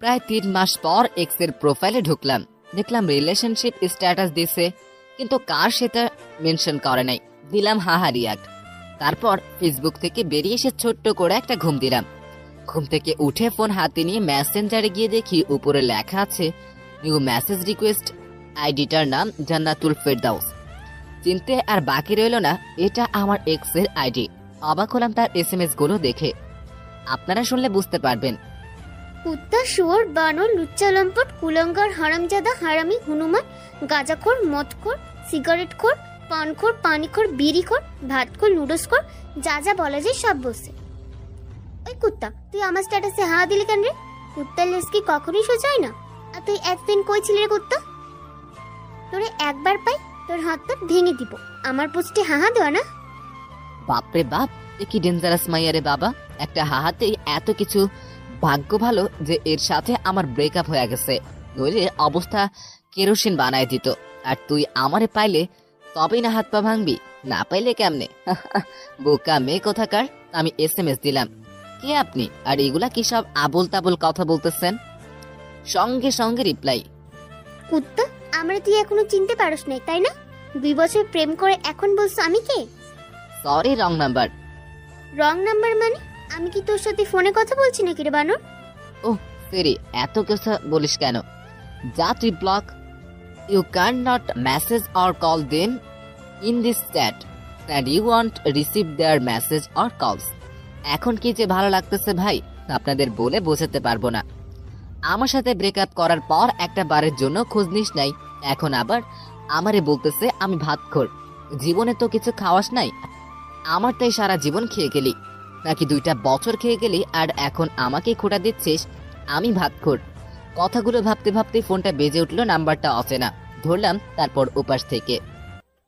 প্রায় 3 মাস পর এক্স এর প্রোফাইলে ঢুকলাম, দেখলাম রিলেশনশিপ স্ট্যাটাস দিছে, কিন্তু কার সেটা মেনশন করে নাই। দিলাম হাহা রিয়াক্ট। তারপর ফেসবুক থেকে বেরিয়ে এসে ছোট্ট করে একটা ঘুম দিলাম। ঘুম থেকে উঠে ফোন হাতে নিয়ে মেসেঞ্জারে গিয়ে দেখি উপরে লেখা আছে নিউ মেসেজ রিকোয়েস্ট। আইডিটার নাম জান্নাতুল ফেরদাউস। চিনতে আর বাকি রইল না, এটা আমার এক্স এর আইডি। অবাক হলাম তার এসএমএস গুলো দেখে। আপনারা শুনলে বুঝতে পারবেন। কুত্তা, শুয়োর, বানর, লুচ্চা লম্পট, কুলঙ্গার, হারামজাদা, হারামি, হনুমান, গাঁজাখোর, মদখোর, সিগারেটখোর, পানখোর, পানিখোর, বিড়িখোর, ভাতখোর, নুডলসখোর, যা যা বলা যায় সব বসে। ওই কুত্তা, তুই আমার স্ট্যাটাসে হা দিলি কেন রে? কুত্তার লেজ কি কখনোই সোজা হয় না? আর তুই এতদিন কই ছিলি রে কুত্তা? তোরে একবার পাই তোর হাতটা ভেঙে দিব। আমার পোস্টে হাহা দেওয়া না? বাপরে বাপ, এ কি ডেঞ্জারাস মাইয়া রে বাবা। একটা হাহাতেই এত কিছু। ভাগ্য ভালো যে এর সাথে আমার ব্রেকআপ হয়ে গেছে, নইলে অবস্থা কেরোসিন বানায় দিত। আর তুই আমারে পাইলে তবেই না হাত পা ভাঙবি, না পাইলে কেমনে? বোকা মেয়ে কোথাকার। আমি এসএমএস দিলাম, কে আপনি আর এগুলা কি সব আবোল তাবোল কথা বলতেছেন? সঙ্গে সঙ্গে রিপ্লাই, কুত্তা, আমরা তুই এখনো চিনতে পারস নাই তাই না? 2 বছর প্রেম করে এখন বলছো আমি কে? Sorry, wrong number. Wrong number মানে? আমি কি তোর সাথে ফোনে কথা বলছি নাকি রে বানর? ওহ সরি, এত কিছু বলিস কেন? যা তুই block. You can not message or call them in this chat and you won't receive their message or calls. এখন কি যে ভালো লাগতেছে ভাই, আপনাদের বলে বোঝাতে পারবো না। আমার সাথে ব্রেকআপ করার পর একটা বারের জন্য খোঁজ নিস নাই, এখন আবার আমারে বলতেছে আমি ভাতখোর। জীবনে তো কিছু খাওয়াস নাই, আমার তাই সারা জীবন খেয়ে গেলি, নাকি 2টা বছর খেয়ে গেলি আর এখন আমাকে খোটা দিচ্ছিস আমি ভাতখোর। কথাগুলো ভাবতে ভাবতে ফোনটা বেজে উঠলো, নাম্বারটা অচেনা। ধরলাম, তারপর ওপাশ থেকে,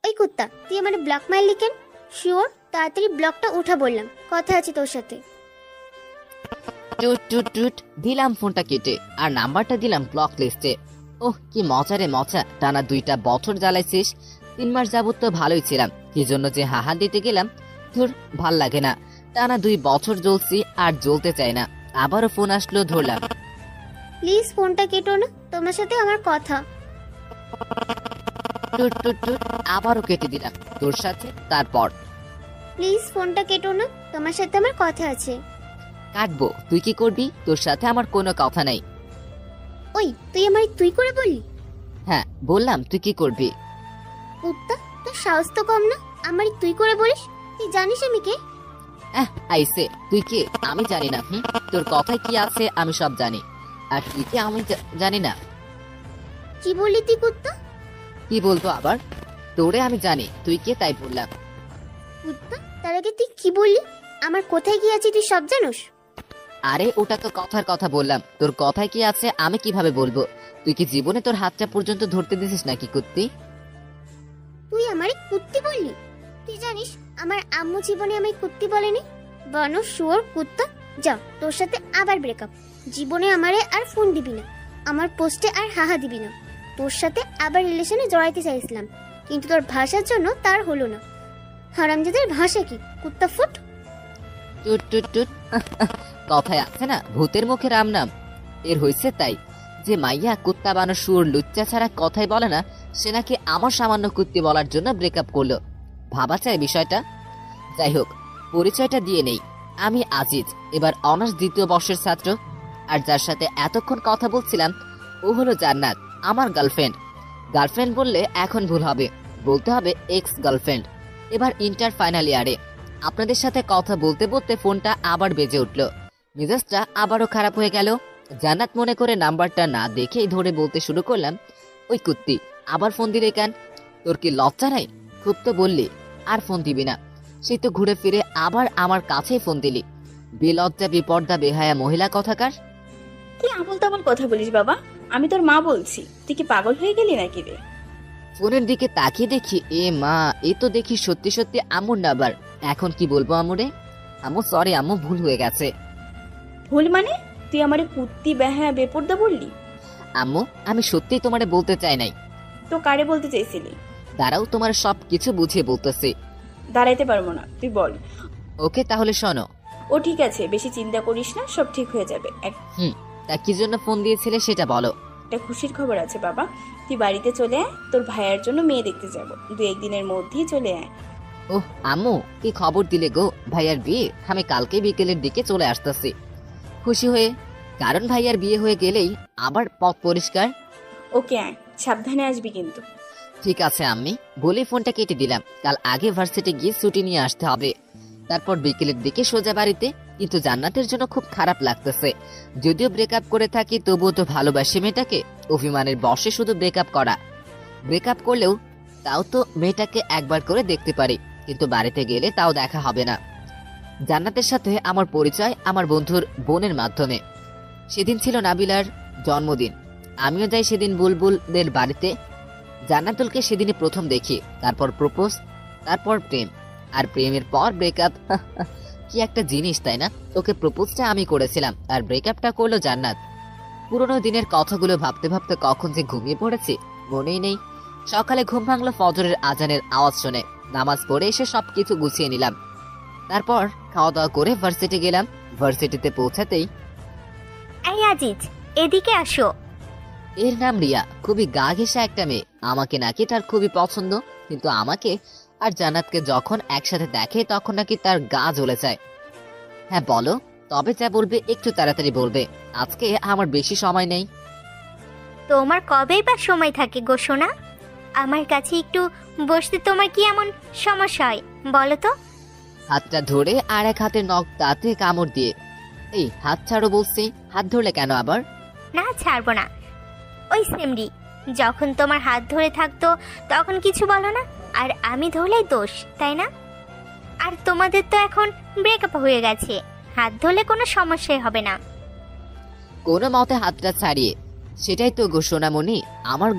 ওই কুত্তা, তুই আমার ব্লক মারলি কেন? শিওর, তাড়াতাড়ি ব্লকটা উঠা বললাম, কথা আছে তোর সাথে। টুট টুট টুট দিলাম ফোনটা কেটে, আর নাম্বারটা দিলাম ব্লক লিস্টে। ওহ কি মজা রে মজা, টানা 2টা বছর জ্বালাইছিস। 3 মাস যাবত তো ভালোই ছিলাম, কি জন্য যে হাহা দিতে গেলাম ধুর, ভাল লাগে না। টানা 2 বছর জ্বলছি, আর জ্বলতে চাই না। আবারও ফোন আসলো, ধরলাম। প্লিজ ফোনটা কেটো না, তোমার সাথে আমার কথা। টুট টুট টুট আবারও কেটে দিলাম, তোর সাথে। তারপর, প্লিজ ফোনটা কেটো না, তোমার সাথে আমার কথা আছে। কাটবো, তুই কি করবি? তোর সাথে আমার কোনো কথা নাই। ওই তুই আমায় তুই করে বললি? হ্যাঁ বললাম, তুই কি করবি? কুত্তা, তোর সাহস তো কম না, আমারই তুই করে বলিস? তুই জানিস আমি কে? আইসে, তুই কে? আমি জানি না। তোর কথায় কি আছে আমি সব জানি, আর তুই কি আমি জানি না? কি বললি তুই কুত্তা? কি বলবো আবার? তোরে আমি জানি, তুই কে তাই বললাম। কুত্তা, তার আগে তুই কি বললি? আমার কোথায় কি আছে তুই সব জানোস? আরে ওটা তো কথার কথা বললাম, তোর কথায় কি আছে আমি কিভাবে বলবো? তুই কি জীবনে তোর হাতটা পর্যন্ত ধরতে দিছিস নাকি কুত্তি? তুই আমারে কুত্তি বললি? তুই জানিস আমার আম্মু জীবনে আমায় কুত্তি বলেনি। বানর, শুয়োর, কুত্তা, যা, তোর সাথে আবার ব্রেকআপ। জীবনে আমারে আর ফোন দিবি না, আমার পোস্টে আর হাহা দিবি না। তোর সাথে আবার রিলেশনে জড়াইতে চাইছিলাম, কিন্তু তোর ভাষার জন্য তার হলো না। হারামজাদের ভাষা কি, কুত্তা ফুট। টুট টুট টুট কথায় আছে না, ভূতের মুখে রাম নাম। এর হইছে তাই যে মাইয়া কুত্তা বানর শুয়োর লুচ্চা ছাড়া কথাই বলে না, সে নাকি আমার সামান্য কুত্তি বলার জন্য ব্রেকআপ করলো। ভাবা চায় বিষয়টা। যাই হোক, পরিচয়টা দিয়ে নেই। আমি আজিজ, এবার অনার্স 2য় বর্ষের ছাত্র। আর যার সাথে এতক্ষণ কথা বলছিলাম ও হলো জান্নাত, আমার গার্লফ্রেন্ড। গার্লফ্রেন্ড বললে এখন ভুল হবে, বলতে হবে এক্স গার্লফ্রেন্ড। এবার ইন্টার ফাইনাল ইয়ারে। আপনাদের সাথে কথা বলতে বলতে ফোনটা আবার বেজে উঠলো, মেজাজটা আবারও খারাপ হয়ে গেল। জান্নাত মনে করে নাম্বারটা না দেখেই ধরে বলতে শুরু করলাম, ওই কুত্তি, আবার ফোন দিলে কেন? তোর কি লজ্জা নাই? খুব তো বললি আর ফোন দিবি না, সেই তো ঘুরে ফিরে আবার আমার কাছেই ফোন দিলি। বেলজ্জা বিপর্দা বেহায়া মহিলা কথাকার। তুই আবল তাবল কথা বলিস বাবা, আমি তোর মা বলছি। তুই কি পাগল হয়ে গেলি নাকি রে? ফোনের দিকে তাকিয়ে দেখি, এ মা, এ তো দেখি সত্যি সত্যি আম্মুর নাম্বার। এখন কি বলবো আম্মুরে? আম্মু সরি, আম্মু ভুল হয়ে গেছে। ভুল মানে? তুই আমারে কুত্তি বেহায়া বেপর্দা বললি? আম্মু আমি সত্যি তোমারে বলতে চাই নাই। তো কারে বলতে চাইছিলি? দাঁড়াও, তোমার সব কিছু বুঝিয়ে বলতেছি। দাঁড়াইতে পারবো না, তুই বল। ওকে তাহলে শোনো। ও ঠিক আছে, বেশি চিন্তা করিস না, সব ঠিক হয়ে যাবে। তা কি জন্য ফোন দিয়েছিলে সেটা বলো। একটা খুশির খবর আছে বাবা, তুই বাড়িতে চলে আয়, তোর ভাইয়ের জন্য মেয়ে দেখতে যাব, 2-1 দিনের মধ্যেই চলে আয়। ওহ আম্মু, কি খবর দিলে গো, ভাইয়ার বিয়ে? আমি কালকে বিকেলের দিকে চলে আসতেছি খুশি হয়ে, কারণ ভাইয়ার বিয়ে হয়ে গেলেই আবার পথ পরিষ্কার। ওকে আয়, সাবধানে আসবি কিন্তু। ঠিক আছে আম্মি, বলে ফোনটা কেটে দিলাম। কাল আগে ভার্সিটি গিয়ে ছুটি নিয়ে আসতে হবে, তারপর বিকেলের দিকে সোজা বাড়িতে। কিন্তু জান্নাতের জন্য খুব খারাপ লাগতেছে। যদিও ব্রেকআপ করে থাকি তবুও তো ভালোবাসি মেয়েটাকে। অভিমানের বশে শুধু ব্রেকআপ করা। ব্রেকআপ করলেও তাও তো মেয়েটাকে একবার করে দেখতে পারি, কিন্তু বাড়িতে গেলে তাও দেখা হবে না। জান্নাতের সাথে আমার পরিচয় আমার বন্ধুর বোনের মাধ্যমে। সেদিন ছিল নাবিলার জন্মদিন, আমিও যাই সেদিন বুলবুলদের বাড়িতে। জান্নাতুলকে সেদিনই প্রথম দেখি, তারপর প্রপোজ, তারপর প্রেম, আর প্রেমের পর ব্রেকআপ। কি একটা জিনিস তাই না? ওকে প্রপোজটা আমি করেছিলাম আর ব্রেকআপটা করলো জান্নাত। পুরোনো দিনের কথাগুলো ভাবতে ভাবতে কখন যে ঘুমিয়ে পড়েছি মনেই নেই। সকালে ঘুম ভাঙলো ফজরের আজানের আওয়াজ শুনে। নামাজ পড়ে এসে সবকিছু গুছিয়ে নিলাম, তারপর খাওয়া দাওয়া করে ভার্সিটি গেলাম। ভার্সিটিতে পৌঁছাতেই, এই আজিজ, এদিকে আসো। এর নাম রিয়া, খুবই গা ঘেঁষা একটা মেয়ে। আমাকে নাকি তার খুবই পছন্দ, কিন্তু আমাকে আর জান্নাতকে যখন একসাথে দেখে তখন নাকি তার গা জ্বলে যায়। হ্যাঁ বলো, তবে যা বলবে একটু তাড়াতাড়ি বলবে, আজকে আমার বেশি সময় নেই। তোমার কবেই বা সময় থাকে গো সোনা? আমার কাছে একটু বসতে তোমার কি এমন সমস্যা হয় বলো তো? হাতটা ধরে আর এক হাতের নখ দাঁতে কামড় দিয়ে, এই হাত ছাড়ো বলছি। হাত ধরলে কেন আবার? না, ছাড়বো না। ওই সেমরি, যখন তোমার হাত ধরে থাকতো তখন কিছু বলো না, আর আমি ধরলেই দোষ, তাই না? আর তোমাদের তো এখন ব্রেকআপ হয়ে গেছে, হাত ধরলে কোনো সমস্যাই হবে না। কোনো মতে হাতটা ছাড়িয়ে, সেটাই তো গো সোনামণি, আমার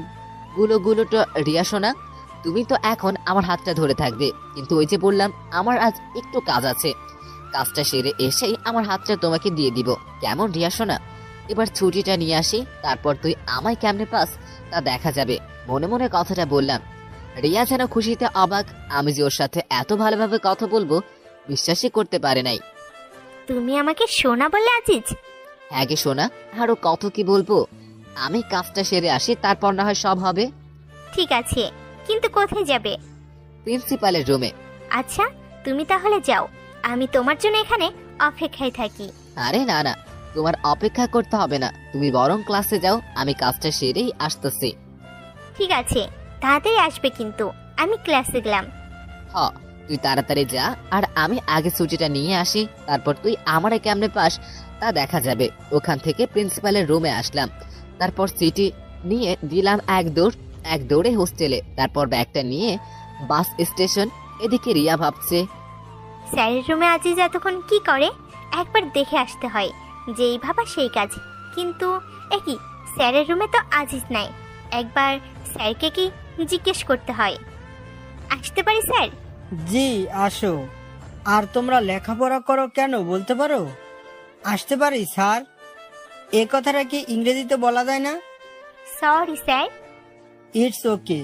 গুলো তো রিয়া সোনা। তুমি তো এখন আমার হাতটা ধরে থাকবে, কিন্তু ওই যে বললাম আমার আজ একটু কাজ আছে, কাজটা সেরে এসেই আমার হাতটা তোমাকে দিয়ে দিব, কেমন রিয়া সোনা? এবার ছুটিটা নিয়ে আসি, তারপর তুই আমায় কেমনে পাস তা দেখা যাবে। মনে মনে কথাটা বললাম। রিয়া যেন খুশিতে অবাক, আমি যে ওর সাথে এত ভালোভাবে কথা বলবো বিশ্বাসই করতে পারে নাই। তুমি আমাকে সোনা বললে আজিজ? হ্যাঁ গে সোনা, আরো কত কি বলবো। আমি কাজটা সেরে আসি, তারপর না হয় সব হবে। ঠিক আছে, কিন্তু কোথায় যাবে? প্রিন্সিপালের রুমে। আচ্ছা, তুমি তাহলে যাও, আমি তোমার জন্য এখানে অপেক্ষায় থাকি। আরে না না, তোমার অপেক্ষা করতে হবে না, তুমি বরং ক্লাসে যাও, আমি কাজটা সেরেই আসতেছি। ঠিক আছে, তাড়াতাড়ি আসবে কিন্তু, আমি ক্লাসে গেলাম। হ, তুই তাড়াতাড়ি যা, আর আমি আগে ছুটিটা নিয়ে আসি, তারপর তুই আমারে কেমনে পাস তা দেখা যাবে। ওখান থেকে প্রিন্সিপালের রুমে আসলাম, তারপর সিটি নিয়ে দিলাম এক দৌড়ে হোস্টেলে, তারপর ব্যাগটা নিয়ে বাস স্টেশন। এদিকে রিয়া ভাবছে, স্যারের রুমে আজিজ এতক্ষণ কি করে একবার দেখে আসতে হয়, যেই ভাবা সেই কাজ। কিন্তু একই, স্যারের রুমে তো আজিজ নাই, একবার স্যারকে কি জিজ্ঞেস করতে হয়। আসতে পারি স্যার? জি আসো। আর তোমরা লেখাপড়া করো কেন বলতে পারো? আসতে পারি স্যার। এ কথাটা কি ইংরেজিতে বলা যায় না? Sorry sir. ইটস ওকে,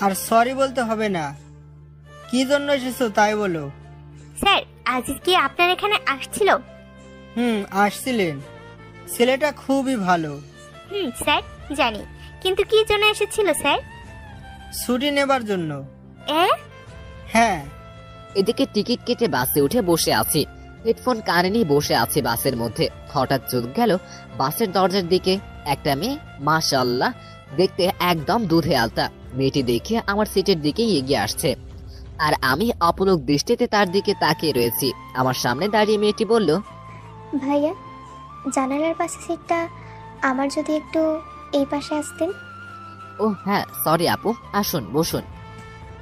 আর সরি বলতে হবে না। কি জন্য এসেছো তাই বলো। স্যার, আজিজ কি আপনার এখানে আসছিল? আসছিলেন। ছেলেটা খুবই ভালো। স্যার জানি, কিন্তু কি জন্য এসেছিল স্যার? ছুটি নেবার জন্য। এ? হ্যাঁ। এদিকে টিকিট কেটে বাসে উঠে বসে আছি, হেডফোন কানে নিয়ে বসে আছি বাসের মধ্যে। হঠাৎ চোখ গেল বাসের দরজার দিকে। একটা মেয়ে, মাশাআল্লাহ, দেখতে একদম দুধে আলতা। মেয়েটি দেখে আমার সিটের দিকে এগিয়ে আসছে, আর আমি অপলক দৃষ্টিতে তার দিকে তাকিয়ে রয়েছি। আমার সামনে দাঁড়িয়ে মেয়েটি বলল, ভাইয়া, জানালার পাশে সিটটা আমার, যদি একটু এই পাশে আসতেন। ও হ্যাঁ, সরি আপু, আসুন বসুন।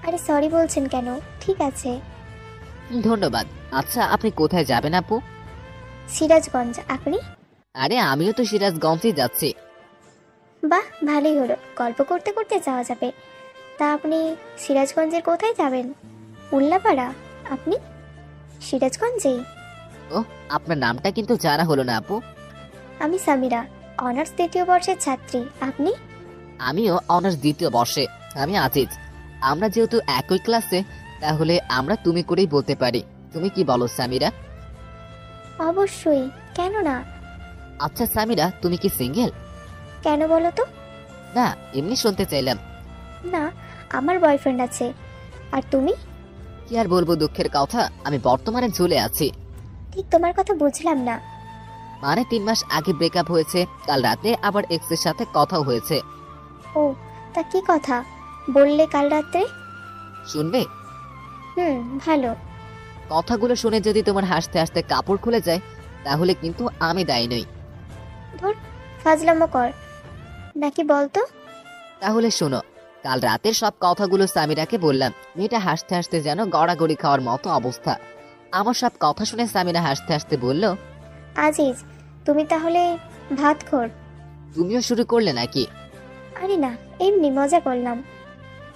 আরে সরি বলছেন কেন, ঠিক আছে। ধন্যবাদ। আচ্ছা, আপনি কোথায় যাবেন আপু? সিরাজগঞ্জ। আপনি? আরে আমিও তো সিরাজগঞ্জে যাচ্ছি। বাহ, ভালোই হলো, গল্প করতে করতে যাওয়া যাবে। তা আপনি সিরাজগঞ্জের কোথায় যাবেন? উল্লাপাড়া। আপনি সিরাজগঞ্জেই? ও, আপনার নামটা কিন্তু জানা হলো না আপু। আমি সামিরা, অনার্স 3য় বর্ষের ছাত্রী। আপনি? আমিও অনার্স 2য় বর্ষে। আমি আজিজ। আমরা যেহেতু একই ক্লাসে, তাহলে আমরা তুমি করেই বলতে পারি। তুমি কি বলো সামিরা? অবশ্যই, কেন না। আচ্ছা সামিরা, তুমি কি সিঙ্গেল? কেন বলো তো? না, এমনি শুনতে চাইলাম। না, আমার বয়ফ্রেন্ড আছে। আর তুমি? কি আর বলবো দুঃখের কথা, আমি বর্তমানে ঝুলে আছি। ঠিক তোমার কথা বুঝলাম না। মানে 3 মাস আগে ব্রেকআপ হয়েছে, কাল রাতে আবার এক্সের সাথে কথাও হয়েছে। ও, তা কি কথা বললে কাল রাতে? শুনবে? ভালো। কথাগুলো শুনে যদি তোমার হাসতে হাসতে কাপড় খুলে যায়, তাহলে কিন্তু আমি দায়ী নই। ধর, ফাজলামো কর নাকি বলতো? তাহলে শোনো, কাল রাতের সব কথাগুলো সামিরাকে বললাম। মেয়েটা হাসতে হাসতে যেন গড়াগড়ি খাওয়ার মতো অবস্থা। আমার সব কথা শুনে সামিরা হাসতে হাসতে বলল, আজিজ, তুমি তাহলে ভাতখোর? তুমিও শুরু করলে নাকি? আরে না, এমনি মজা করলাম।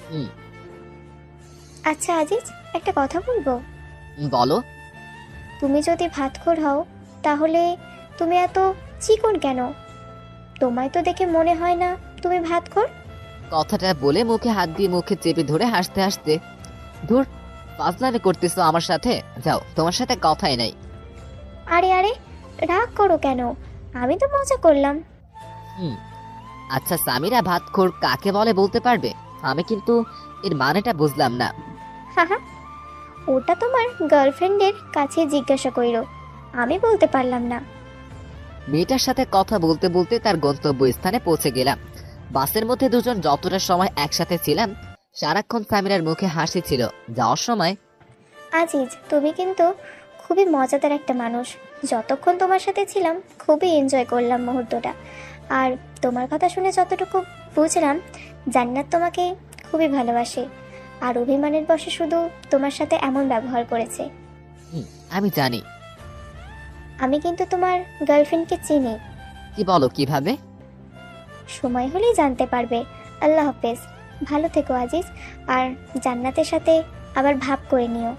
হুম। আচ্ছা আজিজ, একটা কথা বলবো? বলো। তুমি যদি ভাতখোর হও, তাহলে তুমি এত চিকন কেন? তোমায় তো দেখে মনে হয় না তুমি ভাতখোর। কথাটা বলে মুখে হাত দিয়ে মুখে চেপে ধরে হাসতে হাসতে, ধুর, ফাজলামি করতেছো আমার সাথে, যাও, তোমার সাথে কথাই নাই। আরে আরে, রাগ করো কেন? আমি তো মজা করলাম। আচ্ছা সামিরা, ভাতখোর কাকে বলে বলতে পারবে? আমি কিন্তু এর মানেটা বুঝলাম না। হাহা, ওটা তোমার গার্লফ্রেন্ডের কাছে জিজ্ঞাসা কইরো, আমি বলতে পারলাম না। মেয়েটার সাথে কথা বলতে বলতে তার গন্তব্যস্থানে পৌঁছে গেলাম। বাসের মধ্যে দুজন যতটা সময় একসাথে ছিলাম, সারাক্ষণ সামিরার মুখে হাসি ছিল। যাওয়ার সময়, আজিজ, তুমি কিন্তু খুবই মজাদার একটা মানুষ। যতক্ষণ তোমার সাথে ছিলাম খুবই এনজয় করলাম মুহূর্তটা। আর তোমার কথা শুনে যতটুকু বুঝলাম, জান্নাত তোমাকে খুবই ভালোবাসে আর অভিমানের বশে শুধু তোমার সাথে এমন ব্যবহার করেছে। আমি জানি। আমি কিন্তু তোমার গার্লফ্রেন্ডকে চিনি। কি বলো, কিভাবে? সময় হলেই জানতে পারবে। আল্লাহ হাফেজ, ভালো থেকো আজিজ, আর জান্নাতের সাথে আবার ভাব করে নিও।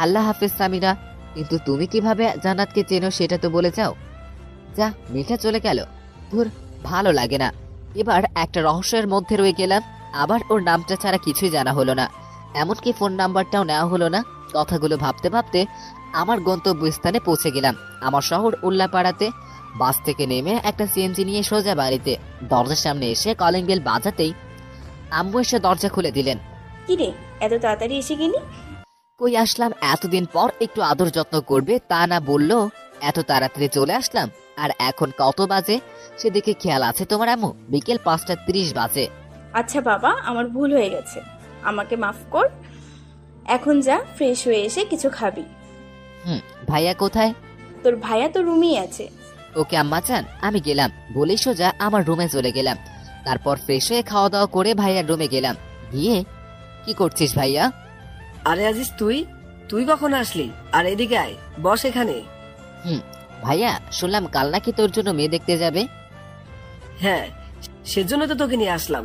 আল্লাহ হাফেজ সামিরা। কিন্তু তুমি কিভাবে জান্নাতকে চেনো সেটা তো বলে যাও। যা, মেয়েটা চলে গেল। ধুর, ভালো লাগে না। এবার একটা রহস্যের মধ্যে রয়ে গেলাম। আবার ওর নামটা ছাড়া কিছুই জানা হলো না, এমনকি ফোন নাম্বারটাও নেওয়া হলো না। কথাগুলো ভাবতে ভাবতে আমার গন্তব্যস্থানে পৌঁছে গেলাম। আমার শহর উল্লাপাড়াতে। বাস থেকে নেমে একটা সিএনজি নিয়ে সোজা বাড়িতে। দরজার সামনে এসে কলিং বেল বাজাতেই আম্মু এসে দরজা খুলে দিলেন। কিরে, এত তাড়াতাড়ি এসে গেলি? কই আসলাম, এতদিন পর একটু আদর যত্ন করবে তা না বললো, এত তাড়াতাড়ি চলে আসলাম। আর এখন কত বাজে সেদিকে খেয়াল আছে তোমার আম্মু? বিকেল 5:30 বাজে। আচ্ছা বাবা, আমার ভুল হয়ে গেছে, আমাকে মাফ কর। এখন যা, ফ্রেশ হয়ে এসে কিছু খাবি। ভাইয়া কোথায়? তোর ভাইয়া তো রুমেই আছে। ওকে আম্মা চান, আমি গেলাম বলেই সোজা আমার রুমে চলে গেলাম। তারপর ফ্রেশ হয়ে খাওয়া দাওয়া করে ভাইয়ার রুমে গেলাম। গিয়ে, কি করছিস ভাইয়া? আরে আজিজ, তুই কখন আসলি? আর এদিকে আয়, বস এখানে। ভাইয়া, শুনলাম কাল নাকি তোর জন্য মেয়ে দেখতে যাবে। হ্যাঁ, সেজন্য তো তোকে নিয়ে আসলাম।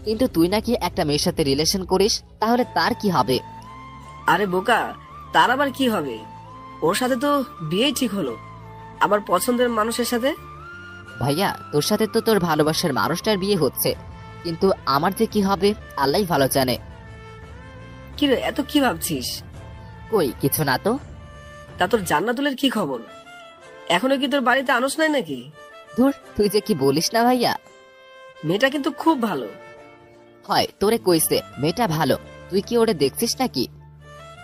কিন্তু তুই নাকি একটা মেয়ের সাথে রিলেশন করিস, তাহলে তার কি হবে? আরে বোকা, তার আবার কি হবে? ওর সাথে তো বিয়েই ঠিক হলো, আবার পছন্দের মানুষের সাথে। ভাইয়া, তোর সাথে তো তোর ভালোবাসার মানুষটার বিয়ে হচ্ছে, কিন্তু আমার যে কি হবে আল্লাহই ভালো জানে। কিরে, এত কি ভাবছিস? কই কিছু না তো। তা তোর জান্নাতুলের কি খবর? এখনো কি তোর বাড়িতে আনস নাই নাকি? ধুর, তুই যে কি বলিস না ভাইয়া। মেয়েটা কিন্তু খুব ভালো। হয়, তোরে কইছে মেয়েটা ভালো, তুই কি ওরে দেখছিস নাকি?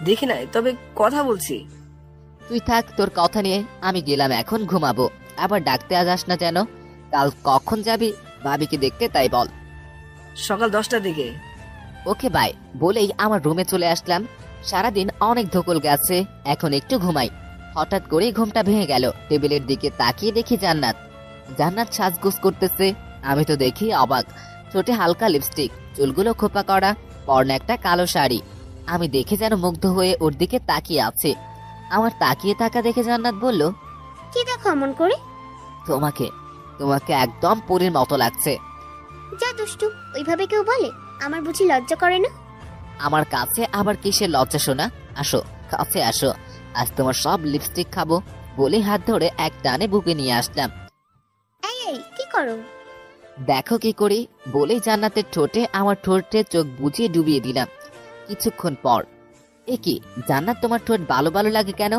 দেখি নাই, তবে কথা বলছি। তুই থাক তোর কথা নিয়ে, আমি গেলাম এখন ঘুমাবো। আবার ডাকতে যাস না যেন। কাল কখন যাবি ভাবিকে দেখতে তাই বল। সকাল 10টার দিকে। ওকে বাই বলেই আমার রুমে চলে আসলাম। সারাদিন অনেক ধকল গেছে, এখন একটু ঘুমাই। হঠাৎ করে ঘুমটা ভেঙে গেল। টেবিলের দিকে তাকিয়ে দেখি জান্নাত সাজগোজ করতেছে। আমি তো দেখি অবাক। ঠোঁটে হালকা লিপস্টিক, চুলগুলো খোপা করা, পরনে একটা কালো শাড়ি। আমি দেখে যেন মুগ্ধ হয়ে ওর দিকে তাকিয়ে আছে। আমার তাকিয়ে থাকা দেখে জান্নাত বলল, কি দেখো অমন করে? তোমাকে একদম পরীর মতো লাগছে। যা দুষ্টু, ওইভাবে কেউ বলে? আমার বুঝি লজ্জা করে না? আমার কাছে আবার কিসের লজ্জা শোনা? আসো, কাছে আসো, আজ তোমার সব লিপস্টিক খাবো। বলে হাত ধরে এক টানে বুকে নিয়ে আসলাম। এই কি করো? দেখো কি করি। বলেই জান্নাতের ঠোঁটে আমার ঠোঁটে চোখ বুজিয়ে ডুবিয়ে দিলাম। কিছুক্ষণ পর, এ কি জান্নাত, তোমার ঠোঁট ভালো ভালো লাগে কেন?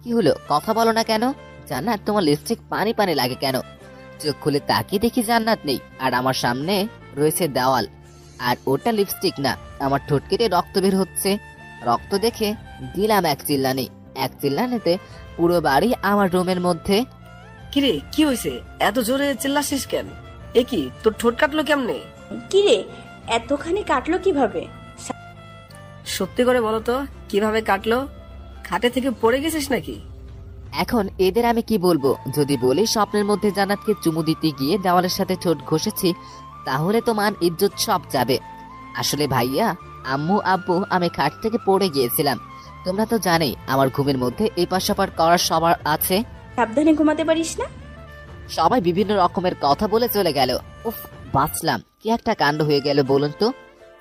কি হলো, কথা বলো না কেন? জান্নাত, তোমার লিপস্টিক পানি পানি লাগে কেন? চোখ খুলে তাকিয়ে দেখি জান্নাত নেই, আর আমার সামনে রয়েছে দেওয়াল। আর ওটা লিপস্টিক না, আমার ঠোঁট কেটে রক্ত বের হচ্ছে। রক্ত দেখে দিলাম এক চিল্লানি। এক চিল্লানিতে পুরো বাড়ি আমার রুমের মধ্যে। কিরে, কি হয়েছে? এত জোরে চিল্লাছিস কেন? এ কি, তোর ঠোঁট কাটলো কেমনে? কি রে, এতখানি কাটলো কিভাবে? সত্যি করে বলো তো, কিভাবে কাটলো? খাটে থেকে পড়ে গেছিস নাকি? এখন এদের আমি কি বলবো? যদি বলি স্বপ্নের মধ্যে জান্নাতকে চুমু দিতে গিয়ে দেওয়ালের সাথে ঠোঁট ঘষেছি, তাহলে তো মান ইজ্জত সব যাবে। আসলে ভাইয়া, আম্মু আব্বু, আমি খাট থেকে পড়ে গিয়েছিলাম। তোমরা তো জানোই আমার ঘুমের মধ্যে এপাশ ওপার করার সবার আছে। সাবধানে ঘুমাতে পারিস না? সবাই বিভিন্ন রকমের কথা বলে চলে গেল। উফ, বাঁচলাম। কি একটা কাণ্ড হয়ে গেল বলুন তো।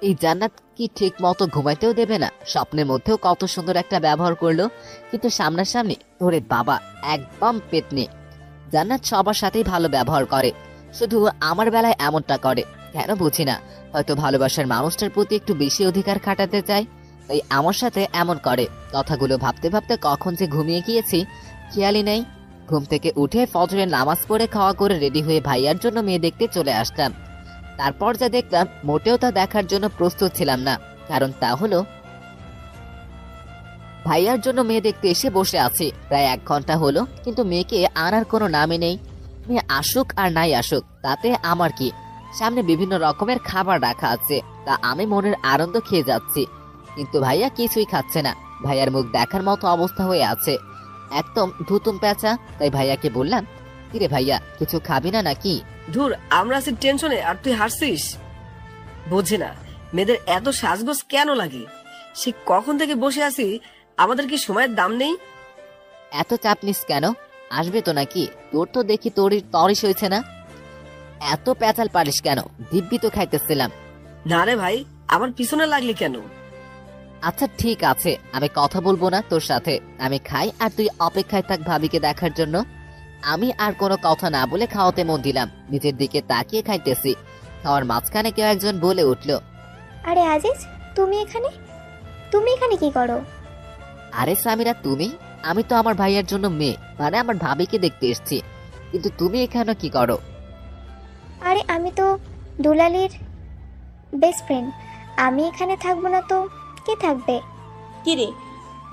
এই জান্নাত কি ঠিক মতো ঘুমাইতেও দেবে না? স্বপ্নের মধ্যেও কত সুন্দর একটা ব্যবহার করলো, কিন্তু সামনাসামনি ওরে বাবা, একদম পেতনি। জান্নাত সবার সাথেই ভালো ব্যবহার করে, শুধু আমার বেলায় এমনটা করে কেন বুঝি না। হয়তো ভালোবাসার মানুষটার প্রতি একটু বেশি অধিকার খাটাতে চায়, তাই আমার সাথে এমন করে। কথাগুলো ভাবতে ভাবতে কখন যে ঘুমিয়ে গিয়েছি খেয়ালই নেই। ঘুম থেকে উঠে ফজরের নামাজ পড়ে খাওয়া করে রেডি হয়ে ভাইয়ার জন্য মেয়ে দেখতে চলে আসলাম। তারপর যা দেখলাম, মোটেও তা দেখার জন্য প্রস্তুত ছিলাম না। কারণ তা হলো, ভাইয়ার জন্য মেয়ে দেখতে এসে বসে আছি প্রায় 1 ঘন্টা হলো, কিন্তু মেয়েকে আনার কোনো নামই নেই। মেয়ে আসুক আর নাই আসুক তাতে আমার কি? সামনে বিভিন্ন রকমের খাবার রাখা আছে, তা আমি মনের আনন্দ খেয়ে যাচ্ছি, কিন্তু ভাইয়া কিছুই খাচ্ছে না। ভাইয়ার মুখ দেখার মতো অবস্থা হয়ে আছে, একদম ধুতুম পেঁচা। তাই ভাইয়াকে বললাম, কিরে ভাইয়া, কিছু খাবি না নাকি? ধুর, আমরা আছি টেনশনে আর তুই হাসছিস। বুঝি না মেয়েদের এত সাজগোজ কেন লাগে। সে কখন থেকে বসে আছি, আমাদের কি সময়ের দাম নেই? এত চাপ নিস কেন? আসবে তো নাকি? তোর তো দেখি তরিস হয়েছে না। এত পেঁচাল পারিস কেন? দিব্যি তো খাইতেছিলাম। না রে ভাই, আমার পিছনে লাগলি কেন? আচ্ছা ঠিক আছে, আমি কথা বলবো না তোর সাথে। আমি খাই আর তুই অপেক্ষায় থাক ভাবিকে দেখার জন্য। আমি আর কোনো কথা না বলে খাওয়াতে মন দিলাম, নিজের দিকে তাকিয়ে খাইতেছি। খাওয়ার মাঝখানে কেউ একজন বলে উঠল, আরে আজিজ, তুমি এখানে কি করো? আরে সামিরা, তুমি? আমি তো আমার ভাইয়ের জন্য মেয়ে, মানে আমার ভাবিকে দেখতে এসেছি, কিন্তু তুমি এখানে কি করো? আরে আমি তো দুলালির বেস্ট ফ্রেন্ড, আমি এখানে থাকবো না তো কে থাকবে? কি রে,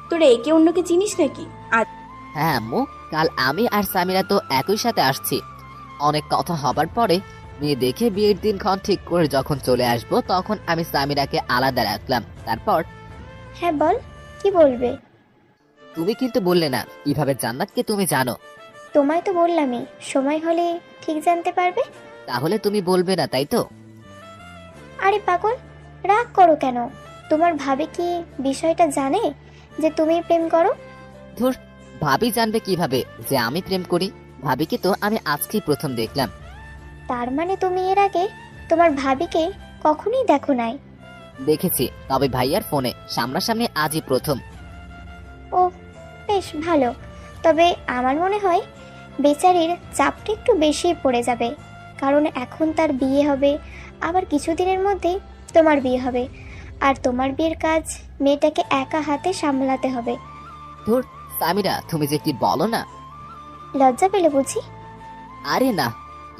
তোরা একে অন্যকে চিনিস নাকি? আর হ্যাঁ আম্মু, কাল আমি আর সামিরা তো একই সাথে আসছি। অনেক কথা হবার পরে মেয়ে দেখে বিয়ের দিনক্ষণ ঠিক করে যখন চলে আসবো, তখন আমি সামিরাকে আলাদা রাখলাম। তারপর, হ্যাঁ বল, কি বলবে? তুমি কিন্তু বললে না কিভাবে জান্নাতকে তুমি জানো। তোমায় তো বললামই, সময় হলে ঠিক জানতে পারবে। তাহলে তুমি বলবে না, তাই তো? আরে পাগল, রাগ করো কেন? তোমার ভাবি কি বিষয়টা জানে যে তুমি প্রেম করো? ধুর, ভাবি জানবে কিভাবে যে আমি প্রেম করি? ভাবিকে তো আমি আজকেই প্রথম দেখলাম। তার মানে তুমি এর আগে তোমার ভাবিকে কখনোই দেখো নাই? দেখেছি, তবে ভাইয়ার ফোনে, সামনাসামনি আজই প্রথম। ও বেশ ভালো, তবে আমার মনে হয় বেচারির চাপটা একটু বেশি পড়ে যাবে, কারণ এখন তার বিয়ে হবে, আবার কিছুদিনের মধ্যেই তোমার বিয়ে হবে, আর তোমার বিয়ের কাজ মেয়েটাকে একা হাতে সামলাতে হবে। ধুর সামিরা, তুমি যে কি বলো না। লজ্জা পেলে বুঝি? আরে না,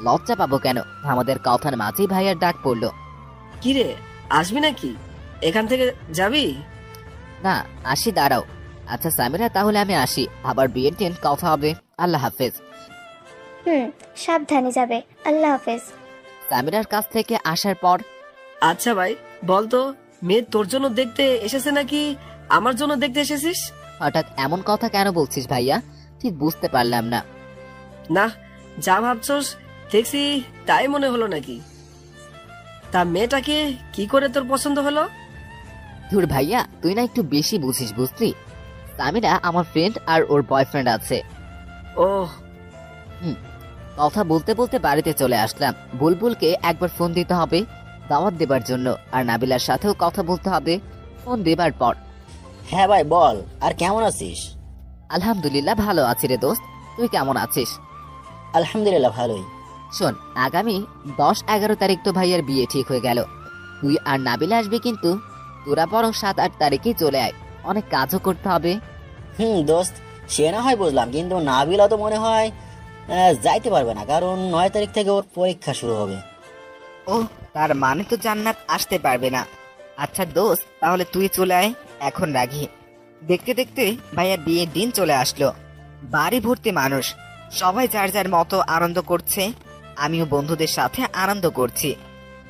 লজ্জা পাবো কেন? আমাদের কথার মাঝেই ভাইয়ার ডাক পড়লো। কিরে, আসবি নাকি? এখান থেকে যাবি? না, আসি, দাঁড়াও। আচ্ছা সামিরা, তাহলে আমি আসি, আবার বিয়ের দিন কথা হবে। আল্লাহ হাফেজ। সাবধানে যাবে। আল্লাহ হাফেজ। সামিরার কাছ থেকে আসার পর, আচ্ছা ভাই, বলতো মেয়ে তোর জন্য দেখতে এসেছে নাকি আমার জন্য দেখতে এসেছিস? হঠাৎ এমন কথা কেন বলছিস ভাইয়া? ঠিক বুঝতে পারলাম না। না, যা ভাবছস দেখছি তাই মনে হলো নাকি? তা মেয়েটাকে কি করে তোর পছন্দ হলো? ধুর ভাইয়া, তুই না একটু বেশি বুঝিস, বুঝলি? সামিরা আমার ফ্রেন্ড আর ওর বয়ফ্রেন্ড আছে। ও, কথা বলতে বলতে বাড়িতে চলে আসলাম। বুলবুলকে একবার ফোন দিতে হবে দাওয়াত দেবার জন্য, আর নাবিলার সাথেও কথা বলতে হবে। ফোন দেবার পর, হ্যাঁ ভাই বল, আর কেমন আছিস? আলহামদুলিল্লাহ ভালো আছি রে দোস্ত, তুই কেমন আছিস? আলহামদুলিল্লাহ ভালোই। শোন, আগামী 10-11 তারিখ তো ভাইয়ের বিয়ে ঠিক হয়ে গেল। তুই আর নাবিলা আসবি, কিন্তু তোরা বরং 7-8 তারিখেই চলে আয়, অনেক কাজও করতে হবে। দোস্ত, সে না হয় বুঝলাম, কিন্তু নাবিলা তো মনে হয় যাইতে পারবে না, কারণ 9 তারিখ থেকে ওর পরীক্ষা শুরু হবে। ও, তার মানে তো জান্নাত আসতে পারবে না। আচ্ছা দোস্ত, তাহলে তুই চলে আয়, এখন রাগি। দেখতে দেখতে ভাইয়া বিয়ের দিন চলে আসলো। বাড়ি ভর্তি মানুষ, সবাই যার যার মতো আনন্দ করছে। আমিও বন্ধুদের সাথে আনন্দ করছি,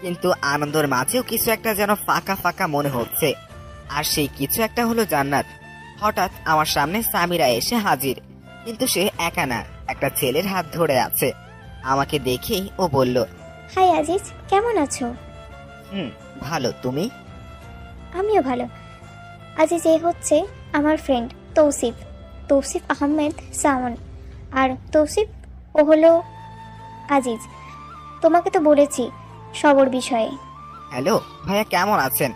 কিন্তু আনন্দের মাঝেও কিছু একটা যেন ফাঁকা ফাঁকা মনে হচ্ছে। আর সেই কিছু একটা হলো জান্নাত। হঠাৎ আমার সামনে সামিরা এসে হাজির, কিন্তু সে একা না, একটা ছেলের হাত ধরে আছে। আমাকে দেখেই ও বলল, হাই আজিজ, কেমন আছো? ভালো, তুমি? আমিও ভালো। আজিজ, এ হচ্ছে আমার ফ্রেন্ড তৌসিফ, তৌসিফ আহমেদ সামন। আর তৌসিফ, ও হলো আজিজ। তোমাকে তো বলেছি সবর বিষয়ে। হ্যালো ভাইয়া, কেমন আছেন?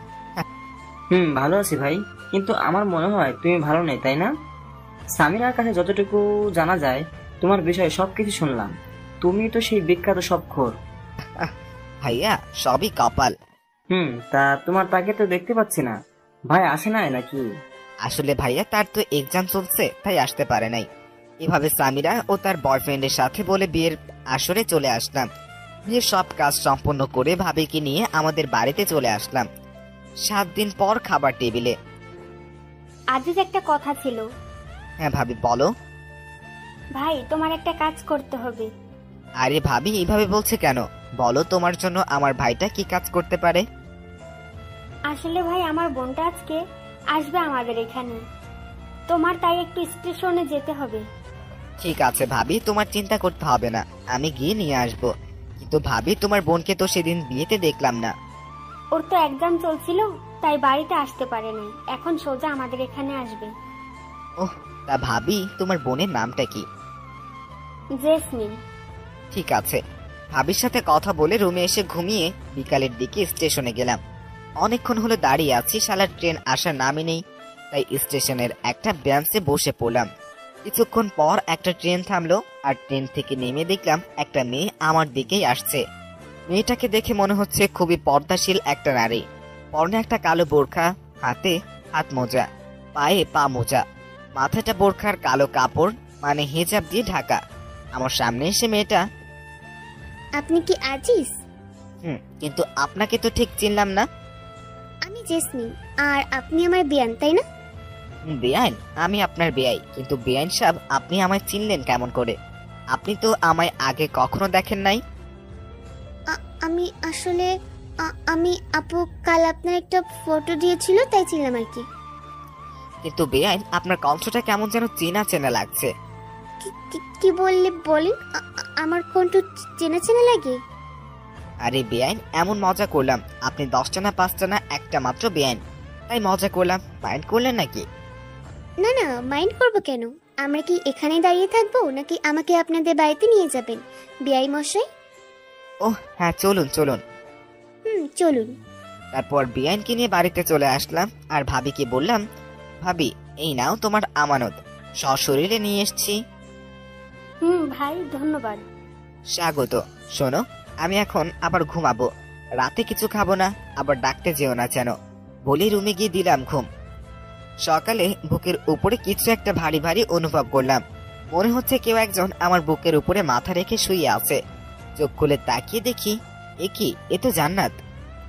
ভালো আছি ভাই, কিন্তু আমার মনে হয় তুমি ভালো নেই, তাই না? সামিরার কাছে যতটুকু জানা যায় তোমার বিষয়ে সবকিছু শুনলাম। তুমি তো সেই বিখ্যাত সবখোর। ভাইয়া, সবই কপাল। তা তোমার তাকে তো দেখতে পাচ্ছি না। ভাই আসে নাই নাকি? আসলে ভাইয়া, তার তো এক্সাম চলছে, তাই আসতে পারে নাই। এভাবে সামিরা ও তার বয়ফ্রেন্ডের সাথে বলে বিয়ের আসরে চলে আসলাম। বিয়ের সব কাজ সম্পন্ন করে ভাবিকে নিয়ে আমাদের বাড়িতে চলে আসলাম। 7 দিন পর খাবার টেবিলে। আজিজ, একটা কথা ছিল। হ্যাঁ ভাবি, বলো। ভাই, তোমার একটা কাজ করতে হবে। আরে ভাবি, এইভাবে বলছে কেন? বলো, তোমার জন্য আমার ভাইটা কি কাজ করতে পারে? আসলে ভাই, আমার বোনটা আজকে আসবে আমাদের এখানে, তোমার তাই একটু স্টেশনে যেতে হবে। ঠিক আছে ভাবি, তোমার চিন্তা করতে হবে না, আমি গিয়ে নিয়ে আসবো। কিন্তু ভাবি, তোমার বোনকে তো সেদিন বিয়েতে দেখলাম না। ওর তো এক্সাম চলছিল, তাই বাড়িতে আসতে পারে নাই। এখন সোজা আমাদের এখানে আসবে। ওহ, তা ভাবি, তোমার বোনের নামটা কি? জেসমিন। ঠিক আছে। ভাবির সাথে কথা বলে রুমে এসে ঘুমিয়ে বিকালের দিকে স্টেশনে গেলাম। অনেকক্ষণ হলো দাঁড়িয়ে আছি, শালার ট্রেন আসার নামই নেই। তাই স্টেশনের একটা বেঞ্চে বসে পড়লাম। কিছুক্ষণ পর একটা ট্রেন থামলো, আর ট্রেন থেকে নেমে দেখলাম একটা মেয়ে আমার দিকেই আসছে। মেয়েটাকে দেখে মনে হচ্ছে খুবই পর্দাশীল একটা নারী। পরনে একটা কালো বোরখা, হাতে হাত মোজা, পায়ে পা মোজা, মাথাটা বোরখার কালো কাপড় মানে হিজাব দিয়ে ঢাকা। আমার সামনে এসে মেয়েটা, আপনি কি আজিজ? কিন্তু আপনাকে তো ঠিক চিনলাম না। আমি জেসমিন, আর আপনি আমার বিয়ান, তাই না? বেআইন? আমি আপনার বেআই, কিন্তু বেআইন সাহেব, আপনি আমায় চিনলেন কেমন করে? আপনি তো আমায় আগে কখনো দেখেন নাই। আমি আসলে আমি আপু কাল আপনার একটা ফটো দিয়েছিল, তাই ছিলাম আর কি। কিন্তু বেআইন, আপনার কণ্ঠটা কেমন যেন চেনা চেনা লাগছে। কি বললে বলেন? আমার কণ্ঠ চেনা চেনা লাগে? আরে বেআইন, এমন মজা করলাম, আপনি 10টা না 5টা না, একটা মাত্র বেআইন, তাই মজা করলাম। মাইন্ড করলেন নাকি? না না, মাইন্ড করবো কেন? আমরা কি এখানে দাঁড়িয়ে থাকবো, নাকি আমাকে আপনাদের বাড়িতে নিয়ে যাবেন বিআই মশাই? ওহ হ্যাঁ, চলুন চলুন। চলুন। তারপর বেআইনকে নিয়ে বাড়িতে চলে আসলাম, আর ভাবিকে বললাম, ভাবি, এই নাও তোমার আমানত, সশরীরে নিয়ে এসছি। ভাই, ধন্যবাদ। স্বাগত। শোনো, আমি এখন আবার ঘুমাবো, রাতে কিছু খাবো না, আবার ডাকতে যেও না যেন। বলি রুমে গিয়ে দিলাম ঘুম। সকালে বুকের উপরে কিছু একটা ভারী ভারী অনুভব করলাম। মনে হচ্ছে কেউ একজন আমার বুকের উপরে মাথা রেখে শুয়ে আছে। চোখ খুলে তাকিয়ে দেখি, এ কি, এ তো জান্নাত।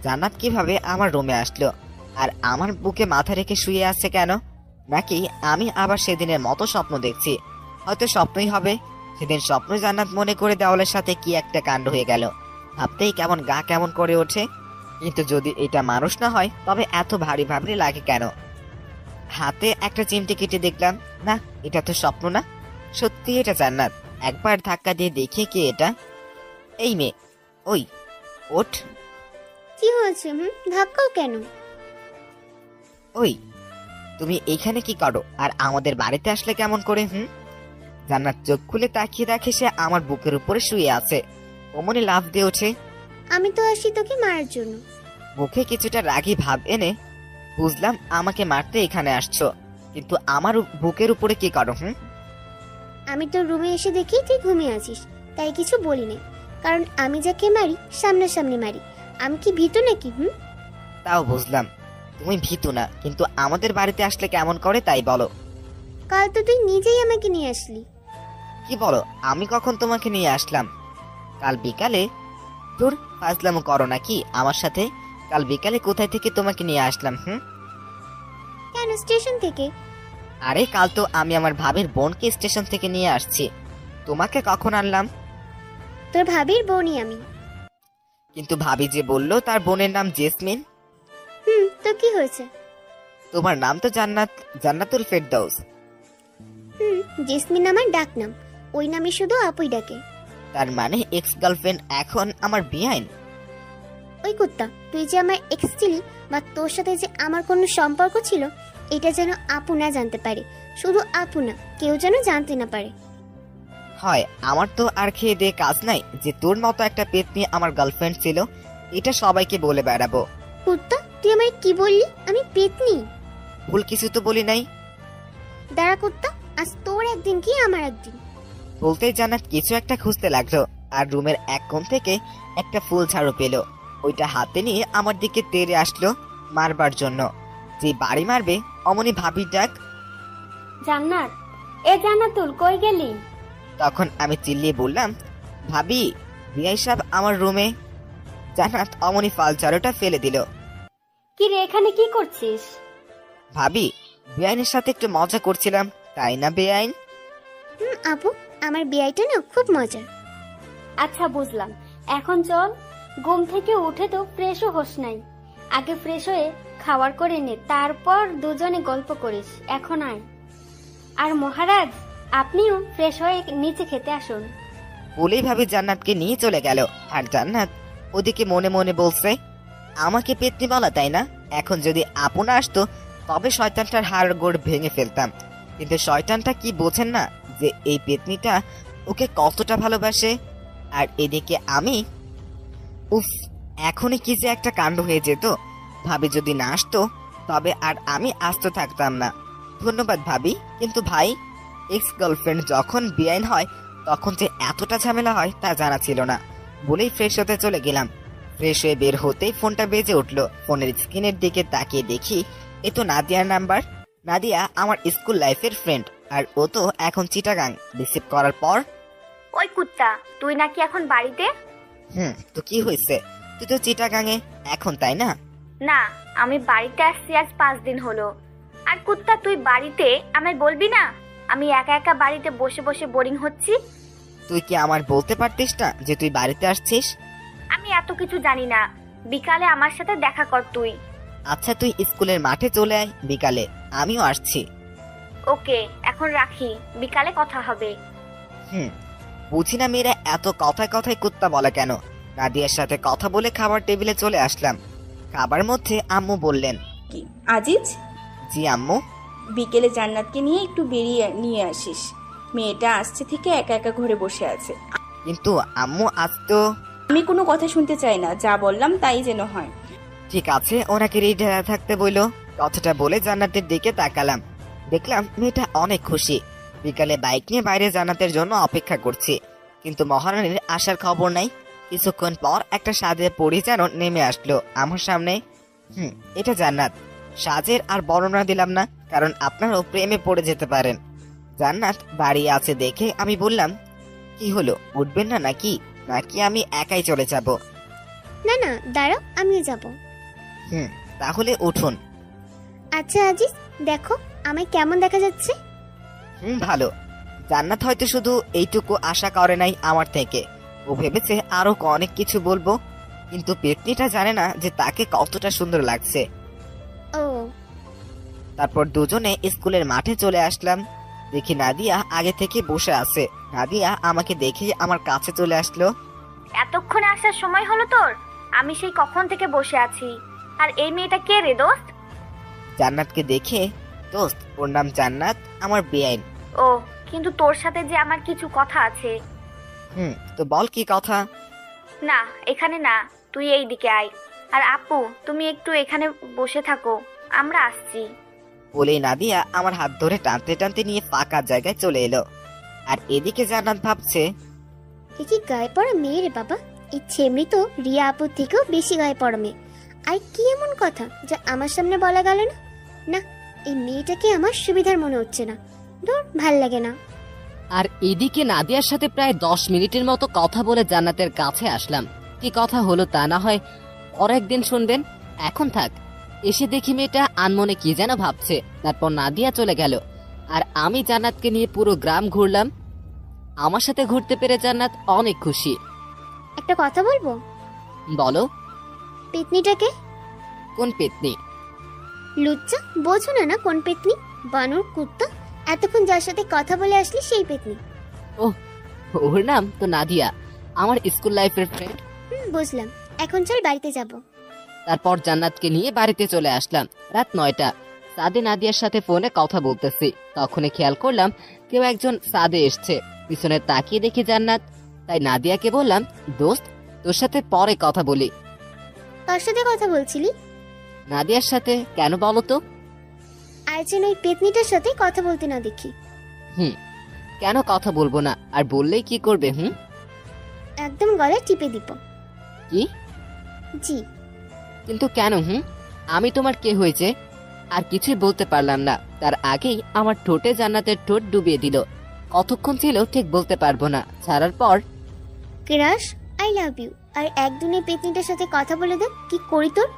জান্নাত কিভাবে আমার রুমে আসলো, আর আমার বুকে মাথা রেখে শুয়ে আছে কেন? নাকি আমি আবার সেদিনের মতো স্বপ্ন দেখছি? হয়তো স্বপ্নই হবে। সেদিন স্বপ্ন জান্নাত মনে করে দেওয়ালের সাথে কি একটা কাণ্ড হয়ে গেল। ভাবতেই কেমন গা কেমন করে ওঠে। কিন্তু যদি এটা মানুষ না হয়, তবে এত ভারী ভারী লাগে কেন? হাতে একটা চিমটি কেটে দেখলাম, না, এটা তো স্বপ্ন না, সত্যি এটা জান্নাত। একবার ধাক্কা দিয়ে দেখি কে এটা। এই মেয়ে, ওই ওঠ। কি হয়েছে? ধাক্কাও কেন? ওই, তুমি এইখানে কি করো, আর আমাদের বাড়িতে আসলে কেমন করে? জান্নাত চোখ খুলে তাকিয়ে দেখে সে আমার বুকের উপরে শুয়ে আছে। অমনি লাফ দিয়ে ওঠে। আমি তো আসি তোকে মারার জন্য। মুখে কিছুটা রাগী ভাব এনে, বুঝলাম আমাকে মারতে এখানে আসছো, কিন্তু আমার বুকের উপরে কি করো? আমি তোর রুমে এসে দেখি তুই ঘুমিয়ে আছিস, তাই কিছু বলি না, কারণ আমি যাকে মারি সামনাসামনি মারি। আমি কি ভীতু নাকি? তাও বুঝলাম তুমি ভীতু না, কিন্তু আমাদের বাড়িতে আসলে কেমন করে তাই বলো। কাল তো তুই নিজেই আমাকে নিয়ে আসলি। কি বলো, আমি কখন তোমাকে নিয়ে আসলাম? কাল বিকালে। তোর ফাজলামো করো নাকি আমার সাথে? কাল বিকালে কোথায় থেকে তোমাকে নিয়ে আসলাম? কেন, স্টেশন থেকে। আরে কাল তো আমি আমার ভাবির বোনকে স্টেশন থেকে নিয়ে আসছি। তোমাকে কখন আনলাম? তোর ভাবির বোনই আমি। কিন্তু ভাবি যে বললো তার বোনের নাম জেসমিন। তো কি হয়েছে? তোমার নাম তো জান্নাত, জান্নাতুল ফেরদৌস। জেসমিন আমার ডাক নাম, ওই নামে শুধু আপুই ডাকে। তার মানে এক্স গার্লফ্রেন্ড এখন আমার বেআইন? ওই কুত্তা, তুই যে আমার এক্স ছিলি বা তোর সাথে যে আমার কোনো সম্পর্ক ছিল, এটা যেন আপু না জানতে পারে। শুধু আপু না, কেউ যেন জানতে না পারে। হয়, আমার তো আর খেয়ে দিয়ে কাজ নাই যে তোর মতো একটা পেতনি আমার গার্লফ্রেন্ড ছিল এটা সবাইকে বলে বেড়াবো। কুত্তা, তুই আমায় কি বললি? আমি পেতনি? ভুল কিছু তো বলি নাই। দাঁড়া কুত্তা, আজ তোর একদিন কি আমার একদিন। বলতেই জান্নাত কিছু একটা খুঁজতে লাগলো আর রুমের এক কোণ থেকে একটা ফুল ঝাড়ু পেল। ওইটা হাতে নিয়ে আমার দিকে তেড়ে আসলো মারবার জন্য। যে বাড়ি মারবে অমনি ভাবির ডাক, জান্নাত, এ জান্নাতুল কই গেলি? তখন আমি চিল্লিয়ে বললাম, ভাবি বিআই সাহেব আমার রুমে। জান্নাত অমনি ফাল ঝাড়ুটা ফেলে দিল। কি রে, এখানে কি করছিস? ভাবি, বেআইনের সাথে একটু মজা করছিলাম, তাই না বেআইন? আপু, আমার বিয়েটা না খুব মজার। আচ্ছা বুঝলাম, এখন চল। ঘুম থেকে উঠে তো ফ্রেশও হোস নাই। আগে ফ্রেশ হয়ে খাবার করে নে, তারপর দুজনে গল্প করিস। এখন আয়। আর মহারাজ, আপনিও ফ্রেশ হয়ে নিচে খেতে আসুন। বলেই ভাবি জান্নাতকে নিয়ে চলে গেল। আর জান্নাত ওদিকে মনে মনে বলছে, আমাকে পেতনি বলা তাই না? এখন যদি আপু না আসতো তবে শয়তানটার হাড় গোড় ভেঙে ফেলতাম। কিন্তু শয়তানটা কি বোঝেন না যে এই পেতনিটা ওকে কতটা ভালোবাসে। আর এদিকে আমি, উফ, এখনই কি যে একটা কাণ্ড হয়ে যেত। ভাবি যদি না আসতো তবে আর আমি আস্ত থাকতাম না। ধন্যবাদ ভাবি। কিন্তু ভাই, এক্স গার্লফ্রেন্ড যখন বেআইন হয় তখন যে এতটা ঝামেলা হয় তা জানা ছিল না। বলেই ফ্রেশ হতে চলে গেলাম। ফ্রেশ হয়ে বের হতেই ফোনটা বেজে উঠলো। ফোনের স্ক্রিনের দিকে তাকিয়ে দেখি এ তো নাদিয়ার নাম্বার। নাদিয়া আমার স্কুল লাইফের ফ্রেন্ড, আর ও তো এখন চিটাগাং। রিসিভ করার পর, ওই কুত্তা, তুই নাকি এখন বাড়িতে? তো কি হয়েছে? তুই তো চিটাগাঙে এখন, তাই না? না, আমি বাড়িতে আসছি আজ 5 দিন হলো। আর কুত্তা, তুই বাড়িতে আমায় বলবি না আমি একা একা বাড়িতে বসে বসে বোরিং হচ্ছি? তুই কি আমার বলতে পারতিস না যে তুই বাড়িতে আসছিস? আমি এত কিছু জানি না। বিকালে আমার সাথে দেখা কর তুই। আচ্ছা, তুই স্কুলের মাঠে চলে আয় বিকালে, আমিও আসছি। ওকে, এখন রাখি, বিকালে কথা হবে। বুঝি না মেয়েরা এত কথায় কথায় কুত্তা বলে কেন। নাদিয়ার সাথে কথা বলে খাবার টেবিলে চলে আসলাম। খাবার মধ্যে আম্মু বললেন, কি আজিজ, জি আম্মু। বিকেলে জান্নাতকে নিয়ে একটু বেরিয়ে নিয়ে আসিস। মেয়েটা আসছে থেকে একা একা ঘরে বসে আছে। কিন্তু আম্মু আজ তো। আমি কোনো কথা শুনতে চাই না, যা বললাম তাই যেন হয়। ঠিক আছে, ওনাকে রেডি থাকতে বললো। কথাটা বলে জান্নাতের দিকে তাকালাম। দেখলাম মেয়েটা অনেক খুশি। বিকালে বাইক নিয়ে বাইরে জান্নাতের জন্য অপেক্ষা করছি, কিন্তু মহারানীর আসার খবর নাই। কিছুক্ষণ পর একটা সাজের পরি যেন নেমে আসলো আমার সামনে। এটা জান্নাত। সাজের আর বর্ণনা দিলাম না, কারণ আপনারাও প্রেমে পড়ে যেতে পারেন। জান্নাত বাড়ি আছে দেখে আমি বললাম, কি হলো, উঠবেন না নাকি? নাকি আমি একাই চলে যাব? না না, দাঁড়াও, আমিও যাব। তাহলে উঠুন। আচ্ছা আজিজ, দেখো আমায় কেমন দেখা যাচ্ছে? ভালো। জান্নাত হয়তো শুধু এইটুকু আশা করে নাই আমার থেকে। ও ভেবেছে আরো অনেক কিছু বলবো, কিন্তু পেতনিটা জানে না যে তাকে কতটা সুন্দর লাগছে। ও। তারপর দুজনে স্কুলের মাঠে চলে আসলাম। দেখি নাদিয়া আগে থেকে বসে আছে। নাদিয়া আমাকে দেখে আমার কাছে চলে আসলো। এতক্ষণে আসার সময় হলো তোর? আমি সেই কখন থেকে বসে আছি। আর এই মেয়েটা কে রে দোস্ত? জান্নাতকে দেখে, দোস্ত ওর নাম জান্নাত, আমার বেআইন। ও, কিন্তু তোর সাথে যে আমার কিছু কথা আছে। তো বল কি কথা? না, এখানে না, তুই এই দিকে আয়। আর আপু, তুমি একটু এখানে বসে থাকো, আমরা আসছি। বলেই নাদিয়া আমার হাত ধরে টানতে টানতে নিয়ে ফাঁকা জায়গায় চলে এলো। আর এদিকে জান্নাত ভাবছে, এ কি গায়ে পড়া মেয়ে রে বাবা। এই ছেমড়ি তো রিয়া আপুর থেকেও বেশি গায়ে পড়া মেয়ে। আর কি এমন কথা যা আমার সামনে বলা গেল না? না, এই মেয়েটাকে আমার সুবিধার মনে হচ্ছে না। ধুর, ভাল লাগে না। আর এদিকে নাদিয়ার সাথে প্রায় 10 মিনিটের মতো কথা বলে জান্নাতের কাছে আসলাম। কি কথা হলো তা না হয় পর একদিন শুনবেন, এখন থাক। এসে দেখি মেয়েটা আনমনে কি যেন ভাবছে। তারপর নাদিয়া চলে গেল আর আমি জান্নাতকে নিয়ে পুরো গ্রাম ঘুরলাম। আমার সাথে ঘুরতে পেরে জান্নাত অনেক খুশি। একটা কথা বলবো? বলো। পেতনিটাকে? কোন পেতনি? লুচ্চা, বোঝো না? না কোন পেতনি? বানর, কুত্তা, এতক্ষণ যার সাথে কথা বলে আসলি সেই পেতনি। ওহ, ওর নাম তো নাদিয়া, আমার স্কুল লাইফের ফ্রেন্ড। বুঝলাম। এখন চল বাড়িতে যাব। তারপর জান্নাতকে নিয়ে বাড়িতে চলে আসলাম। রাত 9টা। সাদে নাদিয়ার সাথে ফোনে কথা বলতেছি, তখনই খেয়াল করলাম কেউ একজন সাদে এসছে। পিছনে তাকিয়ে দেখি জান্নাত। তাই নাদিয়াকে বললাম, দোস্ত তোর সাথে পরে কথা বলি। কার সাথে কথা বলছিলি? নাদিয়ার সাথে। কেন বলো তো? আর যেন ওই পেতনিটার সাথে কথা বলতে না দেখি। কেন কথা বলবো না? আর বললেই কি করবে? একদম গলায় টিপে দিব। কি? জি। কিন্তু কেন? আমি তোমার কে হয়েছে? আর কিছুই বলতে পারলাম না, তার আগেই আমার ঠোঁটে জান্নাতের ঠোঁট ডুবিয়ে দিল। কতক্ষণ ছিল ঠিক বলতে পারবো না। ছাড়ার পর, ক্রাশ, আই লাভ ইউ। আর একদিনে পেতনিটার সাথে কথা বলে দে, কি করি তোর?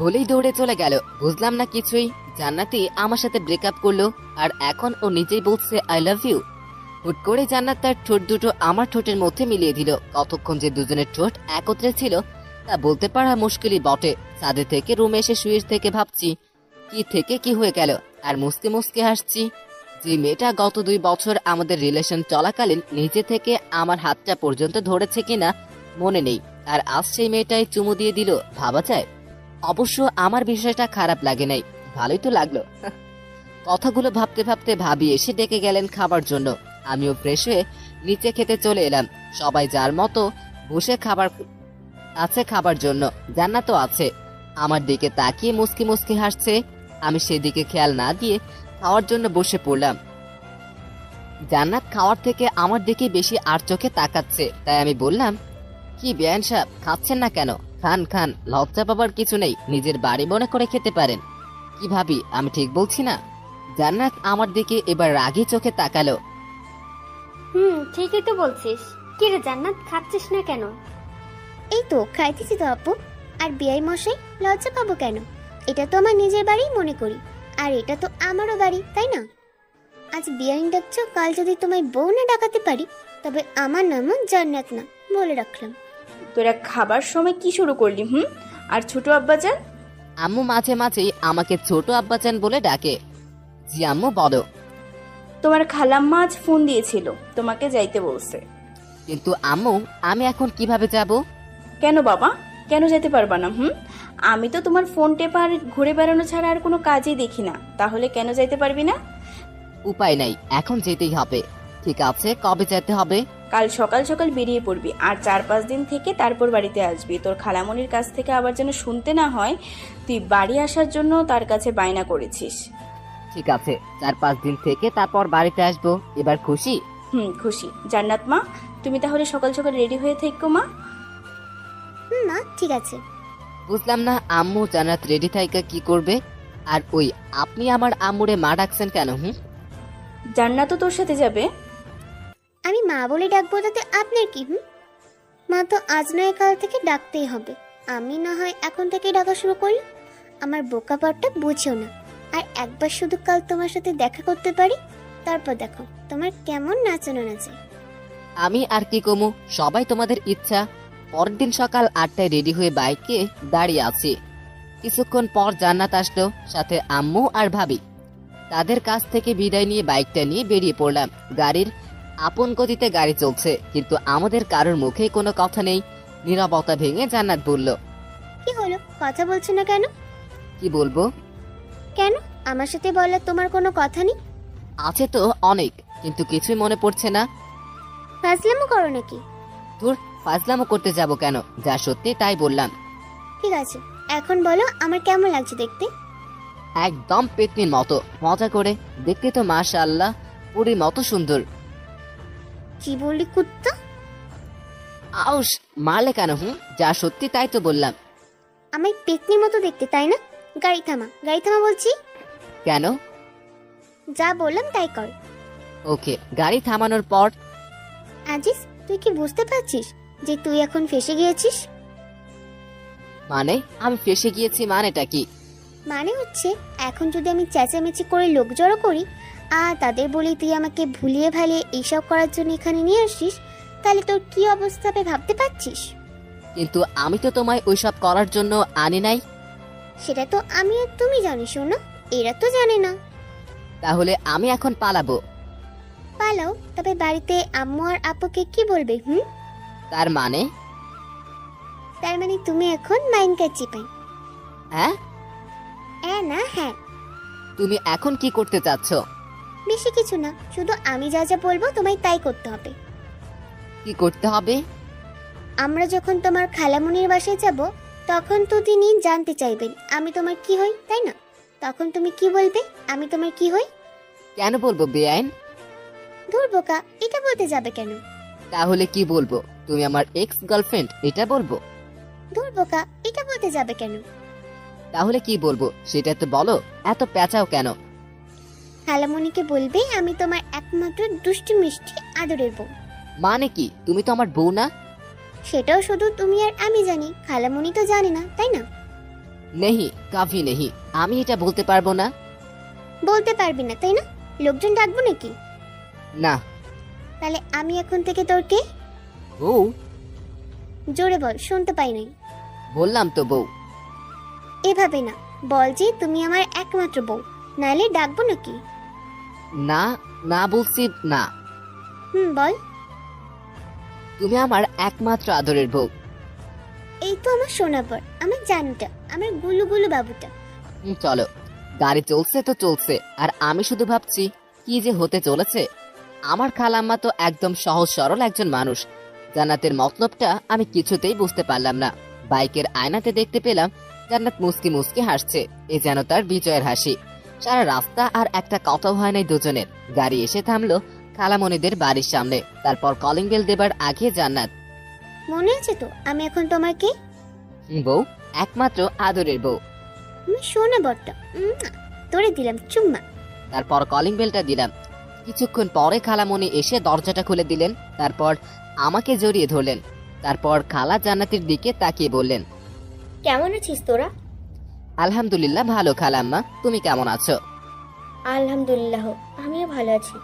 বলেই দৌড়ে চলে গেল। বুঝলাম না কিছুই। জান্নাতি আমার সাথে ব্রেকআপ করলো আর এখন ও নিজেই বলছে আই লাভ ইউ। হুট করে জান্নাত তার ঠোঁট দুটো আমার ঠোঁটের মধ্যে মিলিয়ে দিল। কতক্ষণ যে দুজনের ঠোঁট একত্রে ছিল তা বলতে পারা মুশকিলই বটে। ছাদে থেকে রুমে এসে শুয়ে থেকে ভাবছি কি থেকে কি হয়ে গেল, আর মুসকে মুসকে হাসছি। যে মেয়েটা গত 2 বছর আমাদের রিলেশন চলাকালীন নিজে থেকে আমার হাতটা পর্যন্ত ধরেছে কিনা মনে নেই, আর আজ সেই মেয়েটাই চুমু দিয়ে দিল। ভাবা যায়? অবশ্য আমার বিষয়টা খারাপ লাগে নাই, ভালোই তো লাগলো। কথাগুলো ভাবতে ভাবতে ভাবি এসে ডেকে গেলেন খাবার জন্য। আমিও ফ্রেশ হয়ে নিচে খেতে চলে এলাম। সবাই যার মতো বসে খাবার জন্য। জান্নাতও আছে। আমার দিকে তাকিয়ে মুস্কি মুস্কি হাসছে। আমি সেদিকে খেয়াল না দিয়ে খাওয়ার জন্য বসে পড়লাম। জান্নাত খাওয়ার থেকে আমার দিকে বেশি আর চোখে তাকাচ্ছে। তাই আমি বললাম, কি বেয়ান সাহেব, খাচ্ছেন না কেন? খান খান, লজ্জা পাবার কিছু নেই, নিজের বাড়ি মনে করে খেতে পারেন। কি ভাবি, আমি ঠিক বলছি না? জান্নাত আমার দিকে এবার রাগী চোখে তাকালো। ঠিকই তো বলছিস। কি রে জান্নাত, খাচ্ছিস না কেন? এই তো খাইতেছি তো আপু। আর বিআই মশাই, লজ্জা পাবো কেন? এটা তো আমার নিজের বাড়ি মনে করি, আর এটা তো আমারও বাড়ি, তাই না? আজ বিআইন ডাকছো, কাল যদি তোমায় বউ না ডাকাতে পারি তবে আমার নামও জান্নাত না, বলে রাখলাম। তোরা খাবার সময় কি শুরু করলি? আর ছোট আব্বাজান? আম্মু মাঝে মাঝেই আমাকে ছোট আব্বাজান বলে ডাকে। জি আম্মু, বলো। তোমার খালাম্মা আজ ফোন দিয়েছিল, তোমাকে যাইতে বলছে। কিন্তু আম্মু, আমি এখন কিভাবে যাব? কেন বাবা, কেন যেতে পারবা না? আমি তো তোমার ফোন টেপার ঘুরে বেড়ানো ছাড়া আর কোনো কাজই দেখি না, তাহলে কেন যাইতে পারবি না? উপায় নাই, এখন যেতেই হবে। ঠিক আছে, কবে যেতে হবে? কাল সকাল সকাল বেরিয়ে পড়বি, আর 4-5 দিন থেকে তারপর বাড়িতে আসবি। তোর খালামণির কাছ থেকে আবার যেন শুনতে না হয় তুই বাড়ি আসার জন্য তার কাছে বায়না করেছিস। ঠিক আছে, 4-5 দিন থেকে তারপর বাড়িতে আসবো। এবার খুশি? খুশি। জান্নাত মা, তুমি তাহলে সকাল সকাল রেডি হয়ে থেকো মা। মা, ঠিক আছে। বুঝলাম না আম্মু জান্নাত রেডি থাইকা কি করবে? আর ওই আপনি আমার আম্মুরে মা ডাকছেন কেন? জান্নাতও তোর সাথে যাবে? আমি মা বলে ডাকবো, তাতে আপনার কি? মা তো আজ নয় কাল থেকে ডাকতেই হবে। আমি না হয় এখন থেকে ডাকা শুরু করলাম। আমার বোকা পাটটা বুঝেও না। আর একবার শুধু কাল তোমার সাথে দেখা করতে পারি, তারপর দেখো তোমার কেমন নাচানো নাচে। আমি আর কি কমু, সবাই তোমাদের ইচ্ছা। পরের দিন সকাল 8টায় রেডি হয়ে বাইকে দাঁড়িয়ে আছি। কিছুক্ষণ পর জান্নাত আসলো, সাথে আম্মু আর ভাবি। তাদের কাছ থেকে বিদায় নিয়ে বাইকটা নিয়ে বেরিয়ে পড়লাম। গাড়ির আপন গতিতে গাড়ি চলছে, কিন্তু আমাদের কারোর মুখে কোনো কথা নেই। নীরবতা ভেঙে জান্নাত বলল, কি হলো, কথা বলছো না কেন? কি বলবো? কেন, আমার সাথে বলার তোমার কোনো কথা নেই? আছে তো অনেক, কিন্তু কিছুই মনে পড়ছে না। ফাজলামো করো নাকি? তোর ফাজলামো করতে যাব কেন, যা সত্যি তাই বললাম। ঠিক আছে, এখন বলো আমার কেমন লাগছে দেখতে? একদম পেতনির মতো, মজা করে। দেখতে তো মাশাআল্লাহ পুরীর মতো সুন্দর। কি বললি কুত্তা? আউশ, মারলে কেন? যা সত্যি তাই তো বললাম। আমায় পেতনির মতো দেখতে, তাই না? গাড়ি থামা, গাড়ি থামা বলছি। কেন? যা বললাম তাই কর। ওকে, গাড়ি থামানোর পর আজিজ, তুই কি বুঝতে পারছিস যে তুই এখন ফেসে গিয়েছিস? মানে আমি ফেসে গিয়েছি মানেটা কি? মানে হচ্ছে এখন যদি আমি চেঁচামেচি করে লোক জড়ো করি আর তাদের বলি তুই আমাকে ভুলিয়ে ভালিয়ে এইসব করার জন্য এখানে নিয়ে আসিস, তাহলে তোর কি অবস্থা হবে ভাবতে পারছিস? কিন্তু আমি তো তোমায় ওইসব করার জন্য আনি নাই। সেটা তো আমি আর তুমি জানি, শোনো, এরা তো জানে না। তাহলে আমি এখন পালাবো। পালাও, তবে বাড়িতে আম্মু আর আপুকে কি বলবে? তার মানে? তার মানে তুমি এখন মাইন্ড কাচ্ছি পাই। হ্যাঁ না হ্যাঁ। তুমি এখন কি করতে চাচ্ছ? বেশি কিছু না, শুধু আমি যা যা বলবো তোমায় তাই করতে হবে। কি করতে হবে? আমরা যখন তোমার খালামুনির বাসায় যাব তখন তো তিনি জানতে চাইবেন আমি তোমার কি হই, তাই না? তখন তুমি কি বলবে? আমি তোমার কি হই? কেন বলবো বেআইন? ধুর বোকা, এটা বলতে যাবে কেন? তাহলে কি বলবো? তুমি আমার এক্স গার্লফ্রেন্ড এটা বলবো? ধুর বোকা, এটা বলতে যাবে কেন? তাহলে কি বলবো সেটা তো বলো, এত পেঁচাও কেন? খালামুনিকে বলবে আমি তোমার একমাত্র দুষ্টু মিষ্টি আদরের বউ। মানে কি? তুমি তো আমার বউ না। সেটাও শুধু তুমি আর আমি জানি, খালামুনি তো জানে না, তাই না? নেহি কাভি নেহি, আমি এটা বলতে পারবো না। বলতে পারবি না, তাই না? লোকজন ডাকবো নাকি? না। তাহলে আমি এখন থেকে তোর কে? বউ? জোরে বল, শুনতে পাই নাই। বললাম তো বউ। এভাবে না, বল যে তুমি আমার একমাত্র বউ, নাইলে ডাকবো নাকি? না না বলছি না। বল। তুমি আমার একমাত্র আদরের বউ। এই তো আমার সোনাপর, আমার জানুটা, আমার গুলু গুলু বাবুটা। চলো, গাড়ি চলছে তো চলছে, আর আমি শুধু ভাবছি কি যে হতে চলেছে। আমার খালাম্মা তো একদম সহজ সরল একজন মানুষ। জান্নাতের মতলবটা আমি কিছুতেই বুঝতে পারলাম না। বাইকের আয়নাতে দেখতে পেলাম জান্নাত মুস্কি মুস্কি হাসছে, এ যেন তার বিজয়ের হাসি। সারা রাস্তা আর একটা কথাও হয় নাই দুজনের। গাড়ি এসে থামলো খালামণিদের বাড়ির সামনে। তারপর কলিং বেল দেবার আগে জান্নাত, মনে আছে তো আমি এখন তোমার কে? বউ, একমাত্র আদরের বউ। আমি সোনা বট্টা, তোরে দিলাম চুম্মা। তারপর কলিং বেলটা দিলাম। কিছুক্ষণ পরে খালামণি এসে দরজাটা খুলে দিলেন, তারপর আমাকে জড়িয়ে ধরলেন। তারপর খালা জান্নাতের দিকে তাকিয়ে বললেন, কেমন আছিস তোরা? আলহামদুলিল্লাহ ভালো খালাম্মা, তুমি কেমন আছো? আলহামদুলিল্লাহ, আমিও ভালো আছি।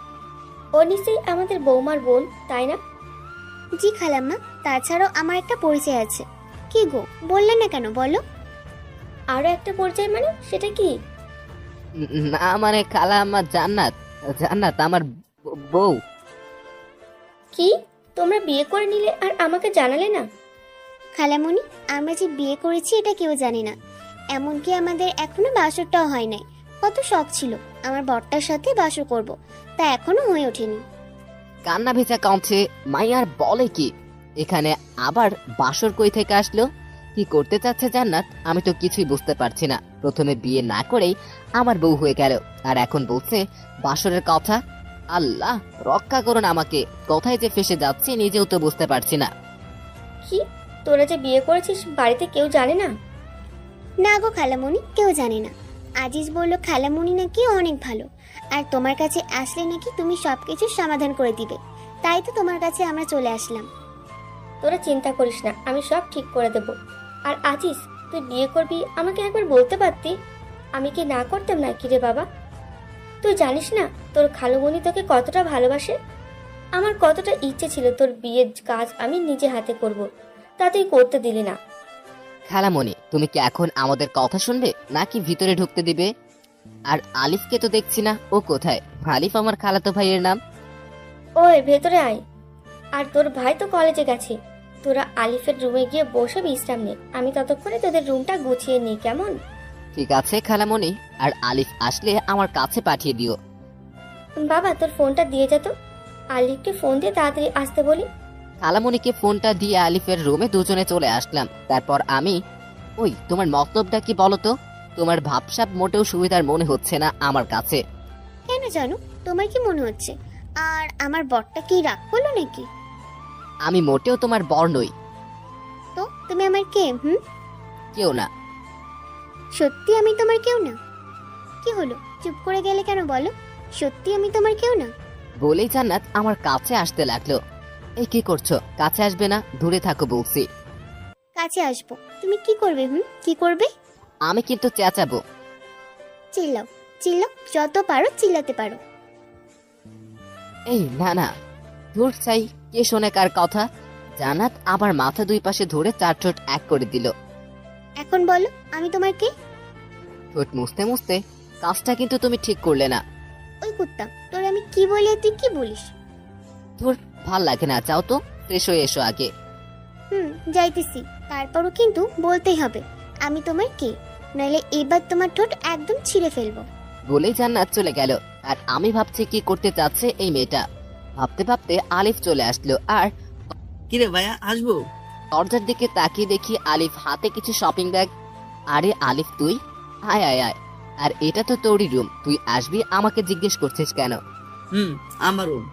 ও নিশ্চয়ই আমাদের বৌমার বোন, তাই না? জি খালাম্মা, তাছাড়াও আমার একটা পরিচয় আছে। কি গো, বললে না কেন বলো? আরো একটা পরিচয় মানে সেটা কি? না মানে খালাম্মা, জান্নাত জান্নাত আমার বউ। কি, তোমরা বিয়ে করে নিলে আর আমাকে জানালে না? খালামণি, আমরা যে বিয়ে করেছি এটা কেউ জানে না, এমনকি আমাদের এখনো বাসরটাও হয় নাই। কত শখ ছিল আমার বরটার সাথে বাসর করব, তা এখনো হয়ে ওঠেনি। কান্না ভেজা কাঁদছে মাইয়ার বলে কি? এখানে আবার বাসর কই থেকে আসলো? কি করতে চাচ্ছে জান্নাত আমি তো কিছুই বুঝতে পারছি না। প্রথমে বিয়ে না করেই আমার বউ হয়ে গেল, আর এখন বলছে বাসরের কথা। আল্লাহ রক্ষা করুন আমাকে, কোথায় যে ফেসে যাচ্ছি নিজেও তো বুঝতে পারছি না। কি, তোরা যে বিয়ে করেছিস বাড়িতে কেউ জানে না? না গো খালামণি, কেউ জানে না। আজিজ বলল খালামণি নাকি অনেক ভালো, আর তোমার কাছে আসলে নাকি তুমি সবকিছু সমাধান করে দিবে, তাই তো তোমার কাছে আমরা চলে আসলাম। তোরা চিন্তা করিস না, আমি সব ঠিক করে দেব। আর আজিজ, তুই বিয়ে করবি আমাকে একবার বলতে পারতি, আমি কি না করতাম না? কি রে বাবা, তুই জানিস না তোর খালুমণি তোকে কতটা ভালোবাসে। আমার কতটা ইচ্ছে ছিল তোর বিয়ের কাজ আমি নিজে হাতে করব, তা তুই করতে দিলি না। খালামণি, তুমি কি এখন আমাদের কথা শুনবে নাকি ভিতরে ঢুকতে দিবে? আর আলিফকে তো দেখছি না, ও কোথায়? আলিফ আমার খালাতো ভাইয়ের নাম। ওই ভেতরে আয়। আর তোর ভাই তো কলেজে গেছে, তোরা আলিফের রুমে গিয়ে বসে বিশ্রাম নে, আমি ততক্ষণে তোদের রুমটা গুছিয়ে নিই, কেমন? ঠিক আছে খালামণি, আর আলিফ আসলে আমার কাছে পাঠিয়ে দিও। বাবা তোর ফোনটা দিয়ে যেত, আলিফকে ফোন দিয়ে তাড়াতাড়ি আসতে বলি। খালামণিকে ফোনটা দিয়ে আলিফের রুমে দুজনে চলে আসলাম। তারপর আমি, ওই তোমার মতলবটা কি বলো তো? তোমার ভাবসাব মোটেও সুবিধার মনে হচ্ছে না আমার কাছে। কেন জানো, তোমার কি মনে হচ্ছে? আর আমার বরটা কি রাগ করলো নাকি? আমি মোটেও তোমার বর নই। তো তুমি আমার কে? কেউ না। সত্যি আমি তোমার কেউ না? কি হলো, চুপ করে গেলে কেন বলো? সত্যি আমি তোমার কেউ না? বলেই জান্নাত আমার কাছে আসতে লাগলো। এই কি করছো? কাছে আসবে না, দূরে থাকো বলছি। কাছে আসবো। তুমি কি করবে? কি করবে? আমি কিন্তু চেঁচাবো। চিল্লাও, চিল্লাও, যত পারো চিল্লাতে পারো। এই না না, ধুর চাই, কে শোনে কার কথা। জান্নাত আমার মাথা দুই পাশে ধরে 4 ঠোঁট এক করে দিল। এখন বলো আমি তোমার কে? ঠোঁট মুছতে মুছতে, কাজটা কিন্তু তুমি ঠিক করলে না। ওই কুত্তা, তোর আমি কি বলি আর তুই কি বলিস? ধুর, ভাল লাগে না, যাও তো ফ্রেশ হয়ে এসো আগে। যাইতেছি, তারপরও কিন্তু বলতেই হবে আমি তোমার কে, নাহলে এবার তোমার ঠোঁট একদম ছিঁড়ে ফেলবো। বলেই জান্নাত চলে গেল। আর আমি ভাবছি কি করতে চাচ্ছে এই মেয়েটা। ভাবতে ভাবতে আলিফ চলে আসলো। আর কিরে ভাইয়া, আসবো? দরজার দিকে তাকিয়ে দেখি আলিফ হাতে কিছু শপিং ব্যাগ। আরে আলিফ, তুই আয় আয় আয়। আর এটা তো তোরই রুম, তুই আসবি, আমাকে জিজ্ঞেস করছিস কেন? আমার রুম,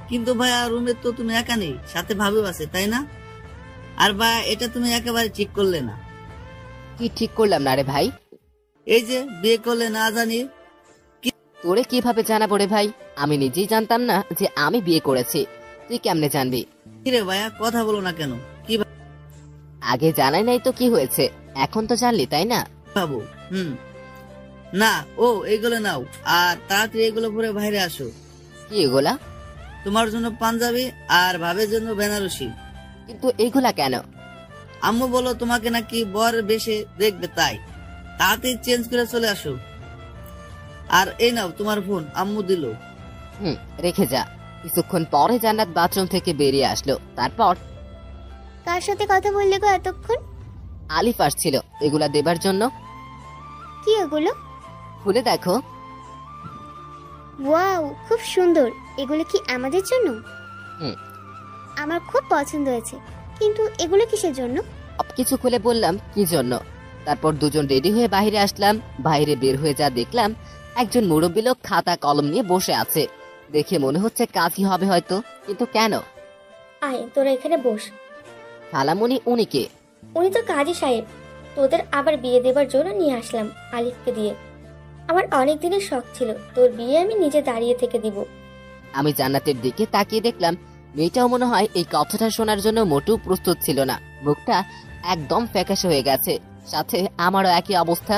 কিন্তু ভাইয়া রুমে তো তুমি একা নেই, সাথে ভাবিও আছে, তাই না? আর ভাইয়া, এটা তুমি একেবারে ঠিক করলে না। কি ঠিক করলাম না রে ভাই? এই যে বিয়ে করলে না জানি। তোরে কিভাবে জানাবো রে ভাই? আমি নিজেই জানতাম না যে আমি বিয়ে করেছি, তুই কেমনে জানবি? কিরে ভাইয়া, কথা বলো না কেন? কি আগে জানাই নাই তো কি হয়েছে, এখন তো জানলি, তাই না? ভাবো? না, ও এইগুলো নাও, আর তাড়াতাড়ি এগুলো পরে বাইরে আসো। কি এগুলা? তোমার জন্য পাঞ্জাবি আর ভাবের জন্য বেনারসি। কিন্তু এগুলা কেন? আম্মু বলো তোমাকে নাকি বর বেশে দেখবে, তাই তাড়াতাড়ি চেঞ্জ করে চলে আসো। আর এই নাও তোমার ফোন, আম্মু দিল। রেখে যা। কিছুক্ষণ পরে জান্নাত বাথরুম থেকে বেরিয়ে আসলো। তারপর কার সাথে কথা বললে গো এতক্ষণ? আলিফ আসছিল এগুলা দেবার জন্য। কি এগুলো? খুলে দেখো। ওয়াও, খুব সুন্দর। এগুলো কি আমাদের জন্য? আমার খুব পছন্দ হয়েছে, কিন্তু এগুলো কিসের জন্য? সবকিছু খুলে বললাম কি জন্য। তারপর দুজন রেডি হয়ে বাইরে আসলাম। বাইরে বের হয়ে যা দেখলাম, একজন মুরব্বী লোক খাতা কলম নিয়ে বসে আছে। দেখে মনে হচ্ছে কাজই হবে হয়তো, কিন্তু কেন? আয় তোরা এখানে বস। খালামণি, উনি কে? উনি তো কাজী সাহেব। তোদের আবার বিয়ে দেবার জন্য নিয়ে আসলাম আলিফকে দিয়ে। আমার অনেক দিনের শখ ছিল তোর বিয়ে আমি নিজে দাঁড়িয়ে থেকে দিব। আমি জান্নাতের দিকে তাকিয়ে দেখলাম মেয়েটাও মনে হয় এই কথাটা শোনার জন্য মোটেও প্রস্তুত ছিল না। মুখটা একদম ফ্যাকাশে হয়ে গেছে, সাথে আমারও একই অবস্থা।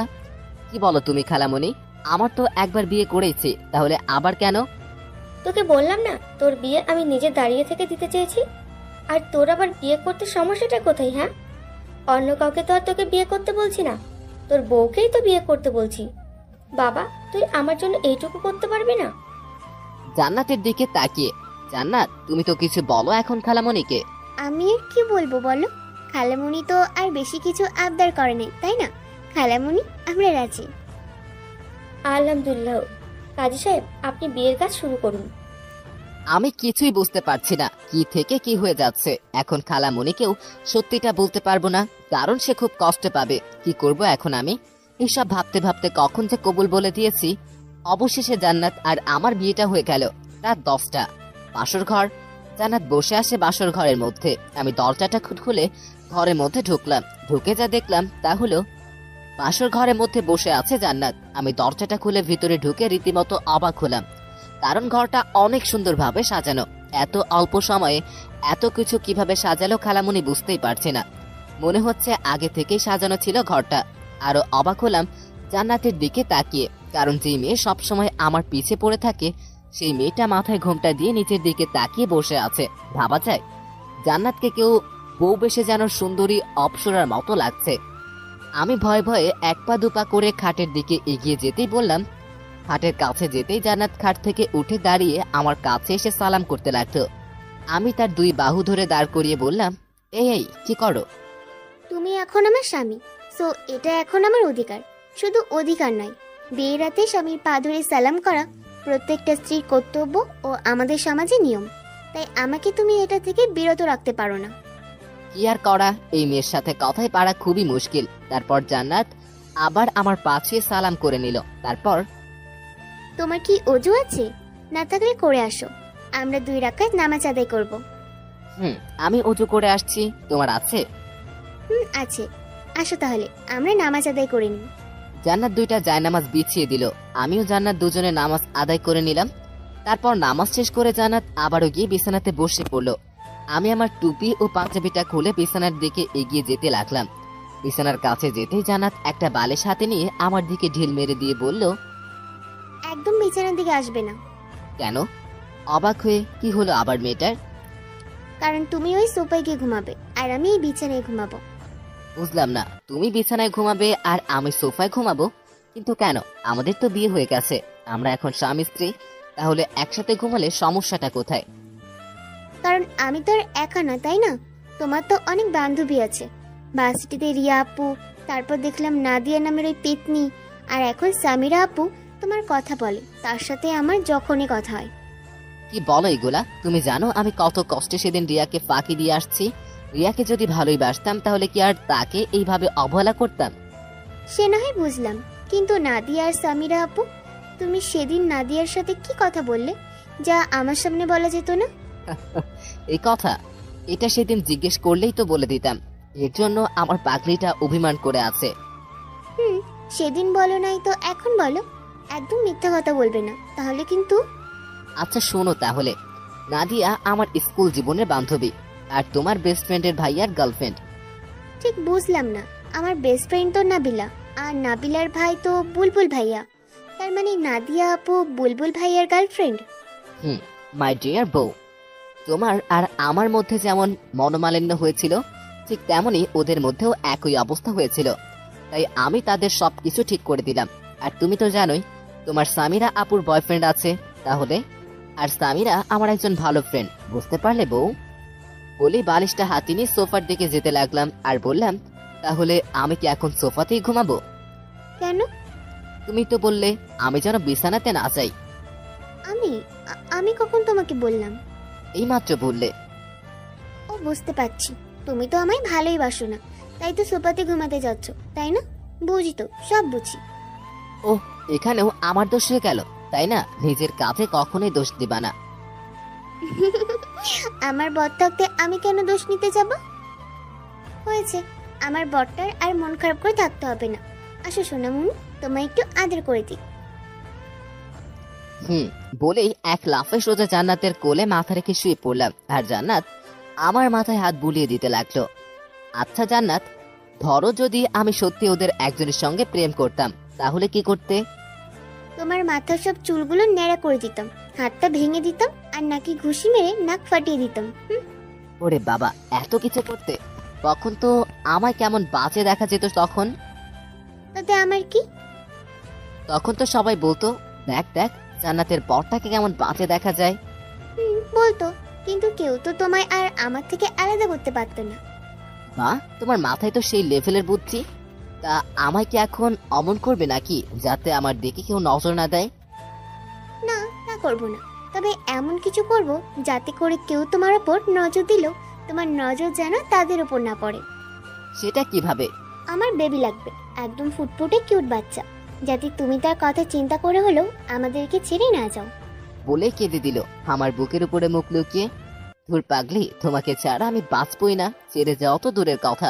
কি বলো তুমি খালামণি? আমার তো একবার বিয়ে করেছি, তাহলে আবার কেন? তোকে বললাম না তোর বিয়ে আমি নিজে দাঁড়িয়ে থেকে দিতে চেয়েছি। আর তোর আবার বিয়ে করতে সমস্যাটা কোথায়? হ্যাঁ, অন্য কাউকে তো আর তোকে বিয়ে করতে বলছি না, তোর বউকেই তো বিয়ে করতে বলছি। বাবা, তুই আমার জন্য এইটুকু করতে পারবি না? জান্নাতের দিকে তাকিয়ে, জান্নাত তুমি তো কিছু বলো এখন খালামণিকে। আমি আর কি বলবো বলো? খালামণি তো আর বেশি কিছু আবদার করে নাই, তাই না? খালামণি, আমরা রাজি। আলহামদুলিল্লাহ। কাজী সাহেব, আপনি বিয়ের কাজ শুরু করুন। আমি কিছুই বুঝতে পারছি না কি থেকে কি হয়ে যাচ্ছে। এখন খালামণিকেও সত্যিটা বলতে পারবো না, কারণ সে খুব কষ্ট পাবে। কি করব এখন আমি? এইসব ভাবতে ভাবতে কখন যে কবুল বলে দিয়েছি। অবশেষে জান্নাত আর আমার বিয়েটা হয়ে গেল। রাত 10টা। বাসর ঘর। জান্নাত বসে আসে বাসর ঘরের মধ্যে। আমি দরজাটা খুলে ঘরের মধ্যে ঢুকলাম। ঢুকে যা দেখলাম তা হলো বাসর ঘরের মধ্যে বসে আছে জান্নাত। আমি দরজাটা খুলে ভিতরে ঢুকে রীতিমতো অবাক হলাম, কারণ ঘরটা অনেক সুন্দরভাবে সাজানো। এত অল্প সময়ে এত কিছু কিভাবে সাজালো খালামণি বুঝতেই পারছি না। মনে হচ্ছে আগে থেকেই সাজানো ছিল ঘরটা। আরো অবাক হলাম জান্নাতের দিকে তাকিয়ে, কারণ যে মেয়ে সবসময় আমার পিছে পড়ে থাকে সেই মেয়েটা মাথায় ঘোমটা দিয়ে নিচের দিকে তাকিয়ে বসে আছে। ভাবা যায় জান্নাতকে কেউ বউ বেশে যেন সুন্দরী অপ্সরার মতো লাগছে। আমি ভয়ে ভয়ে এক পা দুপা করে খাটের দিকে এগিয়ে যেতেই বললাম। খাটের কাছে যেতেই জান্নাত খাট থেকে উঠে দাঁড়িয়ে আমার কাছে এসে সালাম করতে লাগলো। আমি তার 2 বাহু ধরে দাঁড় করিয়ে বললাম, এই কি করো? তুমি এখন আমার স্বামী, সো এটা এখন আমার অধিকার। শুধু অধিকার নয়, বিয়ের রাতে স্বামীর পা ধরে সালাম করা প্রত্যেকটা স্ত্রীর কর্তব্য ও আমাদের সমাজে নিয়ম। তাই আমাকে তুমি এটা থেকে বিরত রাখতে পারো না। কি আর করা, এই মেয়ের সাথে কথাই পারা খুবই মুশকিল। তারপর জান্নাত আবার আমার পাশে সালাম করে নিল। তারপর, তোমার কি অজু আছে? না থাকলে করে আসো, আমরা 2 রাকাত নামাজ আদায় করব। আমি অজু করে আসছি, তোমার আছে? আছে। আসো তাহলে আমরা নামাজ আদায় করে নিই। জান্নাত দুইটা জায়নামাজ বিছিয়ে দিল, আমিও জান্নাত দুজনে নামাজ আদায় করে নিলাম। তারপর নামাজ শেষ করে জান্নাত আবারও গিয়ে বিছানাতে বসে পড়ল। আমি আমার টুপি ও পাঞ্জাবিটা খুলে বিছানার দিকে এগিয়ে যেতে লাগলাম। বিছানার কাছে যেতেই জান্নাত একটা বালিশ হাতে নিয়ে আমার দিকে ঢিল মেরে দিয়ে বলল, একদম বিছানার দিকে আসবে না। কেন? অবাক হয়ে, কি হলো আবার মেয়েটার? কারণ তুমি ওই সোফায় গিয়ে ঘুমাবে আর আমি এই বিছানায় ঘুমাবো। বুঝলাম না, তুমি বিছানায় ঘুমাবে আর আমি সোফায় ঘুমাবো? কিন্তু কেন? আমাদের তো বিয়ে হয়ে গেছে, আমরা এখন স্বামী স্ত্রী, তাহলে একসাথে ঘুমালে সমস্যাটা কোথায়? কারণ আমি তো আর একা না, তাই না? তোমার তো অনেক বান্ধবী আছে, ভার্সিটিতে রিয়া আপু, তারপর দেখলাম নাদিয়া নামের ওই পেতনি, আর এখন সামিরা আপু তোমার কথা বলে, তার সাথে আমার যখনই কথা হয়। কি বলো এগুলা? তুমি জানো আমি কত কষ্টে সেদিন রিয়াকে ফাঁকি দিয়ে আসছি। রিয়াকে যদি ভালোই বাসতাম তাহলে কি আর তাকে এইভাবে অবহেলা করতাম? সে না হয় বুঝলাম, কিন্তু নাদিয়া আর সামিরা আপু, তুমি সেদিন নাদিয়ার সাথে কি কথা বললে যা আমার সামনে বলা যেত না? এই কথা এটা সেদিন জিজ্ঞেস করলেই তো বলে দিতাম, এর জন্য আমার পাগলিটা অভিমান করে আছে। সেদিন বলো নাই তো এখন বলো, একদম মিথ্যা কথা বলবে না, তাহলে কিন্তু। আচ্ছা শোনো তাহলে, নাদিয়া আমার স্কুল জীবনের বান্ধবী, আর তোমার বেস্ট ফ্রেন্ডের ভাইয়ার গার্লফ্রেন্ড। ঠিক বুঝলাম না, আমার বেস্ট ফ্রেন্ড তো নাবিলা, আর নাবিলার ভাই তো বুলবুল ভাইয়া, তার মানে নাদিয়া আপু বুলবুল ভাইয়ার গার্লফ্রেন্ড। মাই ডিয়ার বউ, তোমার আর আমার মধ্যে যেমন মনোমালিন্য হয়েছিল ঠিক তেমনি ওদের মধ্যেও একই অবস্থা হয়েছিল, তাই আমি তাদের সবকিছু ঠিক করে দিলাম। আর তুমি তো জানোই তোমার সামিরা আপুর বয়ফ্রেন্ড আছে, তাহলে? আর সামিরা আমার একজন ভালো ফ্রেন্ড, বুঝতে পারলে বউ? বলি বালিশটা হাতে নিয়ে সোফার দিকে যেতে লাগলাম আর বললাম, তাহলে আমি কি এখন সোফাতেই ঘুমাবো? কেন? তুমি তো বললে আমি যেন বিছানাতে না যাই। আমি কখন তোমাকে বললাম? এই মাত্র বললে। ও বুঝতে পারছি, তুমি তো আমায় ভালোই বাসো না, তাই তো সোফাতে ঘুমাতে যাচ্ছ, তাই না? বুঝি তো, সব বুঝি। ও, এখানেও আমার দোষ হয়ে গেল, তাই না? নিজের কাছে কখনোই দোষ দিবা না। আমার বর থাকতে আমি কেন দোষ নিতে যাব? হয়েছে, আমার বরটার আর মন খারাপ করে থাকতে হবে না। আসো সোনামুনি, তোমায় একটু আদর করে দিই। বলেই এক লাফে সোজা জান্নাতের কোলে মাথা রেখে শুয়ে পড়লাম, আর জান্নাত আমার মাথায় হাত বুলিয়ে দিতে লাগলো। আচ্ছা জান্নাত, ধরো যদি আমি সত্যি ওদের একজনের সঙ্গে প্রেম করতাম, তাহলে কি করতে? তোমার মাথার সব চুলগুলো ন্যাড়া করে দিতাম, হাতটা ভেঙে দিতাম, আর নাকি ঘুষি মেরে নাক ফাটিয়ে দিতাম। ওরে বাবা, এত কিছু করতে? তখন তো আমায় কেমন বাজে দেখা যেত। তখন তাতে আমার কি? তখন তো সবাই বলতো, দেখ দেখ জান্নাতের বরটাকে কেমন বাজে দেখা যায়। বলতো, কিন্তু কেউ তো তোমায় আর আমার থেকে আলাদা করতে পারতো না। মা, তোমার মাথায় তো সেই লেভেলের বুদ্ধি। তা আমায় কি এখন অমন করবে নাকি, যাতে আমার দিকে কেউ নজর না দেয়? না, তা করবো না, তবে এমন কিছু করব যাতে করে কেউ তোমার উপর নজর দিল তোমার নজর যেন তাদের উপর না পড়ে। সেটা কিভাবে? আমার বেবি লাগবে, একদম ফুটফুটে কিউট বাচ্চা, যাতে তুমি তার কথা চিন্তা করে হলেও আমাদেরকে ছেড়ে না যাও। বলে কেঁদে দিল আমার বুকের উপরে মুখ লুকিয়ে। ধুর পাগলি, তোমাকে ছাড়া আমি বাঁচবই না, ছেড়ে যাও তো দূরের কথা।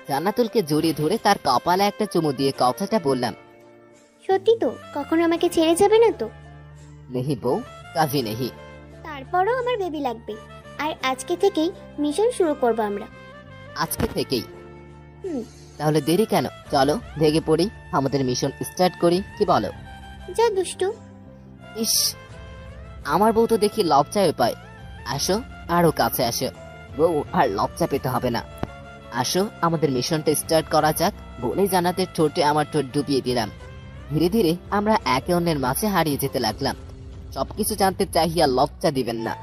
জান্নাতুলকে জড়িয়ে ধরে তার কপালে একটা চুমু দিয়ে কথাটা বললাম। সত্যি তো? কখনো আমাকে ছেড়ে যাবে না তো? নেহি বউ, কাভি নেহি। তারপরও আমার বেবি লাগবে, আর আজকে থেকেই মিশন শুরু করব আমরা। আজকে থেকেই? তাহলে দেরি কেন? চলো ভেগে পড়ি, আমাদের মিশন স্টার্ট করি, কি বলো? যা দুষ্টু। ইস, আমার বউ তো দেখি লজ্জায় পায়। আসো, আরো কাছে আসো বউ, আর লজ্জা পেতে হবে না। আসো, আমাদের মিশনটা স্টার্ট করা যাক। বলে জান্নাতের ঠোঁটে আমার ঠোঁট ডুবিয়ে দিলাম। ধীরে ধীরে আমরা একে অন্যের মাঝে হারিয়ে যেতে লাগলাম। সবকিছু জানতে চাহিয়া লজ্জা দিবেন না।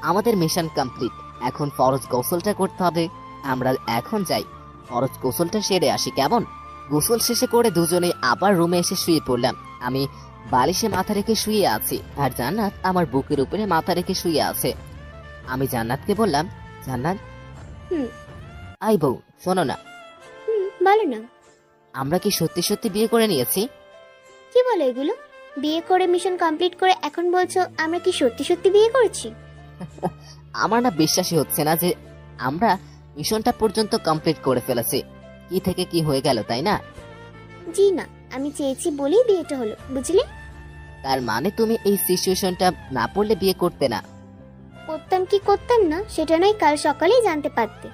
আমাদের মিশন কমপ্লিট, এখন ফরজ গোসলটা করতে হবে। আমরা এখন যাই, ফরজ গোসলটা সেরে আসি, কেমন? গোসল শেষে করে দুজনেই আবার রুমে এসে শুয়ে পড়লাম। আমি বালিশে মাথা রেখে শুয়ে আছি, আর জান্নাত আমার বুকের উপরে মাথা রেখে শুয়ে আছে। আমি জান্নাতকে বললাম, জান্নাত, আই বউ, শোনো না। বলো না। আমরা কি সত্যি সত্যি বিয়ে করে নিয়েছি? কি বলো এগুলো? বিয়ে করে মিশন কমপ্লিট করে এখন বলছো আমরা কি সত্যি সত্যি বিয়ে করেছি? আমার না বিশ্বাসই হচ্ছে না যে আমরা মিশনটা পর্যন্ত কমপ্লিট করে ফেলেছি। কি থেকে কি হয়ে গেল, তাই না? জি না, আমি চেয়েছি বলেই বিয়েটা হলো, বুঝলে? তার মানে তুমি এই সিচুয়েশনটা না পড়লে বিয়ে করতে না? করতাম কি করতাম না সেটা নয়, কাল সকালেই জানতে পারতে।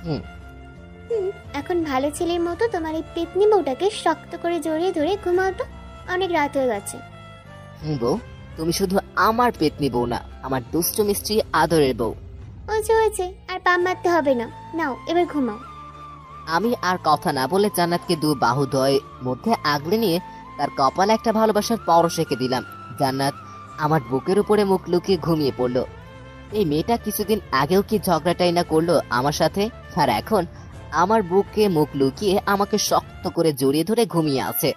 হুম। এখন ভালো ছেলের মতো তোমার এই পেতনি বউটাকে শক্ত করে জড়িয়ে ধরে ঘুমাও তো, অনেক রাত হয়ে গেছে। বউ, তুমি শুধু আমার পেতনি বউ না, আমার দুষ্ট মিষ্টি আদরের বউ। হয়েছে, আর পাম মারতে হবে না, নাও এবার ঘুমাও। আমি আর কথা না বলে জান্নাতকে দু বাহু দ্বয়ের মধ্যে আগলে নিয়ে তার কপালে একটা ভালোবাসার পরশ এঁকে দিলাম। জান্নাত আমার বুকের উপরে মুখ লুকিয়ে ঘুমিয়ে পড়লো। এই মেয়েটা কিছুদিন আগেও কি ঝগড়াটাই না করলো আমার সাথে, আর এখন আমার বুকে মুখ লুকিয়ে আমাকে শক্ত করে জড়িয়ে ধরে ঘুমিয়ে আছে।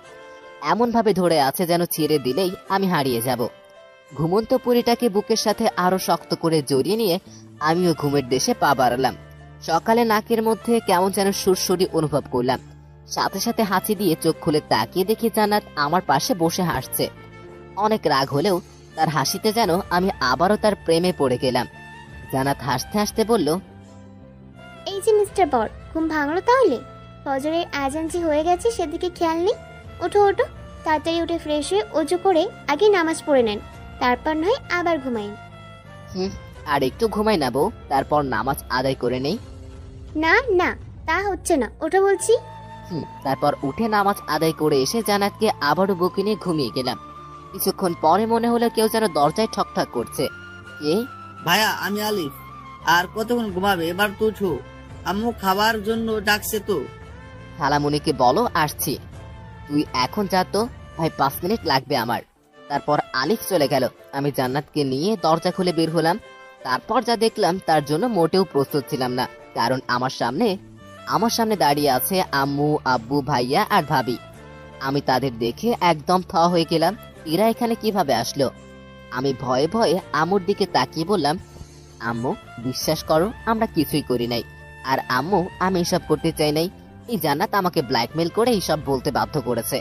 এমন ভাবে ধরে আছে যেন ছেড়ে দিলেই আমি হারিয়ে যাব। ঘুমন্ত পুরীটাকে বুকের সাথে আরো শক্ত করে জড়িয়ে নিয়ে আমিও ঘুমের দেশে পা বাড়ালাম। সকালে নাকের মধ্যে কেমন যেন সুরসুরি অনুভব করলাম। সাথে সাথে হাঁচি দিয়ে চোখ খুলে তাকিয়ে দেখি জান্নাত আমার পাশে বসে হাসছে। অনেক রাগ হলেও তার হাসিতে যেন আমি আবারও তার প্রেমে পড়ে গেলাম। জান্নাত হাসতে হাসতে বলল, এই যে মিস্টার বর, ঘুম ভাঙলো তাহলে? ফজরের আজান যে হয়ে গেছে সেদিকে খেয়াল নেই। ওঠো, তাড়াতাড়ি উঠে ফ্রেশ হয়ে অজু করে আগে নামাজ পড়ে নেন, তারপর নয় আবার ঘুমাইন। আর একটু ঘুমাই না বউ, তারপর নামাজ আদায় করে নেই। না, তা হচ্ছে না, ওঠো বলছি। তারপর উঠে নামাজ আদায় করে এসে জান্নাতকে আবারও বুকে নিয়ে ঘুমিয়ে গেলাম। কিছুক্ষণ পরে মনে হলো কেউ যেন দরজায় ঠকঠক করছে। কে? ভাইয়া, আমি আলিফ। আর কতক্ষণ ঘুমাবে? এবার তো উঠো, আম্মু খাবার জন্য ডাকছে তো। খালামুনিকে বলো আসছি। তুই এখন যা তো ভাই, 5 মিনিট লাগবে আমার। তারপর আলিফ চলে গেল। আমি জান্নাতকে নিয়ে দরজা খুলে বের হলাম। তারপর যা দেখলাম তার জন্য মোটেও প্রস্তুত ছিলাম না, কারণ আমার সামনে দাঁড়িয়ে আছে আম্মু, আব্বু, ভাইয়া আর ভাবি। আমি তাদের দেখে একদম থ হয়ে গেলাম। এরা এখানে কিভাবে আসলো? আমি ভয়ে ভয়ে আম্মুর দিকে তাকিয়ে বললাম, আম্মু বিশ্বাস করো আমরা কিছুই করি নাই। আর আম্মু, আমি এসব করতে চাই নাই। এই জান্নাত আমাকে ব্ল্যাকমেল করে এইসব বলতে বাধ্য করেছে।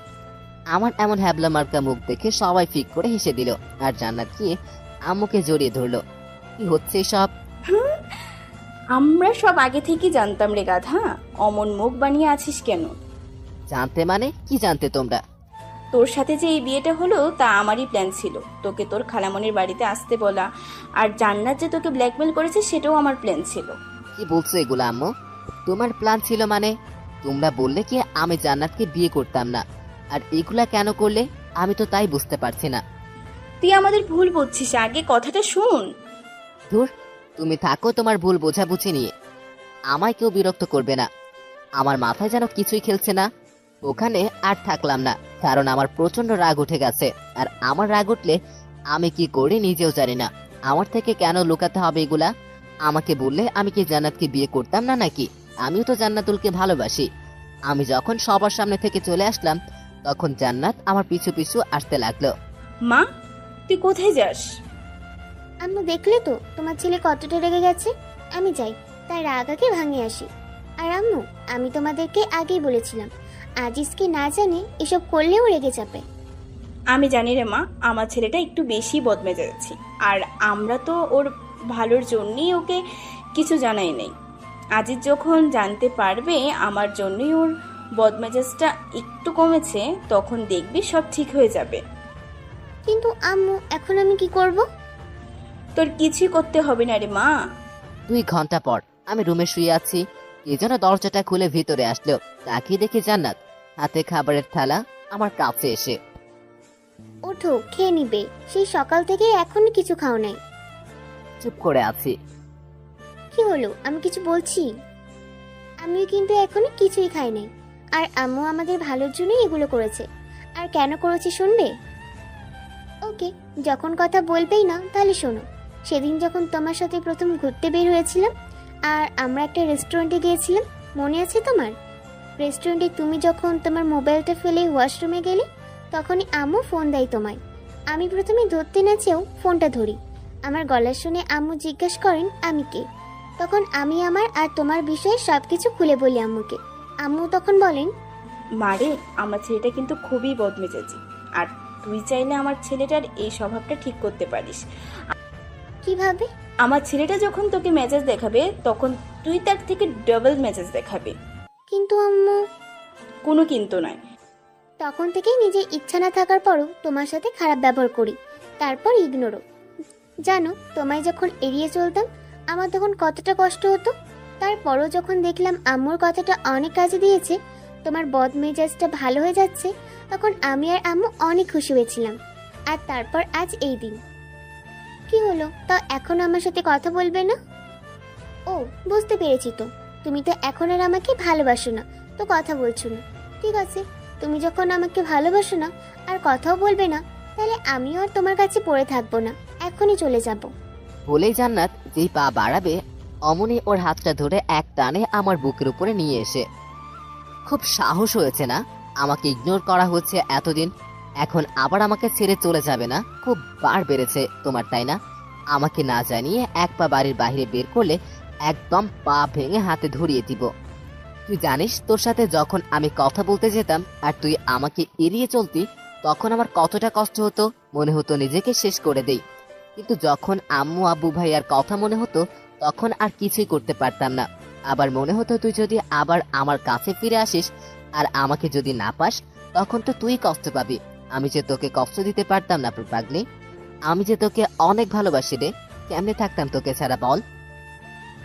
আমার এমন হ্যাবলা মার্কা মুখ দেখে সবাই ফিক করে হেসে দিল, আর জান্নাত গিয়ে আম্মুকে জড়িয়ে ধরলো। কি হচ্ছে সব? আমরা সব আগে থেকে জানতাম রে গাধা, অমন মুখ বানিয়ে আছিস কেন? জানতে মানে কি জানতে তোমরা? তোর সাথে যে এই বিয়েটা হলো তা আমারই প্ল্যান ছিল, তোকে তোর খালামনির বাড়িতে আসতে বলা। আর জান্নাত যে তোকে ব্ল্যাকমেল করেছে সেটাও আমার প্ল্যান ছিল। কি বলছো এগুলো আম্মু? তোমার প্ল্যান ছিল মানে? তোমরা বললে কি আমি জান্নাতকে বিয়ে করতাম না, আর এগুলা কেন করলে? আমি তো তাই বুঝতে পারছি না। তুই আমাদের ভুল বুঝছিস, আগে কথাটা শুন। ধুর, তুমি থাকো তোমার ভুল বোঝাবুঝি নিয়ে, আমায় কেউ বিরক্ত করবে না। আমার মাথায় যেন কিছুই খেলছে না। ওখানে আর থাকলাম না, কারণ আমার প্রচন্ড রাগ উঠে গেছে। আর আমার রাগ উঠলে আমি কি করি নিজেও জানি না। আমার থেকে কেন লুকাতে হবে এগুলা? আমাকে বললে আমি কি জান্নাতকে বিয়ে করতাম না নাকি? আমিও তো জান্নাতুলকে ভালোবাসি। আমি যখন সবার সামনে থেকে চলে আসলাম তখন জান্নাত আমার পিছু পিছু আসতে লাগলো। মা, তুই কোথায় যাস? আম্মু, দেখলে তো তোমার ছেলে কতটা রেগে গেছে। আমি যাই, তার রাগ আগে ভাঙিয়ে আসি। আর আম্মু, আমি তোমাদেরকে আগেই বলেছিলাম আজিজকে না জানে এসব করলেও রেগে যাবে। আমি জানি রে মা, আমার ছেলেটা একটু বেশি বদমেজাজি, আর আমরা তো ওর ভালোর জন্যই ওকে কিছু জানাই নাই। আজিজ যখন জানতে পারবে আমার জন্যই ওর বদমেজাজটা একটু কমেছে, তখন দেখবি সব ঠিক হয়ে যাবে। কিন্তু আম্মু, এখন আমি কি করব? তোর কিছুই করতে হবে না রে মা। 2 ঘন্টা পর আমি রুমে শুয়ে আছি। কে যেন দরজাটা খুলে ভিতরে আসলো। তাকিয়ে দেখি জান্নাত হাতে খাবারের থালা আমার কাছে এসে। ওঠো, খেয়ে নিবে। সেই সকাল থেকে এখনো কিছু খাও নাই। চুপ করে আছি। কি হলো, আমি কিছু বলছি? আমিও কিন্তু এখনো কিছুই খাই নাই। আর আম্মু আমাদের ভালোর জন্যই এগুলো করেছে। আর কেন করেছে শুনবে? ওকে, যখন কথা বলবেই না তাহলে শোনো। সেদিন যখন তোমার সাথে প্রথম ঘুরতে বের হয়েছিলাম আর আমরা একটা রেস্টুরেন্টে গিয়েছিলাম, মনে আছে তোমার? রেস্টুরেন্টে তুমি যখন তোমার মোবাইলটা ফেলে ওয়াশরুমে গেলে, তখনই আম্মু ফোন দেয় তোমায়। আমি প্রথমে ধরতে না চেয়েও ফোনটা ধরি। আমার গলা শুনে আম্মু জিজ্ঞাসা করেন আমি কে। তখন আমি আমার আর তোমার বিষয়ে সবকিছু খুলে বলি আম্মুকে। আম্মু তখন বলেন, মারে, আমার ছেলেটা কিন্তু খুবই বদমেজাজি, আর তুই চাইলে আমার ছেলেটার এই স্বভাবটা ঠিক করতে পারিস। কিভাবে? আমার ছেলেটা যখন তোকে মেজাজ দেখাবে তখন তুই তার থেকে ডাবল মেজাজ দেখাবে। কিন্তু আম্মু। কোনো কিন্তু নয়। তখন থেকেই নিজের ইচ্ছা না থাকার পরও তোমার সাথে খারাপ ব্যবহার করি, তারপর ইগনোরও। জানো, তোমায় যখন এড়িয়ে চলতাম আমার তখন কতটা কষ্ট হতো। তারপরও যখন দেখলাম আম্মুর কথাটা অনেক কাজে দিয়েছে, তোমার বদমেজাজটা ভালো হয়ে যাচ্ছে, তখন আমি আর আম্মু অনেক খুশি হয়েছিলাম। আর তারপর আজ এই দিন। কি হলো, তা এখন আমার সাথে কথা বলবে না? ও, বুঝতে পেরেছি তো, তুমি তো এখন আর আমাকে ভালোবাসো না, তো কথা বলছো না। ঠিক আছে, তুমি যখন আমাকে ভালোবাসো না আর কথাও বলবে না, তাহলে আমিও আর তোমার কাছে পড়ে থাকবো না, এখনই চলে যাব। বলেই জান্নাত যেই পা বাড়াবে অমনি ওর হাতটা ধরে এক টানে আমার বুকের উপরে নিয়ে এসে, খুব সাহস হয়েছে না? আমাকে ইগনোর করা হচ্ছে এতদিন, এখন আবার আমাকে ছেড়ে চলে যাবে না? খুব বার বেড়েছে তোমার, তাই না? আমাকে না জানিয়ে এক পা বাড়ির বাইরে বের করলে একদম পা ভেঙে হাতে ধরিয়ে দিব। তুই জানিস তোর সাথে যখন আমি কথা বলতে যেতাম আর তুই আমাকে এড়িয়ে চলতি, তখন আমার কতটা কষ্ট হতো, মনে হতো নিজেকে শেষ করে দেই। কিন্তু যখন আম্মু আব্বু ভাইয়ার কথা মনে হতো তখন আর কিছুই করতে পারতাম না। আবার মনে হতো তুই যদি আবার আমার কাছে ফিরে আসিস আর আমাকে যদি না পাস, তখন তো তুই কষ্ট পাবি। আমি যে তোকে কষ্ট দিতে পারতাম না পাগলি, আমি যে তোকে অনেক ভালোবাসি রে, কেমনে থাকতাম তোকে ছাড়া বল?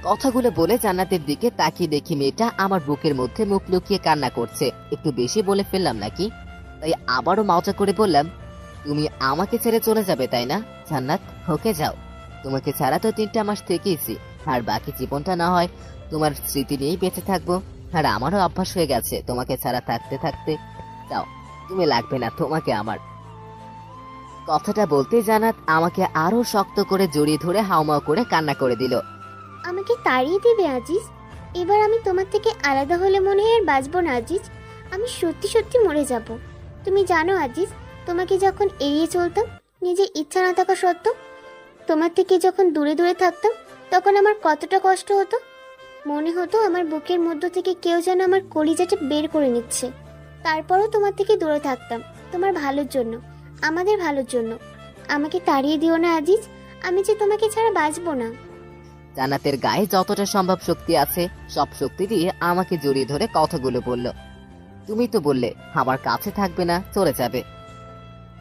কথাগুলো বলে জান্নাতের দিকে তাকিয়ে দেখি মেয়েটা আমার বুকের মধ্যে মুখ লুকিয়ে কান্না করছে। একটু বেশি বলে ফেললাম নাকি? তাই আবারও মজা করে বললাম, তুমি আমাকে ছেড়ে চলে যাবে তাই না জান্নাত? ওকে যাও, তোমাকে ছাড়া তো 3টা মাস থেকেইছি, আর বাকি জীবনটা না হয় তোমার স্মৃতি নিয়েই বেঁচে থাকবো। আর আমারও অভ্যাস হয়ে গেছে তোমাকে ছাড়া থাকতে থাকতে। যাও, তুমি লাগবে না তোমাকে আমার। কথাটা বলতে জান্নাত আমাকে আরো শক্ত করে জড়িয়ে ধরে হাউমাউ করে কান্না করে দিল। আমাকে তাড়িয়ে দিবে আজিজ? এবার আমি তোমার থেকে আলাদা হলে মনে হয় আর বাঁচবো না আজিজ, আমি সত্যি সত্যি মরে যাব। তুমি জানো আজিজ, তোমাকে যখন এড়িয়ে চলতাম নিজের ইচ্ছা না থাকা সত্ত্বেও, তোমার থেকে যখন দূরে দূরে থাকতাম, তখন আমার কতটা কষ্ট হতো। মনে হতো আমার বুকের মধ্য থেকে কেউ যেন আমার কলিজাটা বের করে নিচ্ছে। তারপরও তোমার থেকে দূরে থাকতাম, তোমার ভালোর জন্য, আমাদের ভালোর জন্য। আমাকে তাড়িয়ে দিও না আজিজ, আমি যে তোমাকে ছাড়া বাঁচবো না। জান্নাতের গায়ে যতটা সম্ভব শক্তি আছে সব শক্তি দিয়ে আমাকে জড়িয়ে ধরে কথাগুলো বলল। তুমি তো বললে আমার কাছে থাকবে না, চলে যাবে।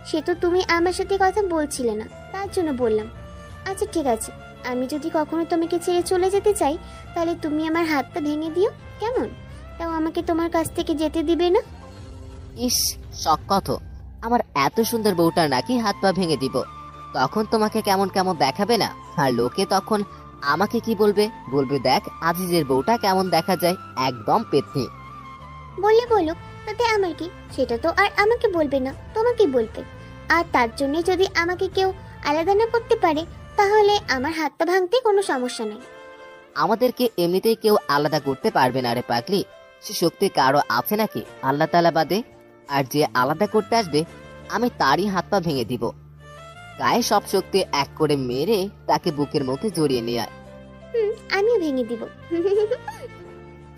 সে তো তুমি আমার সাথে কথা বলছিলে না, তার জন্য বললাম। আচ্ছা ঠিক আছে, আমি যদি কখনো তোমাকে ছেড়ে চলে যেতে চাই, তাহলে তুমি আমার হাতটা ভেঙে দিও, কেমন? তাও আমাকে তোমার কাছ থেকে যেতে দিবে না। ইস, শখ কত! আমার এত সুন্দর বউটার নাকি হাত পা ভেঙে দিব, তখন তোমাকে কেমন কেমন দেখাবে না? আর লোকে তখন আমাকে কি বলবে? বলবে দেখ আজিজের বউটা কেমন দেখা যায়, একদম পেতনি। বললে বলো, তাতে আমার কি? সেটা তো আর আমাকে বলবে না, তোমাকে বলবে। আর তার জন্য যদি আমাকে কেউ আলাদা না করতে পারে, তাহলে আমার হাতটা ভাঙতে কোনো সমস্যা নেই। আমাদেরকে এমনিতেই কেউ আলাদা করতে পারবে না রে পাগলি, সে শক্তি কারো আছে নাকি আল্লাহ তাআলা বাদে? আর যে আলাদা করতে আসবে আমি তারই হাত পা ভেঙে দিব। গায়ে সব শক্তি এক করে মেরে তাকে বুকের মধ্যে জড়িয়ে নিয়ে আয়। আমিও ভেঙে দিব।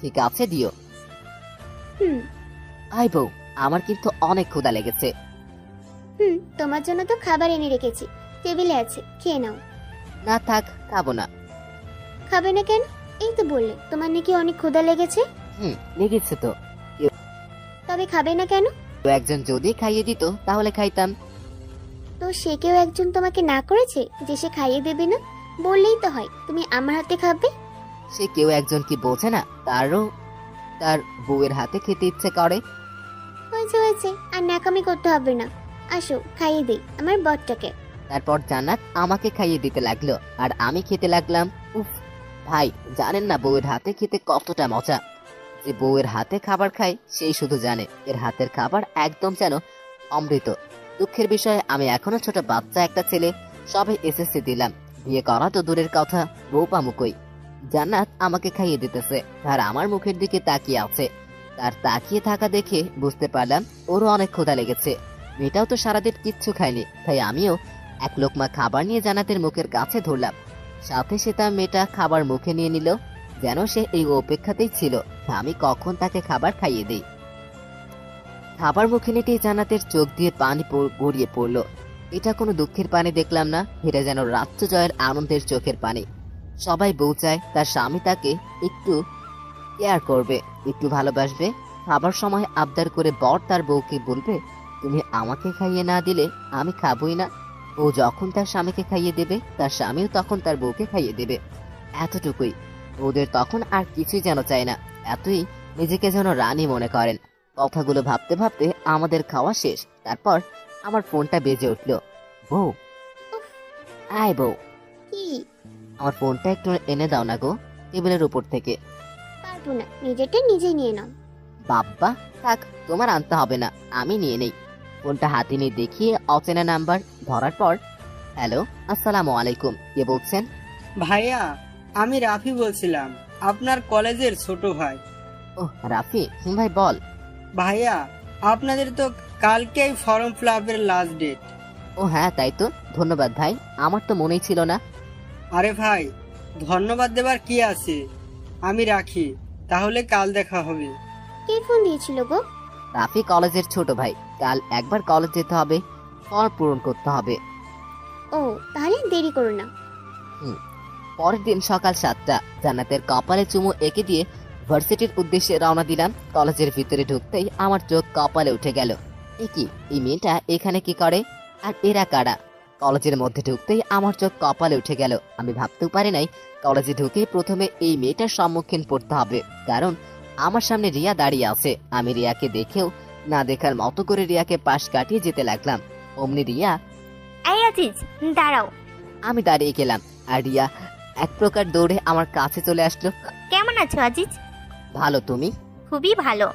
ঠিক আছে, দিও। হুম। আই বউ, আমার কিন্তু অনেক ক্ষুধা লেগেছে। তোমার জন্য তো খাবার এনে রেখেছি, টেবিলে আছে, খেয়ে নাও। না থাক, খাবো না। খাবে না কেন? এই তো বললে তোমার নাকি অনেক ক্ষুধা লেগেছে। লেগেছে তো। তবে খাবে না কেন? একজন যদি খাইয়ে দিত তাহলে খাইতাম। তো সে কেউ একজন তোমাকে না করেছে যে সে খাইয়ে দেবে না? বললেই তো হয় তুমি আমার হাতে খাবে। সে কেউ একজন কি বোঝে না তারও তার বউয়ের হাতে খেতে ইচ্ছে করে? হয়েছে হয়েছে, আর ন্যাকামি করতে হবে না, আসো খাইয়ে দেই আমার বরটাকে। তারপর জান্নাত আমাকে খাইয়ে দিতে লাগলো আর আমি খেতে লাগলাম। উফ ভাই, জানেন না বউয়ের হাতে খেতে কতটা মজা? যে বউয়ের হাতে খাবার খায় সেই শুধু জানে এর হাতের খাবার একদম যেন অমৃত। দুঃখের বিষয় আমি এখনো ছোট বাচ্চা একটা ছেলে, সবে এসএসসি দিলাম, বিয়ে করা তো দূরের কথা, বউ পামুকই। জান্নাত আমাকে খাইয়ে দিতেছে আর আমার মুখের দিকে তাকিয়ে আছে। তার তাকিয়ে থাকা দেখে বুঝতে পারলাম ওরও অনেক ক্ষুধা লেগেছে। মেয়েটাও তো সারাদিন কিচ্ছু খায়নি, তাই আমিও এক লোকমা খাবার নিয়ে জান্নাতের মুখের কাছে ধরলাম। সাথে সে তার মেয়েটা খাবার মুখে নিয়ে নিল, যেন সে এই অপেক্ষাতেই ছিল আমি কখন তাকে খাবার খাইয়ে দিই। খাবার মুখে নিতেই জান্নাতের চোখ দিয়ে পানি গড়িয়ে পড়ল। এটা কোনো দুঃখের পানি দেখলাম না, এটা যেন রাজ্য জয়ের আনন্দের চোখের পানি। সবাই বউ চায় তার স্বামী তাকে একটু কেয়ার করবে, একটু ভালোবাসবে, খাবার সময় আবদার করে বর তার বউকে বলবে, তুমি আমাকে খাইয়ে না দিলে আমি খাবই না। ও যখন তার স্বামীকে খাইয়ে দেবে, তার স্বামীও তখন তার বউকে খাইয়ে দেবে। এতটুকুই। ওদের তখন আর কিছুই যেন চায় না, এতই নিজেকে যেন রানী মনে করেন। কথাগুলো ভাবতে ভাবতে আমাদের খাওয়া শেষ। তারপর আমার ফোনটা বেজে উঠলো। বউ, আয় বউ, কি? আমার ফোনটা একটু এনে দাও না গো, টেবিলের উপর থেকে। পারবো না, নিজেরটা নিজে নিয়ে নাও। বাব্বা, থাক, তোমার আনতে হবে না, আমি নিয়ে নেই। ফোনটা হাতে নিয়ে দেখিয়ে অচেনা নাম্বার ধরার পর, হ্যালো, আসসালামু আলাইকুম, কে বলছেন? ভাইয়া, আমি রাফি বলছিলাম, আপনার কলেজের ছোট ভাই। ও রাফি, ভাই বল। ভাইয়া, আপনাদের তো কালকেই ফর্ম ফিল আপের লাস্ট ডেট। ও হ্যাঁ, তাই তো, ধন্যবাদ ভাই, আমার তো মনেই ছিল না। আরে ভাই, ধন্যবাদ দেবার কি আছে, আমি রাখি, তাহলে কাল দেখা হবে। কে ফোন দিয়েছিল গো? রাফি কলেজের ছোট ভাই, কাল একবার কলেজ যেতে হবে, ফর্ম পূরণ করতে হবে। ও, তাহলে দেরি করো না। পরের দিন সকাল 7টা, জান্নাতের কপালে চুমু এঁকে দিয়ে ভার্সিটির উদ্দেশ্যে রওনা দিলাম। কলেজের ভিতরে ঢুকতেই আমার চোখ কপালে উঠে গেল। এ কি, এই মেয়েটা এখানে কি করে, আর এরা কারা? কলেজের মধ্যে ঢুকতেই আমার চোখ কপালে উঠে গেল। আমি ভাবতেও পারি নাই কলেজে ঢুকে প্রথমে এই মেয়েটার সম্মুখীন পড়তে হবে, কারণ আমার সামনে রিয়া দাঁড়িয়ে আছে। আমি রিয়াকে দেখেও না দেখার মতো করে রিয়াকে পাশ কাটিয়ে যেতে লাগলাম। অমনি রিয়া, এই আজিজ, দাঁড়াও। আমি দাঁড়িয়ে গেলাম, আর রিয়া এক প্রকার দৌড়ে আমার কাছে চলে আসলো। কেমন আছো আজিজ? ভালো, তুমি? খুবই ভালো।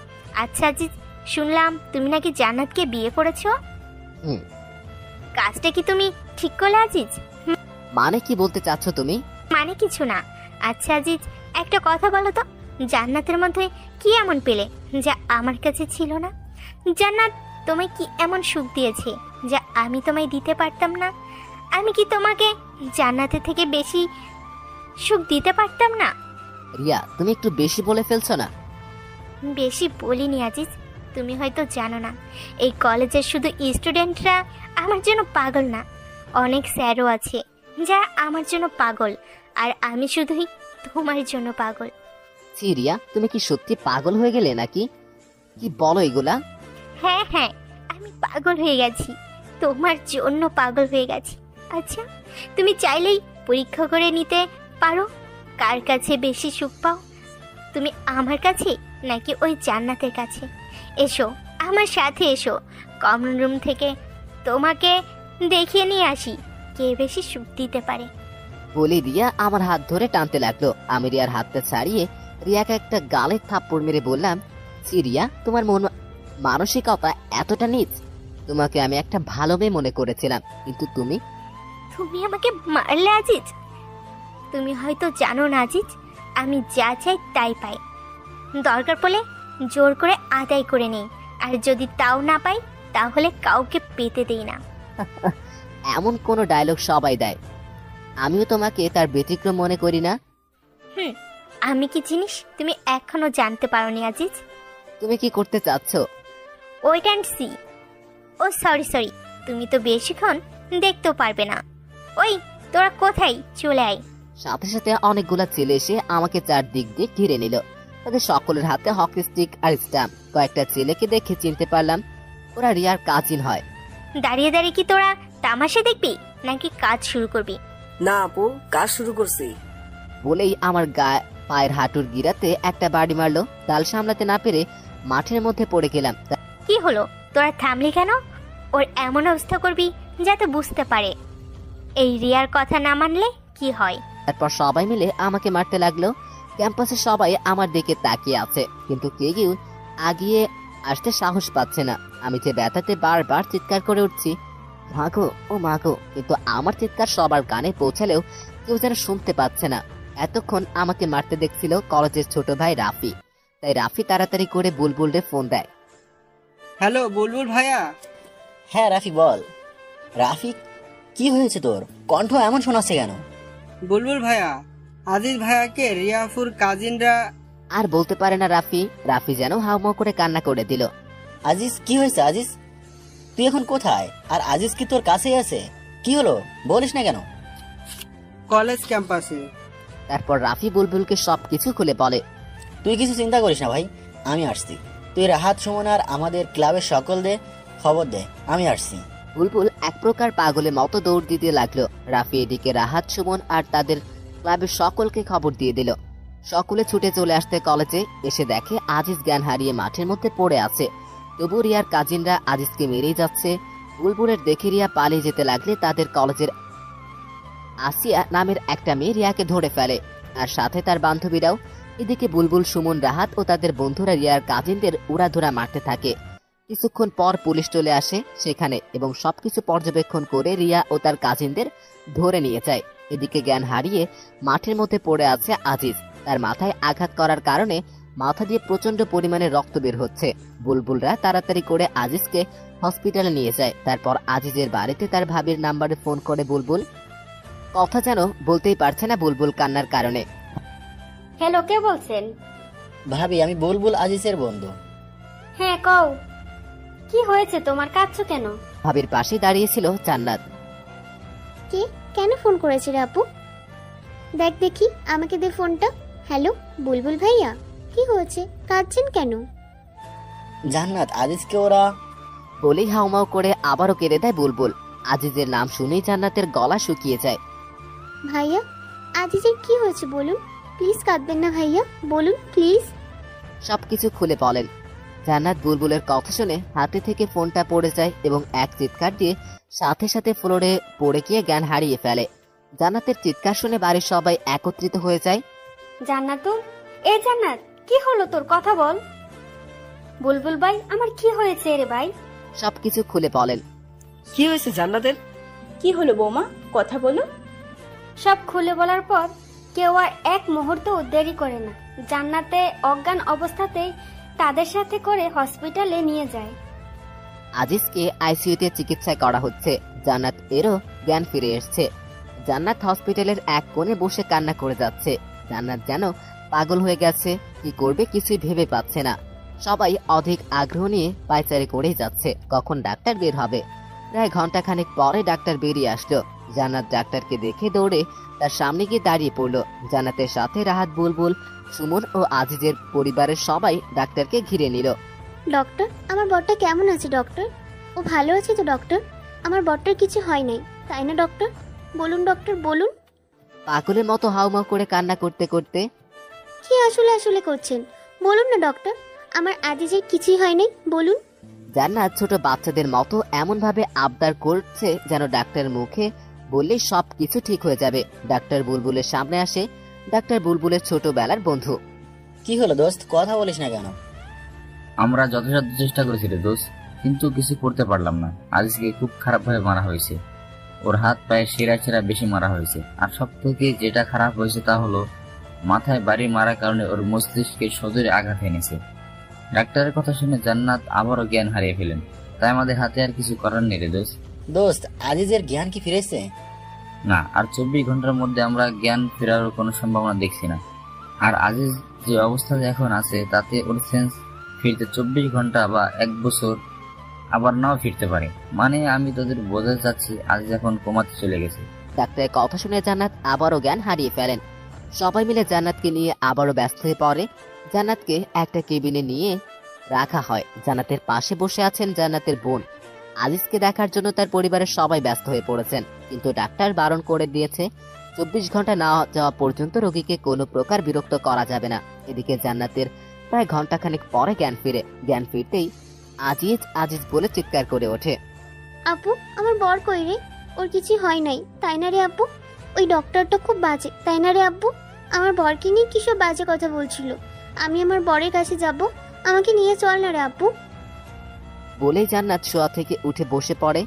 আচ্ছা আজিজ, শুনলাম তুমি নাকি জান্নাতকে বিয়ে করেছো। কাজটা কি তুমি ঠিক করলে আজিজ? মানে কি বলতে চাচ্ছ তুমি? মানে কিছু না। আচ্ছা আজিজ, একটা কথা বলো তো, জান্নাতের মধ্যে কি এমন পেলে যা আমার কাছে ছিল না? জান্নাত তোমায় কি এমন সুখ দিয়েছে যা আমি তোমায় দিতে পারতাম না? আমি কি তোমাকে জান্নাতের থেকে বেশি সুখ দিতে পারতাম না? রিয়া, তুমি একটু বেশি বলে ফেলছো না? বেশি বলিনি আজিজ, তুমি হয়তো জানো না, এই কলেজের শুধু স্টুডেন্টরা আমার জন্য পাগল না, অনেক স্যারও আছে যারা আমার জন্য পাগল, আর আমি শুধুই তোমার জন্য পাগল। ছি রিয়া, তুমি কি সত্যি পাগল হয়ে গেলে নাকি? কি বলো এগুলা? হ্যাঁ হ্যাঁ, আমি পাগল হয়ে গেছি, তোমার জন্য পাগল হয়ে গেছি। আচ্ছা, তুমি চাইলেই পরীক্ষা করে নিতে পারো কার কাছে বেশি সুখ পাও, তুমি আমার কাছে নাকি ওই জান্নাতের কাছে। এসো আমার সাথে, এসো কমন রুম থেকে তোমাকে দেখিয়ে নিয়ে আসি কে বেশি সুখ দিতে পারে। বলে রিয়া আমার হাত ধরে টানতে লাগলো। আমি রিয়ার হাতটা ছাড়িয়ে রিয়াকে একটা গালের থাপ্পড় মেরে বললাম, ছি রিয়া, তোমার মানসিকতা এতটা নিচ? তোমাকে আমি একটা ভালো মেয়ে মনে করেছিলাম, কিন্তু তুমি আমাকে মারলে আজিজ। তুমি হয়তো জানো না আজিজ, আমি যা চাই তাই পাই, দরকার পড়লে জোর করে আদায় করে নেই, আর যদি তাও না পাই তাহলে কাউকে পেতে দেই না। এমন কোন ডায়লগ সবাই দেয়, আমিও তোমাকে তার ব্যতিক্রম মনে করি না। আমি কি জিনিস তুমি এখনো জানতে পারোনি আজিজ। তুমি কি করতে চাচ্ছ? Wait and see. Oh sorry, তুমি তো বেশিক্ষণ দেখতেও পারবে না। ওই তোরা কোথায়, চলে আয়। সাথে সাথে অনেকগুলা ছেলে এসে আমাকে চারদিক দিয়ে ঘিরে নিল। তাদের সকলের হাতে হকি স্টিক আর স্ট্যাম্প। কয়েকটা ছেলেকে দেখে চিনতে পারলাম ওরা রিয়ার কাজিন হয়। দাঁড়িয়ে দাঁড়িয়ে কি তোরা তামাশা দেখবি নাকি কাজ শুরু করবি? না আপু, কাজ শুরু করছি। বলেই আমার পায়ের হাঁটুর গিরাতে একটা বাড়ি মারলো। তাল সামলাতে না পেরে মাঠের মধ্যে পড়ে গেলাম। কি হলো, তোরা থামলি কেন? ওর এমন অবস্থা করবি যাতে বুঝতে পারে এই রিয়ার কথা না মানলে কি হয়। তারপর সবাই মিলে আমাকে মারতে লাগলো। ক্যাম্পাসে সবাই আমার দিকে তাকিয়ে আছে, কিন্তু কেউ আগিয়ে আসতে সাহস পাচ্ছে না। আমি যে ব্যথাতে বারবার চিৎকার করে উঠছি, মাগো ও মাগো, কিন্তু আমার চিৎকার সবার কানে পৌঁছালেও কেউ যেন শুনতে পাচ্ছে না। এতক্ষণ আমাকে মারতে দেখছিল কলেজের ছোট ভাই রাফি, তাই রাফি তাড়াতাড়ি করে বুলবুলরে ফোন দেয়। হ্যালো বুলবুল ভাইয়া। হ্যাঁ রাফি বল। রাফি, কি হয়েছে তোর? কণ্ঠ এমন শোনাচ্ছে কেন? বুলবুল ভাইয়া, আজিজ ভাইয়াকে রিয়াফুর কাজিনরা। আর বলতে পারে না রাফি যেন হাউমাউ করে কান্না করে দিল। আজিজ, কি হয়েছে আজিজ? তুই এখন কোথায়? আর আজিজ কি তোর কাছেই আছে? কি হলো বলিস না কেন? কলেজ ক্যাম্পাসে। তারপর রাফি বুলবুলকে সবকিছু খুলে বলে। তুই কিছু চিন্তা করিস না ভাই, আমি আসছি। তুই রাহাত, সুমন আর আমাদের ক্লাবের সকলদের খবর দে, আমি আসছি। বুলবুল এক প্রকার পাগলের মতো দৌড় দিতে লাগলো। রাফি এদিকে রাহাত, সুমন আর তাদের ক্লাবের সকলকে খবর দিয়ে দিল। সকলে ছুটে চলে আসতে কলেজে এসে দেখে আজিজ জ্ঞান হারিয়ে মাঠের মধ্যে পড়ে আছে। তবু রিয়ার কাজিনরা আজিজকে মেরেই যাচ্ছে। বুলবুলের দেখে রিয়া পালিয়ে যেতে লাগলে তাদের কলেজের আসিয়া নামের একটা মেয়ে রিয়াকে ধরে ফেলে, আর সাথে তার বান্ধবীরাও। এদিকে বুলবুল, সুমন, রাহাত ও তাদের বন্ধুরা রিয়ার কাজিনদের উড়াধুরা মারতে থাকে। কিছুক্ষণ পর পুলিশ চলে আসে সেখানে এবং সবকিছু পর্যবেক্ষণ করে রিয়া ও তার কাজিনদের ধরে নিয়ে যায়। এদিকে জ্ঞান হারিয়ে মাঠের মধ্যে পড়ে আছে আজিজ। তার মাথায় আঘাত করার কারণে মাথা দিয়ে প্রচন্ড পরিমাণে রক্ত বের হচ্ছে। বুলবুলরা তাড়াতাড়ি করে আজিজকে হসপিটালে নিয়ে যায়। তারপর আজিজের বাড়িতে তার ভাবির নাম্বারে ফোন করে বুলবুল। কথা যেন বলতেই পারছে না বুলবুল কান্নার কারণে। হ্যালো, কে বলছেন? ভাবি, আমি বুলবুল, আজিজের বন্ধু। হ্যাঁ, কও কি হয়েছে তোমার, কাঁদছো কেন? ভাবির পাশে দাঁড়িয়েছিল জান্নাত। কে, কেন ফোন করেছে রে আপু? দেখ দেখি, আমাকে দে ফোনটা। হ্যালো বুলবুল ভাইয়া, কি হয়েছে, কাঁদছেন কেন? জান্নাত, আজিজকে ওরা বলেই হাউমাউ করে আবারও কেঁদে দেয় বুলবুল। আজিজের নাম শুনেই জান্নাতের গলা শুকিয়ে যায়। ভাইয়া, আজিজের কি হয়েছে বলুন, প্লিজ কাঁদবেন না ভাইয়া, বলুন প্লিজ। সবকিছু খুলে বলেন। জান্নাত বুলবুলের কথা শুনে হাতে থেকে ফোনটা পড়ে যায় এবং এক চিৎকার দিয়ে সাথে সাথে ফ্লোরে পড়ে গিয়ে জ্ঞান হারিয়ে ফেলে। জান্নাতের চিৎকার শুনে বাড়ির সবাই একত্রিত হয়ে যায়। জান্নাত, এ জান্নাত, কি হলো তোর, কথা বল। বুলবুল ভাই, আমার কি হয়েছে রে ভাই? সবকিছু খুলে বলেন। কি হয়েছে জান্নাতের? কি হলো বৌমা, কথা বলো। সব খুলে বলার পর কেউ আর এক মুহূর্ত দেরি করে না। জান্নাতে অজ্ঞান অবস্থাতেই তাদের সাথে করে হসপিটালে নিয়ে যায়। আজিজকে আইসিইউতে চিকিৎসা করা হচ্ছে। জান্নাত এরও জ্ঞান ফিরে এসছে। জান্নাত হসপিটালের এক কোণে বসে কান্না করে যাচ্ছে। জান্নাত যেন পাগল হয়ে গেছে, কি করবে কিছুই ভেবে পাচ্ছে না। সবাই অধিক আগ্রহ নিয়ে পায়চারি করেই যাচ্ছে কখন ডাক্তার বের হবে। প্রায় ঘন্টাখানেক পরে ডাক্তার বেরিয়ে আসলো। জান্নাত ডাক্তারকে দেখে দৌড়ে তার সামনে গিয়ে দাঁড়িয়ে পড়লো। জান্নাতের সাথে রাহাত, বুলবুল, সুমন ও আজিজের পরিবারের সবাই ডাক্তারকে ঘিরে নিল। ডক্টর, আমার বরটা কেমন আছে ডক্টর? ও ভালো আছে তো ডক্টর? আমার বরটার কিছু হয় নাই তাই না ডক্টর? বলুন ডক্টর, বলুন। পাগলের মতো হাউমাউ করে কান্না করতে করতে কি আসলে আসলে করছেন, বলুন না ডক্টর, আমার আজিজের কিছুই হয় নাই, বলুন। জান্নাত ছোট বাচ্চাদের মতো এমন ভাবে আবদার করছে যেন ডাক্তারের মুখে বললেই সব কিছু ঠিক হয়ে যাবে। ডাক্তার বুলবুলের সামনে আসে। ডাক্তার বুলবুলের ছোটবেলার বন্ধু। কি হলো দোস্ত, কথা বলিস না কেন? আমরা যথাসাধ্য চেষ্টা করেছি রে দোস্ত, কিন্তু কিছু করতে পারলাম না। আজিজকে খুব খারাপ ভাবে মারা হয়েছে। ওর হাত পায়ে সেরা ছেঁড়া বেশি মারা হয়েছে। আর সব থেকে যেটা খারাপ হয়েছে তা হলো মাথায় বাড়ি মারার কারণে ওর মস্তিষ্কে সজোরে আঘাত এনেছে। ডাক্তারের কথা শুনে জান্নাত আবারও জ্ঞান হারিয়ে ফেলেন। তাই আমাদের হাতে আর কিছু করার নেই রে দোস্ত। দোস্ত, আজিজের জ্ঞান কি ফিরেছে? না, আর 24 ঘন্টার মধ্যে আমরা জ্ঞান ফেরার কোনো সম্ভাবনা দেখছি না। আর আজিজ যে অবস্থাতে এখন আছে তাতে ওর সেন্স ফিরতে 24 ঘন্টা বা 1 বছর আবার নাও ফিরতে পারে। মানে আমি তোদের বোঝাতে চাচ্ছি আজিজ এখন কোমাতে চলে গেছে। ডাক্তারের কথা শুনে জান্নাত আবারও জ্ঞান হারিয়ে ফেলেন। সবাই মিলে জান্নাতকে নিয়ে আবারও ব্যস্ত হয়ে পড়ে। জান্নাতকে একটা কেবিনে নিয়ে রাখা হয়। জান্নাতের পাশে বসে আছেন জান্নাতের বোন। আজিজকে দেখার জন্য তার পরিবারের সবাই ব্যস্ত হয়ে পড়েছেন, কিন্তু ডাক্তার বারণ করে দিয়েছে 24 ঘন্টা না যাওয়া পর্যন্ত রোগীকে কোনো প্রকার বিরক্ত করা যাবে না। এদিকে জান্নাতের প্রায় ঘন্টাখানেক পরে জ্ঞান ফিরে। জ্ঞান ফিরতেই আজিজ আজিজ বলে চিৎকার করে ওঠে। আপু, আমার বর কই রে? ওর কিছু হয় নাই তাই না রে আপু? ওই ডক্টরটা খুব বাজে তাই না রে আব্বু? আমার বরকে নিয়ে কিসব বাজে কথা বলছিল। আমি আমার বরের কাছে যাব, আমাকে নিয়ে চল না রে আব্বু। বলেই জান্নাত শোয়া থেকে উঠে বসে পড়ে।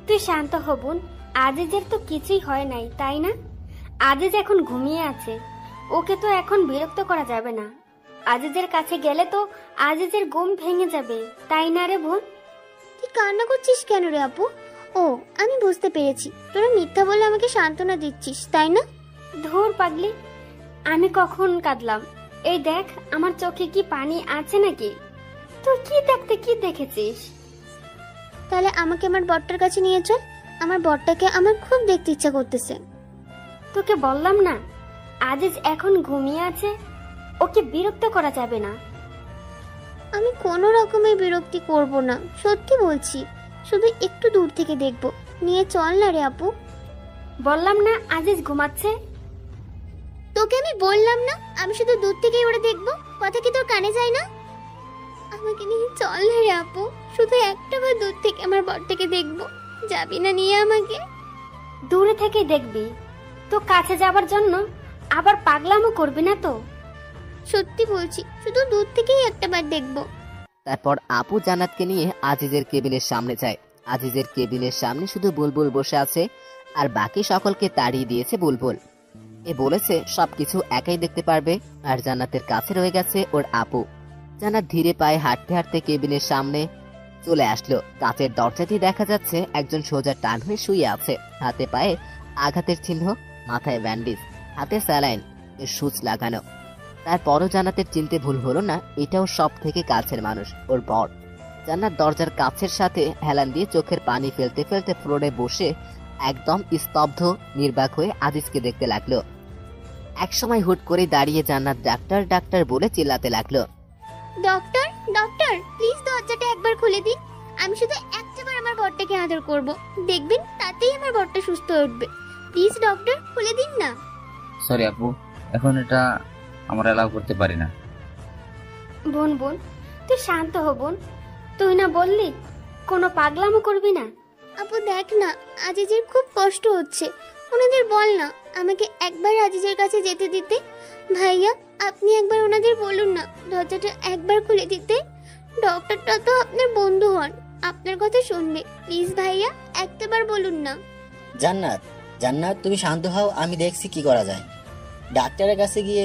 তুই শান্ত হ বোন, আজিজের তো কিছুই হয় নাই তাই না? আজিজ এখন ঘুমিয়ে আছে, ওকে তো এখন বিরক্ত করা যাবে না। আজিজের কাছে গেলে তো আজিজের ঘুম ভেঙে যাবে তাই না রে বোন? তুই কান্না করছিস কেন রে আপু? ও, আমি বুঝতে পেরেছি, তোরা মিথ্যা বলে আমাকে সান্ত্বনা দিচ্ছিস তাই না? ধুর পাগলি, আমি কখন কাঁদলাম? এই দেখ আমার চোখে কি পানি আছে নাকি? তুই কি দেখতে কি দেখেছিস? তাহলে আমাকে আমার বরটার কাছে নিয়ে চল, আমার বরটাকে আমার খুব দেখতে ইচ্ছা করতেছে। তোকে বললাম না আজিজ এখন ঘুমিয়ে আছে, ওকে বিরক্ত করা যাবে না। আমি কোনো রকমের বিরক্তি করব না, সত্যি বলছি। শুধু একটু দূর থেকে দেখব, নিয়ে চল না রে আপু। বললাম না আজিজ ঘুমাচ্ছে। তোকে আমি বললাম না আমি শুধু দূর থেকেই ওরা দেখব, কথা কি তোর কানে যায় না? আমাকে নিয়ে চল না রে আপু, শুধু একটা বার দূর থেকে আমার বরটাকে দেখব, যাবি না নিয়ে আমাকে? দূরে থেকে দেখবি, তো কাছে যাবার জন্য আবার পাগলামো করবি না তো? সত্যি বলছি, শুধু দূর থেকেই একটা বার দেখব। তারপর আপু জান্নাতকে নিয়ে আজিজের কেবিনের সামনে যায়। আজিজের কেবিনের সামনে শুধু বুলবুল বসে আছে, আর বাকি সকলকে তাড়িয়ে দিয়েছে বুলবুল। এ বলেছে সবকিছু একাই দেখতে পারবে, আর জান্নাতের কাছে রয়ে গেছে ওর আপু। জান্নাত ধীরে পায়ে হাঁটতে হাঁটতে কেবিনের সামনে চলে আসলো। কাঁচের দরজাটি দেখা যাচ্ছে একজন সোজা টান হয়ে শুয়ে আছে, হাতে পায়ে আঘাতের চিহ্ন, মাথায় ব্যান্ডেজ, হাতে স্যালাইন এর সুচ লাগানো। তারপরও জান্নাতের চিনতে ভুল হলো না, এটাও সব থেকে কাছের মানুষ, ওর বর। জান্নাত দরজার কাছের সাথে হেলান দিয়ে চোখের পানি ফেলতে ফেলতে ফ্লোরে বসে একদম স্তব্ধ নির্বাক হয়ে আজিজকে দেখতে লাগলো। একসময় হুট করে দাঁড়িয়ে জান্নাত ডাক্তার ডাক্তার বলে চিল্লাতে লাগলো। ডক্টর ডক্টর, প্লিজ দরজাটা একবার খুলে দিন। আমি শুধু একটাবার আমার বরটাকে আদর করব, দেখবেন তাতেই আমার বরটা সুস্থ হয়ে উঠবে। প্লিজ ডক্টর, খুলে দিন না। সরি আপু, এখন এটা আমরা অ্যালাউ করতে পারি না। বোন বোন তুই শান্ত হ বোন, তুই না বললি কোনো পাগলামো করবি না? আপু দেখ না, আজিজের খুব কষ্ট হচ্ছে, ওনাদের বল না আমাকে একবার আজিজের কাছে যেতে দিতে। ভাইয়া আপনি একবার ওনাদের বলুন না দরজাটা একবার খুলে দিতে। ডক্টরটা তো আপনার বন্ধু হন, আপনার কথা শুনবে। প্লিজ ভাইয়া একটাবার বলুন না। জান্নাত, জান্নাত তুমি শান্ত হও, আমি দেখছি কি করা যায়। ডাক্তারের কাছে গিয়ে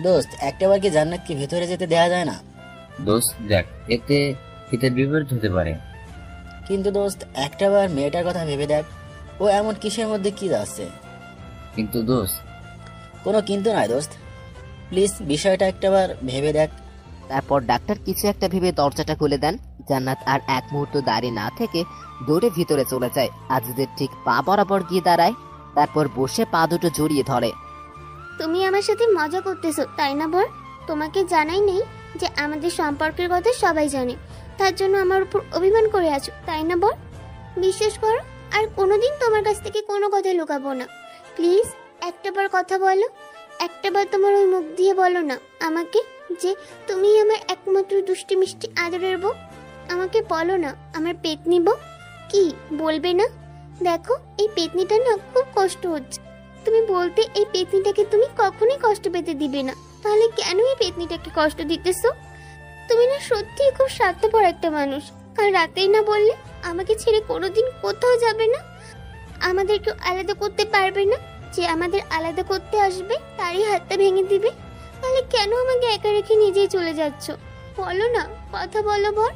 দোস্ত একটাবার কি জান্নাতকে ভেতরে যেতে দেয়া যায় না? দোস্ত দেখ, এতে বিপরীত হতে পারে। কিন্তু দোস্ত একটাবার মেয়েটার কথা ভেবে দেখ, ও এমন কিসের মধ্যে কি যাচ্ছে। কিন্তু দোস্ত, কোনো কিন্তু নয় দোস্ত, প্লিজ বিষয়টা একটাবার ভেবে দেখ। তারপর ডাক্তার কিছু একটা ভেবে দরজাটা খুলে দেন। জান্নাত আর এক মুহূর্ত দাঁড়িয়ে না থেকে দৌড়ে ভিতরে চলে যায়। আজিজের ঠিক পা বরাবর গিয়ে দাঁড়ায়, তারপর বসে পা দুটো জড়িয়ে ধরে। তুমি আমার সাথে মজা করতেছো তাই না বর? তোমাকে জানাই নেই যে আমাদের সম্পর্কের কথা সবাই জানে, তার জন্য আমার উপর অভিমান করে আছো তাই না বর? বিশ্বাস করো, আর কোনোদিন তোমার কাছ থেকে কোনো কথা লুকাবো না। প্লিজ একটাবার কথা বলো, একটাবার তোমার ওই মুখ দিয়ে বলো না আমাকে যে তুমি আমার একমাত্র দুষ্টি মিষ্টি আদরের বউ। আমাকে বলো না আমার পেতনি বউ। কি বলবে না? দেখো এই পেতনিটা না খুব কষ্ট হচ্ছে, তুমি বলতে এই পেতনিটাকে তুমি কখনোই কষ্ট পেতে দিবে না, তাহলে কেন এই পেতনিটাকে কষ্ট দিতেছো? তুমি না সত্যিই খুব স্বার্থপর একটা মানুষ। কাল রাতেই না বললে আমাকে ছেড়ে কোনোদিন কোথাও যাবে না, আমাদেরকে আলাদা করতে পারবে না, যে আমাদের আলাদা করতে আসবে তারই হাতটা ভেঙে দিবে। তাহলে কেন আমাকে একা রেখে নিজেই চলে যাচ্ছ? বলো না, কথা বলো বর।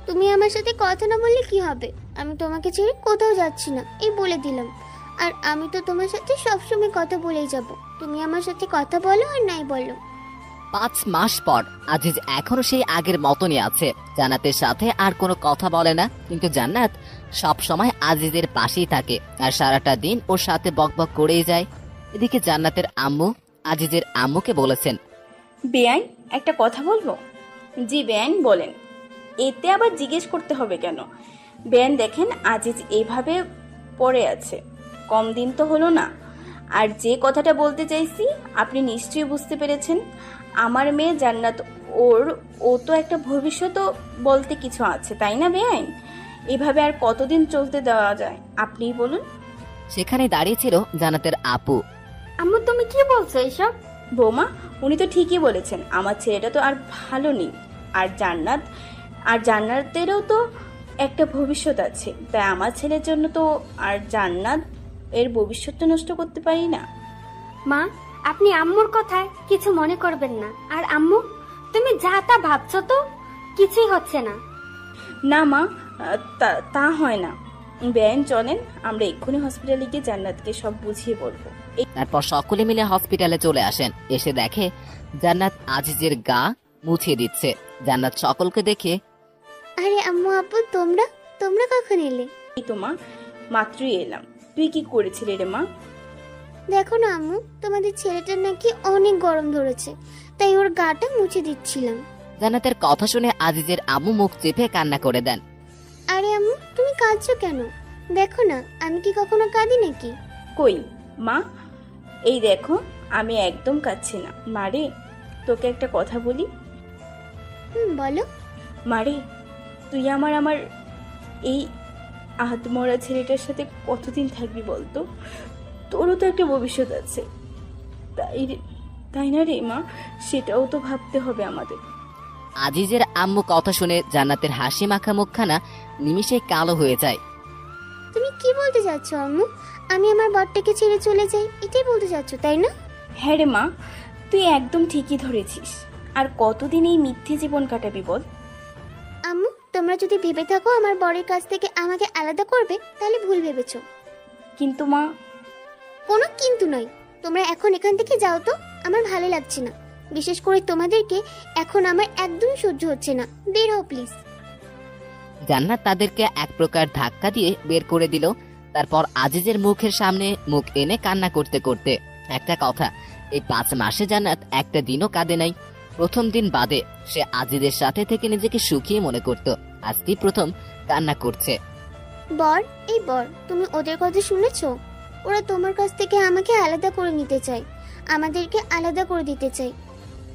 তুমি আমার সাথে কথা না বললে কি হবে? আমি তোমাকে ছেড়ে কোথাও যাচ্ছি না, এই বলে দিলাম। আর আমি তো তোমার সাথে সবসময় কথা বলেই যাব, তুমি আমার সাথে কথা বলো আর নাই বলো। 5 মাস পর আজিজ এখনো সেই আগের মতনই আছে। জান্নাতের সাথে আর কোনো কথা বলে না, কিন্তু জান্নাত সব সময় আজিজের পাশেই থাকে আর সারাটা দিন ওর সাথে বকবক করেই যায়। এদিকে জান্নাতের আম্মু আজিজের আম্মুকে বলেছেন, বেআইন একটা কথা বলবো? জি বেআইন বলেন। এতে আবার জিজ্ঞেস করতে হবে কেন? বেআইন দেখেন আজিজ এইভাবে পড়ে আছে, কম দিন তো হলো না। আর যে কথাটা বলতে চাইছি আপনি নিশ্চয়ই বুঝতে পেরেছেন। আমার মেয়ে জান্নাত, ও তো একটা ভবিষ্যৎ বলতে কিছু আছে তাই না বেআইন? এভাবে আর কতদিন চলতে দেওয়া যায় আপনিই বলুন। সেখানে দাঁড়িয়ে ছিল জান্নাতের আপু। আম্মু তুমি কি বলছো এইসব? বৌমা উনি তো ঠিকই বলেছেন, আমার ছেলেটা তো আর ভালো নেই, আর জান্নাতেরও তো একটা ভবিষ্যৎ আছে, তাই আমার ছেলের জন্য তো আর জান্নাত এর ভবিষ্যৎটা নষ্ট করতে পারি না। মা আপনি আম্মুর কথায় কিছু মনে করবেন না। আর আম্মু তুমি যা তা ভাবছো তো, কিছুই হচ্ছে না। না মা, তা হয় না। বেআইন চলেন আমরা এক্ষুনি হসপিটালে গিয়ে জান্নাতকে সব বুঝিয়ে বলবো। তারপর সকলে মিলে হসপিটালে চলে আসেন। এসে দেখে জান্নাত আজিজের গা মুছিয়ে দিচ্ছে। জান্নাত সকলকে দেখে, আরে আম্মু আপু তোমরা কখন এলে? এই তো মা, মাত্রই এলাম। তুই কি করেছিলি রে মা? দেখো না আম্মু, তোমাদের ছেলেটার নাকি অনেক গরম ধরেছে, তাই ওর গাটা মুছে দিচ্ছিলাম। জান্নাতের কথা শুনে আজিজের আম্মু মুখ চেপে কান্না করে দেন। আরে আম্মু, তুমি কাঁদছো কেন? দেখো না, আমি কি কখনো কাঁদি নাকি? কই মা, এই দেখো আমি একদম কাঁদছি না। মারে, তোকে একটা কথা বলি। বলো। মারে, তুই আমার এই আত্মরা ছেলেটার সাথে কতদিন থাকবি বলতো? তোরও তো একটা ভবিষ্যৎ আছে, তাই না রে মা? সেটাও তো ভাবতে হবে আমাদের। আজিজের আম্মু কথা শুনে জান্নাতের হাসি মাখা মুখখানা নিমিষে কালো হয়ে যায়। তুমি কি বলতে চাচ্ছ আম্মু? আমি আমার বরটাকে ছেড়ে চলে যাই, এটাই বলতে চাচ্ছ তাই না? হ্যাঁ রে মা, তুই একদম ঠিকই ধরেছিস। আর কতদিন এই মিথ্যে জীবন কাটাবি বল? আম্মু, তোমরা যদি ভেবে থাকো আমার বরের কাছ থেকে আমাকে আলাদা করবে, তাহলে ভুল ভেবেছো। কিন্তু মা। কোনো কিন্তু নয়, তোমরা এখন এখান থেকে যাও তো, আমার ভালো লাগছে না। বিশেষ করে তোমাদেরকে এখন আমার একদম সহ্য হচ্ছে না। বের হও প্লিজ। জান্নাত তাদেরকে এক প্রকার ধাক্কা দিয়ে বের করে দিল। তারপর আজিজের মুখের সামনে মুখ এনে কান্না করতে করতে, একটা কথা, এই 5 মাসে জান্নাত একটা দিনও কাঁদে নাই। প্রথম দিন বাদে সে আজিজের সাথে থেকে নিজেকে সুখী মনে করত, আজকেই প্রথম কান্না করছে। বর, এই বর, তুমি ওদের কথা শুনেছো? ওরা তোমার কাছ থেকে আমাকে আলাদা করে নিতে চায়, আমাদেরকে আলাদা করে দিতে চায়।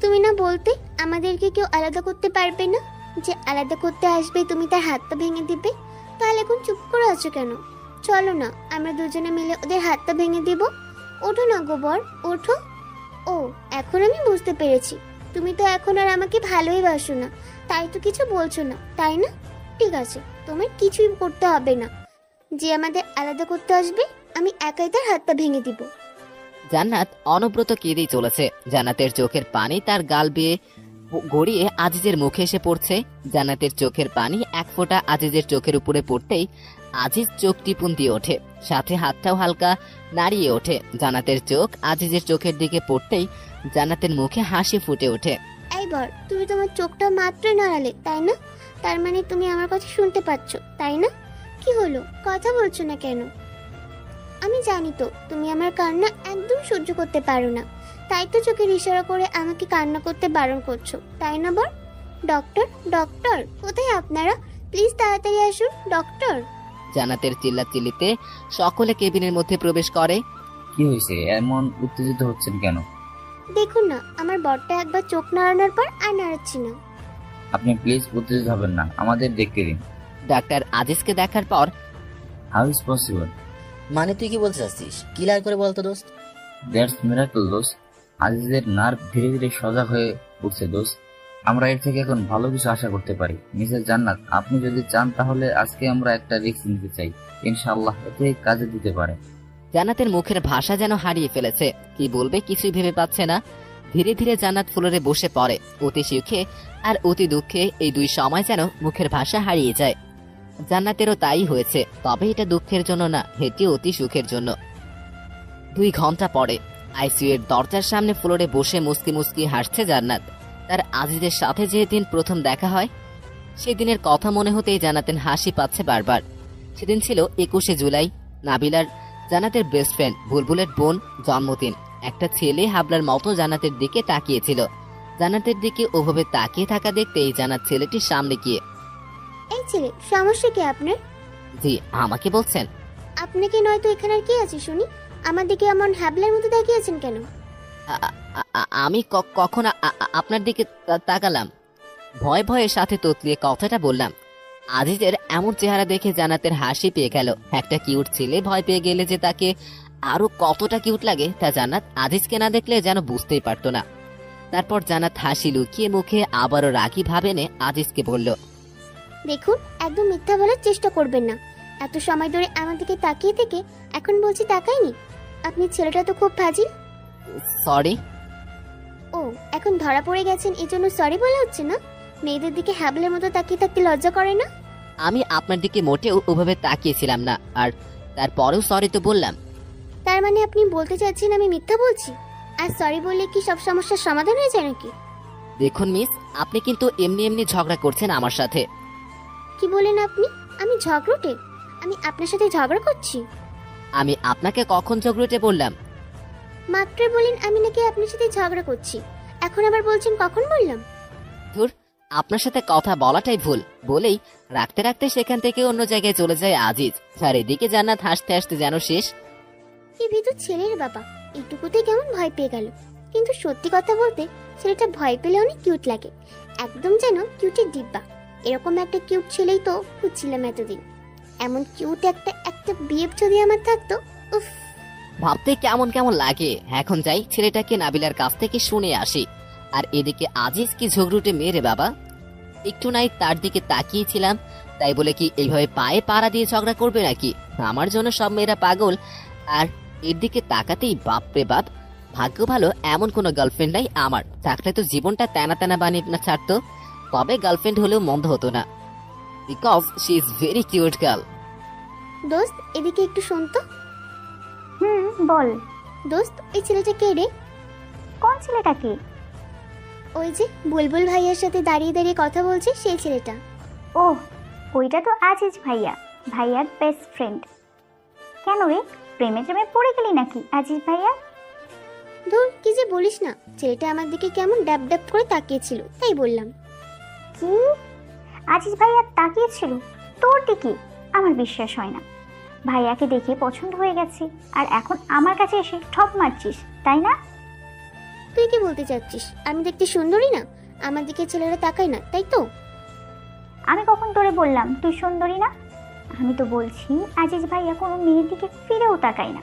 তুমি না বলতে আমাদেরকে কেউ আলাদা করতে পারবে না? যে আলাদা করতে আসবে তুমি তার হাতটা ভেঙে দিবে। তাহলে এখন চুপ করে আছো কেন? চলো না, আমরা দুজনে মিলে ওদের হাতটা ভেঙে দিব। ওঠো না গো বর, ওঠো। ও, এখন আমি বুঝতে পেরেছি, তুমি তো এখন আর আমাকে ভালোই বাসো না, তাই তো কিছু বলছো না, তাই না? ঠিক আছে, তোমার কিছুই করতে হবে না। যে আমাদের আলাদা করতে আসবে আমি একাই তার হাতটা ভেঙে দিব। জান্নাত অনবরত কেঁদেই চলেছে। জান্নাতের চোখের পানি তার গাল বেয়ে গড়িয়ে আজিজের মুখে এসে পড়ছে। জান্নাতের চোখের পানি এক ফোঁটা আজিজের চোখের উপরে পড়তেই আজিজ চোখ টিপুন দিয়ে ওঠে, সাথে হাতটাও হালকা নাড়িয়ে ওঠে। জান্নাতের চোখ আজিজের চোখের দিকে পড়তেই জান্নাতের মুখে হাসি ফুটে ওঠে। এই বর, তুমি তোমার চোখটা মাত্রই নাড়ালে, তাই না? তার মানে তুমি আমার কথা শুনতে পাচ্ছ, তাই না? কি হলো, কথা বলছো না কেন? আমি জানি তো তুমি আমার কান্না একদম সহ্য করতে পারো না, তাই তো চোখের ইশারা করে আমাকে কান্না করতে বারণ করছো, তাই না বর? ডক্টর, ডক্টর, কোথায় আপনারা? প্লিজ তাড়াতাড়ি আসুন, ডক্টর। জান্নাতের চিল্লাচিল্লিতে সকলে কেবিনের মধ্যে প্রবেশ করে। কি হয়েছে, এমন উত্তেজিত হচ্ছেন কেন? দেখুন না, আমার বরটা একবার চোখ নাড়ানোর পর আর নাড়াচ্ছি না। আপনি প্লিজ উত্তেজিত হবেন না, আমাদের দেখতে দিন। ডাক্তার আজিজকে দেখার পর, হাউ ইজ পসিবল? মানে তুই কি বলতে চাচ্ছিস? ক্লিয়ার করে বলতো দোস্ত। দ্যাটস মিরাকল দোস্ত। আজিজের নার্ভ ধীরে ধীরে সজাগ হয়ে উঠছে দোস্ত। আমরা এর থেকে এখন ভালো কিছু আশা করতে পারি। মিসেস জান্নাত, আপনি যদি চান তাহলে আজকে আমরা একটা রিস্ক নিতে চাই, ইনশাআল্লাহ এতে কাজে দিতে পারে। জান্নাতের মুখের ভাষা যেন হারিয়ে ফেলেছে, কি বলবে কিছুই ভেবে পাচ্ছে না। ধীরে ধীরে জান্নাত ফ্লোরে বসে পড়ে। অতি সুখে আর অতি দুঃখে এই দুই সময় যেন মুখের ভাষা হারিয়ে যায়। জান্নাতেরও তাই হয়েছে, তবে এটা দুঃখের জন্য না, এটি অতি সুখের জন্য। 2 ঘন্টা পরে আইসিইউ এর দরজার সামনে ফ্লোরে বসে মুস্কি মুস্কি হাসছে জান্নাত। তার আজিজের সাথে যেদিন প্রথম দেখা হয় সেদিনের কথা মনে হতেই জান্নাতের হাসি পাচ্ছে বারবার। সেদিন ছিল 21শে জুলাই। নাবিলার, জান্নাতের বেস্ট ফ্রেন্ড বুলবুলের বোন, জন্মদিন। একটা ছেলে হাবলার মতো জান্নাতের দিকে তাকিয়েছিল। জান্নাতের দিকে ওভাবে তাকিয়ে থাকা দেখতেই জান্নাত ছেলেটির সামনে গিয়ে, এই ছেলে, সমস্যা কি আপনার? জি, আমাকে বলছেন? আপনাকে নয় তো, এখানে আর কি আছে শুনি? আমার দিকে এমন হ্যাবলার মতো তাকিয়েছেন কেন? আমি কখন আপনার দিকে তাকালাম? ভয় ভয়ে সাথে ততলিয়ে কথাটা বললাম। আজিজের এমন চেহারা দেখে জান্নাতের হাসি পেয়ে গেল। একটা কিউট ছেলে ভয় পেয়ে গেলে যে তাকে আরো কতটা কিউট লাগে তা জান্নাত আজিজকে না দেখলে যেন বুঝতেই পারতো না। তারপর জান্নাত হাসি লুকিয়ে মুখে আবারও রাগী ভাবে নে আজিজকে বলল, দেখুন, একদম মিথ্যা বলার চেষ্টা করবেন না। এত সময় ধরে আমার দিকে তাকিয়ে থেকে এখন বলছি তাকাইনি? আপনি ছেলেটা তো খুব ফাজিল। সরি। ও, এখন ধরা পড়ে গেছেন এই জন্য সরি বলা হচ্ছে না? মেয়েদের দিকে হ্যাবলের মতো তাকিয়ে থাকতে লজ্জা করে না? আমি আপনার দিকে মোটেও ওভাবে তাকিয়েছিলাম না, আর তারপরেও সরি তো বললাম। তার মানে আপনি বলতে চাচ্ছেন আমি মিথ্যা বলছি? আর সরি বললে কি সব সমস্যার সমাধান হয়ে যায় নাকি? দেখুন মিস, আপনি কিন্তু এমনি এমনি ঝগড়া করছেন আমার সাথে। কি বলেন আপনি? আমি ঝগড়টে? আমি আপনার সাথে ঝগড়া করছি? আমি আপনাকে কখন ঝগড়াটে বললাম? মাত্র বলেন আমি নাকি আপনার সাথে ঝগড়া করছি, এখন আবার বলছেন কখন বললাম? ধুর, আপনার সাথে কথা বলাটাই ভুল বলেই রাখতে রাখতে সেখান থেকে অন্য জায়গায় চলে যায় আজিজ। আর এদিকে জান্নাত হাসতে হাসতে যেন শেষ। কি ভিতর ছেলের বাবা, এইটুকুতে কেমন ভয় পেয়ে গেল। কিন্তু সত্যি কথা বলতে ছেলেটা ভয় পেলে অনেক কিউট লাগে, একদম যেন কিউটের ডিব্বা। এরকম একটা কিউট ছেলেই তো খুঁজছিলাম এতদিন। এমন কিউট একটা বিয়ে যদি আমার থাকতো, উফ। ভাবতে কেমন কেমন লাগে। এখন যাই ছেলেটাকে নাবিলার কাছ থেকে শুনে আসি। আর এদিকে আজিজ কি ঝগড়ুটে মেরে বাবা, একটু নাই তার দিকে তাকিয়েছিলাম, তাই বলে কি এইভাবে পায়ে পাড়া দিয়ে ঝগড়া করবে নাকি? আমার জন্য সব মেয়েরা পাগল। আর এর দিকে তাকাতেই বাপরে বাপ, ভাগ্য ভালো এমন কোনো গার্লফ্রেন্ড নাই আমার, থাকলে তো জীবনটা তেনা তেনা বানিয়ে না ছাড়তো। তবে গার্লফ্রেন্ড হলেও মন্দ হতো না, because she is very cute girl. দোস্ত এদিকে একটু শোন তো। বল। দোস্ত ওই ছেলেটা কে রে? কোন ছেলেটা কে? ওই যে বুলবুল ভাইয়ার সাথে দাঁড়িয়ে দাঁড়িয়ে কথা বলছে সেই ছেলেটা। ও, ওইটা তো আজিজ ভাইয়া, ভাইয়ার বেস্ট ফ্রেন্ড। কেন রে, প্রেমে পড়ে গেলি নাকি আজিজ ভাইয়া? ধুর, কি যে বলিস না। ছেলেটা আমার দিকে কেমন ড্যাব ড্যাব করে তাকিয়েছিল, তাই বললাম। কি? আজিজ ভাইয়া তাকিয়েছিল তোর দিকে? আমার বিশ্বাস হয় না। ভাইয়াকে দেখে পছন্দ হয়ে গেছে, আর এখন আমার কাছে এসে ঠপ মারছিস, তাই না? তুই কি বলতে চাচ্ছিস? আমি দেখতে সুন্দরী না? আমার দিকে ছেলেরা তাকায় না, তাই তো? আমি কখন তোরে বললাম তুই সুন্দরী না? আমি তো বলছি আজিজ ভাইয়া কোনো মেয়ের দিকে ফিরেও তাকায় না,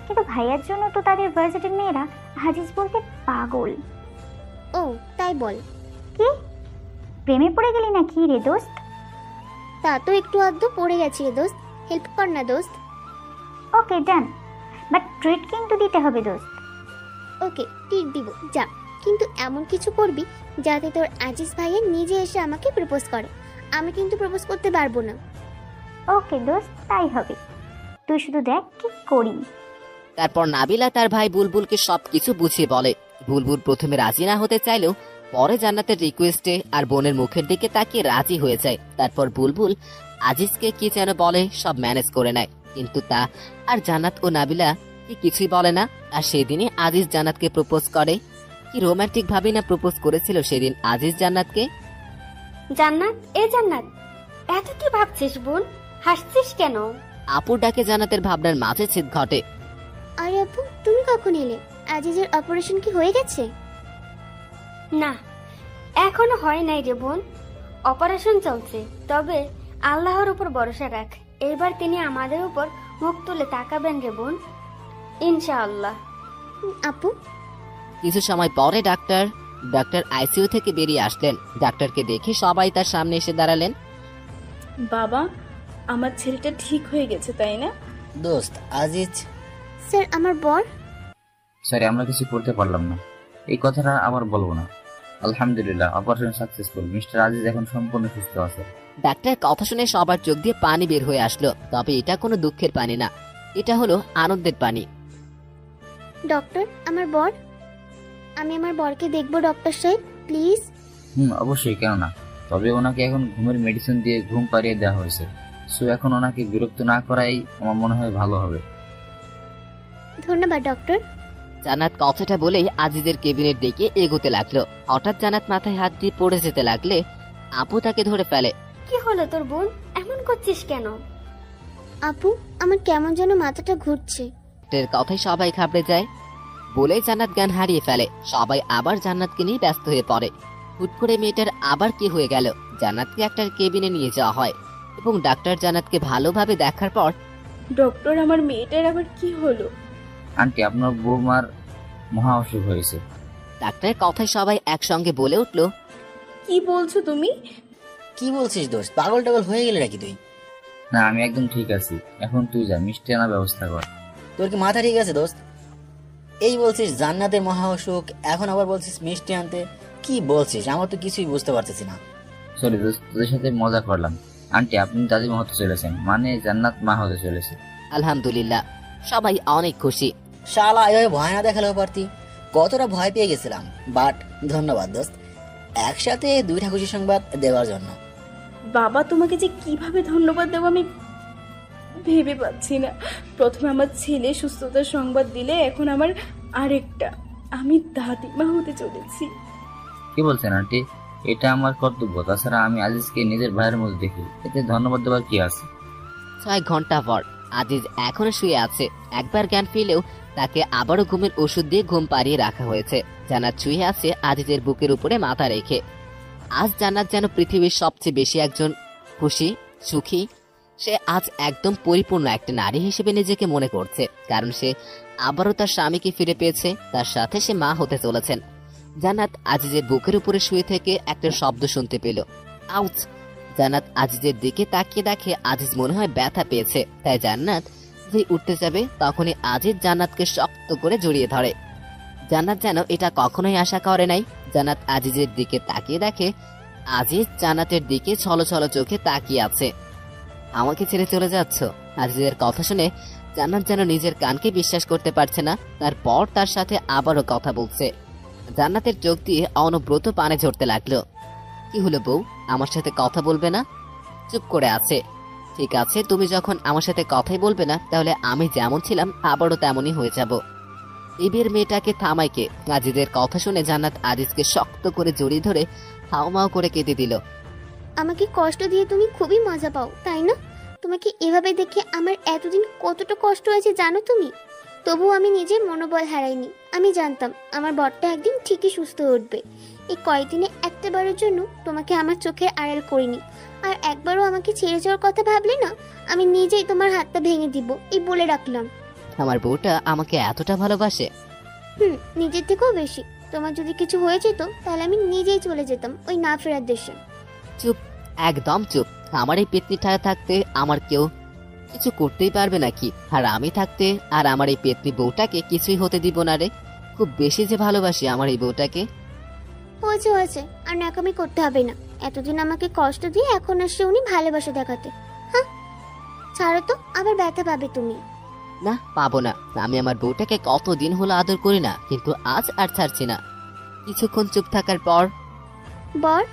কিন্তু ভাইয়ার জন্য তো তাদের ভার্সিটির মেয়েরা আজিজ বলতে পাগল। ও তাই বল। কি, প্রেমে পড়ে গেলি না কি রে দোস্ত? তা তো একটু আধটু পড়ে গেছি রে দোস্ত, হেল্প কর না দোস্ত। ওকে ডান, বাট ট্রিট কিন্তু দিতে হবে দোস্ত। ওকে ট্রিট দিব, যা, কিন্তু এমন কিছু করবি যাতে তোর আজিজ ভাইয়া নিজে এসে আমাকে প্রপোজ করে। আমি কিন্তু প্রপোজ করতে পারবো না। ওকে দোস্ত, তাই হবে, তুই শুধু দেখ কি করি। তারপর নাবিলা তার ভাই বুলবুলকে সবকিছু বুঝিয়ে বলে। বুলবুল প্রথমে রাজি না হতে চাইলেও পরে জান্নাতের রিকোয়েস্টে আর বোনের মুখের দিকে তাকিয়ে রাজি হয়ে যায়। তারপর বুলবুল আজিজকে কি যেন বলে, সব ম্যানেজ করে নেয়। কিন্তু তা আর জান্নাত ও নাবিলা কি কিছুই বলে না। আর সেদিনই আজিজ জান্নাতকে প্রপোজ করে। কি রোমান্টিক ভাবে না প্রপোজ করেছিল সেদিন আজিজ জান্নাতকে। জান্নাত, এ জান্নাত, এত কি ভাবছিস বোন? হাসছিস কেন? আপুর ডাকে জান্নাতের ভাবনার মাঝে ছেদ ঘটে। আরে আপু, তুমি কখন এলে? আজিজের অপারেশন কি হয়ে গেছে? না, এখনো হয় নাই রে বোন, অপারেশন চলছে। তবে আল্লাহর উপর ভরসা রাখ, এবার তিনি আমাদের উপর মুখ তুলে তাকাবেন রে বোন, ইনশাআল্লাহ। আপু, কিছু সময় পরে ডাক্তার আইসিইউ থেকে বেরিয়ে আসলেন। ডাক্তারকে দেখে সবাই তার সামনে এসে দাঁড়ালেন। বাবা, আমার ছেলেটা ঠিক হয়ে গেছে তাই না? দোস্ত আজিজ। স্যার আমার বর। সরি, আমরা কিছু করতে পারলাম না, এই কথাটা আবার বলবো না। আলহামদুলিল্লাহ, অপারেশন সাকসেসফুল। মিস্টার আজিজ এখন সম্পূর্ণ সুস্থ আছে। ডাক্তার কথা শুনে সবার চোখ দিয়ে পানি বের হয়ে আসলো। তবে এটা কোনো দুঃখের পানি না, এটা হলো আনন্দের পানি। ডক্টর, আমার বর, আমি আমার বরকে দেখবো ডক্টর সাহেব, প্লিজ। অবশ্যই, কেন না। তবে ওনাকে এখন ঘুমের মেডিসিন দিয়ে ঘুম পাড়িয়ে দেওয়া হয়েছে, সো এখন ওনাকে বিরক্ত না করাই আমার মনে হয় ভালো হবে। ধন্যবাদ ডক্টর। জান্নাত কথাটা বলেই আজিজের কেবিনের দিকে এগোতে লাগলো। হঠাৎ জান্নাত মাথায় হাত দিয়ে পড়ে যেতে লাগলে আপু তাকে ধরে ফেলে। কি হলো তোর বোন, এমন করছিস কেন? আপু, আমার কেমন যেন মাথাটা ঘুরছে। এর কথাই সবাই ঘাবড়ে যায় বলে জান্নাত জ্ঞান হারিয়ে ফেলে। সবাই আবার জান্নাতকে নিয়ে ব্যস্ত হয়ে পড়ে। হুট করে মেয়েটার আবার কি হয়ে গেল? জান্নাতকে একটা কেবিনে নিয়ে যাওয়া হয় এবং ডাক্তার জান্নাতকে ভালোভাবে দেখার পর, ডক্টর, আমার মেয়েটার আবার কি হলো? আন্টি, আপনার বৌমার মহা অসুখ হয়েছে। ডাক্তারের কথাই সবাই একসঙ্গে বলে উঠলো। কি বলছো তুমি? কি বলছিস দোস্ত? পাগল টাগল হয়ে গেলে নাকি তুই? না, আমি একদম ঠিক আছি। এখন তুই যা, মিষ্টি আনার ব্যবস্থা কর। তোর কি মাথা ঠিক আছে দোস্ত? এই বলছিস জান্নাতের মহা অসুখ, এখন আবার বলছিস মিষ্টি আনতে। কি বলছিস? আমার তো কিছুই বুঝতে পারতেছি না। সরি দোস্ত, তোদের সাথে মজা করলাম। আন্টি, আপনি দাদিমা হতে চলেছেন, মানে জান্নাত মা হতে চলেছে। আলহামদুলিল্লাহ, সবাই অনেক খুশি। শালা এভাবে ভয় না দেখালেও পারতি, কতটা ভয় পেয়ে গেছিলাম। বাট ধন্যবাদ দোস্ত, একসাথে দুইটা খুশি সংবাদ দেওয়ার জন্য। বাবা, তোমাকে যে কিভাবে ধন্যবাদ দেবো আমি ভেবে পাচ্ছি না। প্রথমে আমার ছেলে সুস্থতার সংবাদ দিলে, এখন আমার আরেকটা, আমি দাদিমা হতে চলেছি। কি বলছেন আন্টি? এটা আমার কর্তব্য। তাছাড়া আমি আজিজকে নিজের ভাইয়ের মতো দেখি, এতে ধন্যবাদ দেওয়ার কি আছে? 6 ঘন্টা পর আজিজ এখনো শুয়ে আছে। একবার জ্ঞান ফিরলেও তাকে আবারও ঘুমের ওষুধ দিয়ে ঘুম পাড়িয়ে রাখা হয়েছে। জান্নাত শুয়ে আছে আজিজের বুকের উপরে মাথা রেখে। আজ জান্নাত যেন পৃথিবীর সবচেয়ে বেশি একজন খুশি, সুখী। সে আজ একদম পরিপূর্ণ একটা নারী হিসেবে নিজেকে মনে করছে, কারণ সে আবারও তার স্বামীকে ফিরে পেয়েছে। তার সাথে সে মা হতে চলেছেন। জান্নাত আজিজের বুকের উপরে শুয়ে থেকে একটা শব্দ শুনতে পেল, আউচ। জান্নাত আজিজের দিকে তাকিয়ে দেখে আজিজ মনে হয় ব্যথা পেয়েছে। তাই জান্নাত যে উঠতে যাবে তখনই আজিজ জান্নাতকে শক্ত করে জড়িয়ে ধরে। জান্নাত যেন এটা কখনোই আশা করে নাই। জান্নাত আজিজের দিকে তাকিয়ে দেখে আজিজ জান্নাতের দিকে ছলছল চোখে তাকিয়ে আছে। আমাকে ছেড়ে চলে যাচ্ছ? আজিজের কথা শুনে জান্নাত যেন নিজের কানকে বিশ্বাস করতে পারছে না। তারপর তার সাথে আবারও কথা বলছে। জান্নাতের চোখ দিয়ে অনবরত পানি ঝরতে লাগলো। কি হলো বউ, আমার সাথে কথা বলবে না? চুপ করে আছে। ঠিক আছে, তুমি যখন আমার সাথে কথাই বলবে না, তাহলে আমি যেমন ছিলাম আবারও তেমনই হয়ে যাব। এবের মেয়েটাকে থামাইকে। আজিজের কথা শুনে জান্নাত আজিজকে শক্ত করে জড়িয়ে ধরে হাওমাও করে কেঁদে দিল। আমাকে কষ্ট দিয়ে তুমি খুবই মজা পাও, তাই না? তোমাকে এভাবে দেখে আমার এতদিন কতটা কষ্ট হয়েছে জানো তুমি? তবুও আমি নিজের মনোবল হারাইনি। আমি জানতাম আমার বরটা একদিন ঠিকই সুস্থ হয়ে উঠবে। এই কয়েকদিনে একটাবারের জন্য তোমাকে আমার চোখের আড়াল করিনি। আর একবারও আমাকে ছেড়ে যাওয়ার কথা ভাবলে না, আমি নিজেই তোমার হাতটা ভেঙে দিব, এই বলে রাখলাম। আমার বউটা আমাকে এতটা ভালোবাসে? নিজের থেকেও বেশি। তোমার যদি কিছু হয়ে যেত তাহলে আমি নিজেই চলে যেতাম ওই না ফেরার দেশে। চুপ, একদম চুপ। আমার এই পেতনিটায় থাকতে আমার কেউ কিছু করতেই পারবে নাকি? আর আমি থাকতে আর আমার এই পেতনি বউটাকে কিছুই হতে দিব না রে। খুব বেশি যে ভালোবাসি আমার এই বউটাকে। হয়েছে হয়েছে, আর নাকামি করতে হবে না। এতদিন আমাকে কষ্ট দিয়ে এখন আসছে উনি ভালোবাসা দেখাতে। হ্যাঁ, ছাড়ো তো, আবার ব্যথা পাবে তুমি। না, পাবো না। আমি আমার বউটাকে কতদিন হলো আদর করি না, কিন্তু আজ আর ছাড়ছি না। কিছুক্ষণ চুপ থাকার পর, বর?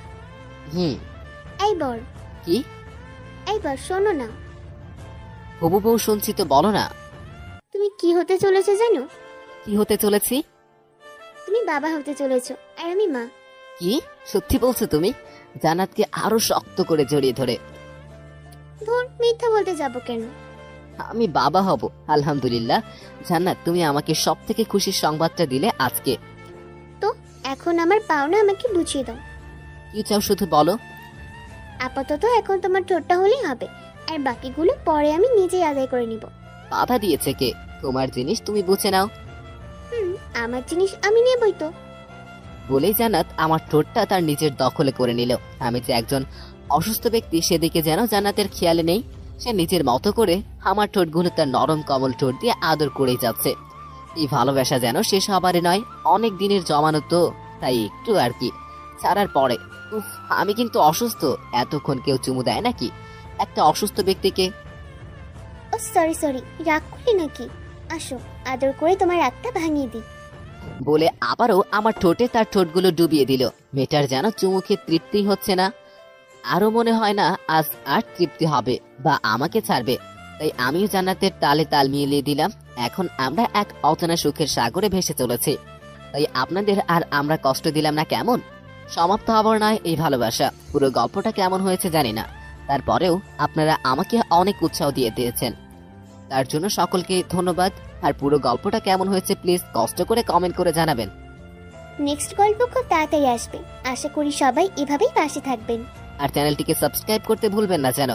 এই বর। কি? এই বর, শোনো না। হবু বউ শুনছি তো, বলো না। তুমি কি হতে চলেছো জানো? কি হতে চলেছি? তুমি বাবা হতে চলেছো, আর আমি মা। কি সত্যি বলছো তুমি? জান্নাতকে আরো শক্ত করে জড়িয়ে ধরে। ধর, মিথ্যা বলতে যাবো কেন? আমি বাবা হব, আলহামদুলিল্লাহ। জান্নাত, তুমি আমাকে সব থেকে খুশির সংবাদটা দিলে আজকে। তো এখন আমার পাওনা আমাকে বুঝিয়ে দাও। কি চাও শুধু বলো। আপাতত এখন তোমার ঠোঁটটা হলেই হবে, আর বাকিগুলো পরে আমি নিজেই আদায় করে নিব। বাধা দিয়েছে কে? তোমার জিনিস তুমি বুঝে নাও। আমার জিনিস আমি নেবই তো। বলেই জান্নাত আমার ঠোঁটটা তার নিজের দখলে করে নিল। আমি যে একজন অসুস্থ ব্যক্তি সেদিকে যেন জান্নাতের খেয়ালে নেই। সে নিজের মতো করে আমার ঠোঁটগুলো তার নরম কমল ঠোঁট দিয়ে আদর করেই যাচ্ছে। এই ভালোবাসা যেন শেষ হবারে নয়, অনেক দিনের জমানো তো, তাই একটু আর কি। ছাড়ার পরে আমি কিন্তু অসুস্থ। এতক্ষণ কেউ চুমু দেয় নাকি একটা অসুস্থ ব্যক্তিকে? ও সরি, রাগ করলি নাকি? আসো, আদর করে তোমার রাগটা ভাঙিয়ে দিই। বলে আবারও আমার ঠোঁটে তার ঠোঁটগুলো ডুবিয়ে দিল। মেয়েটার যেন চুমু খেয়ে তৃপ্তি হচ্ছে না। আরো মনে হয় না আজ আর তৃপ্তি হবে বা আমাকে ছাড়বে। তাই আমিও জান্নাতের তালে তাল মিলিয়ে দিলাম। এখন আমরা এক অজানা সুখের সাগরে ভেসে চলেছি। তাই আপনাদের আর আমরা কষ্ট দিলাম না। কেমন সমাপ্ত হবার নয় এই ভালোবাসা। পুরো গল্পটা কেমন হয়েছে জানি না, তারপরেও আপনারা আমাকে অনেক উৎসাহ দিয়ে দিয়েছেন, তার জন্য সকলকে ধন্যবাদ। আর পুরো গল্পটা কেমন হয়েছে প্লিজ কষ্ট করে কমেন্ট করে জানাবেন। নেক্সট গল্প খুব তাড়াতাড়ি আসবে। আশা করি সবাই এভাবেই পাশে থাকবেন। আর চ্যানেলটিকে সাবস্ক্রাইব করতে ভুলবেন না যেন।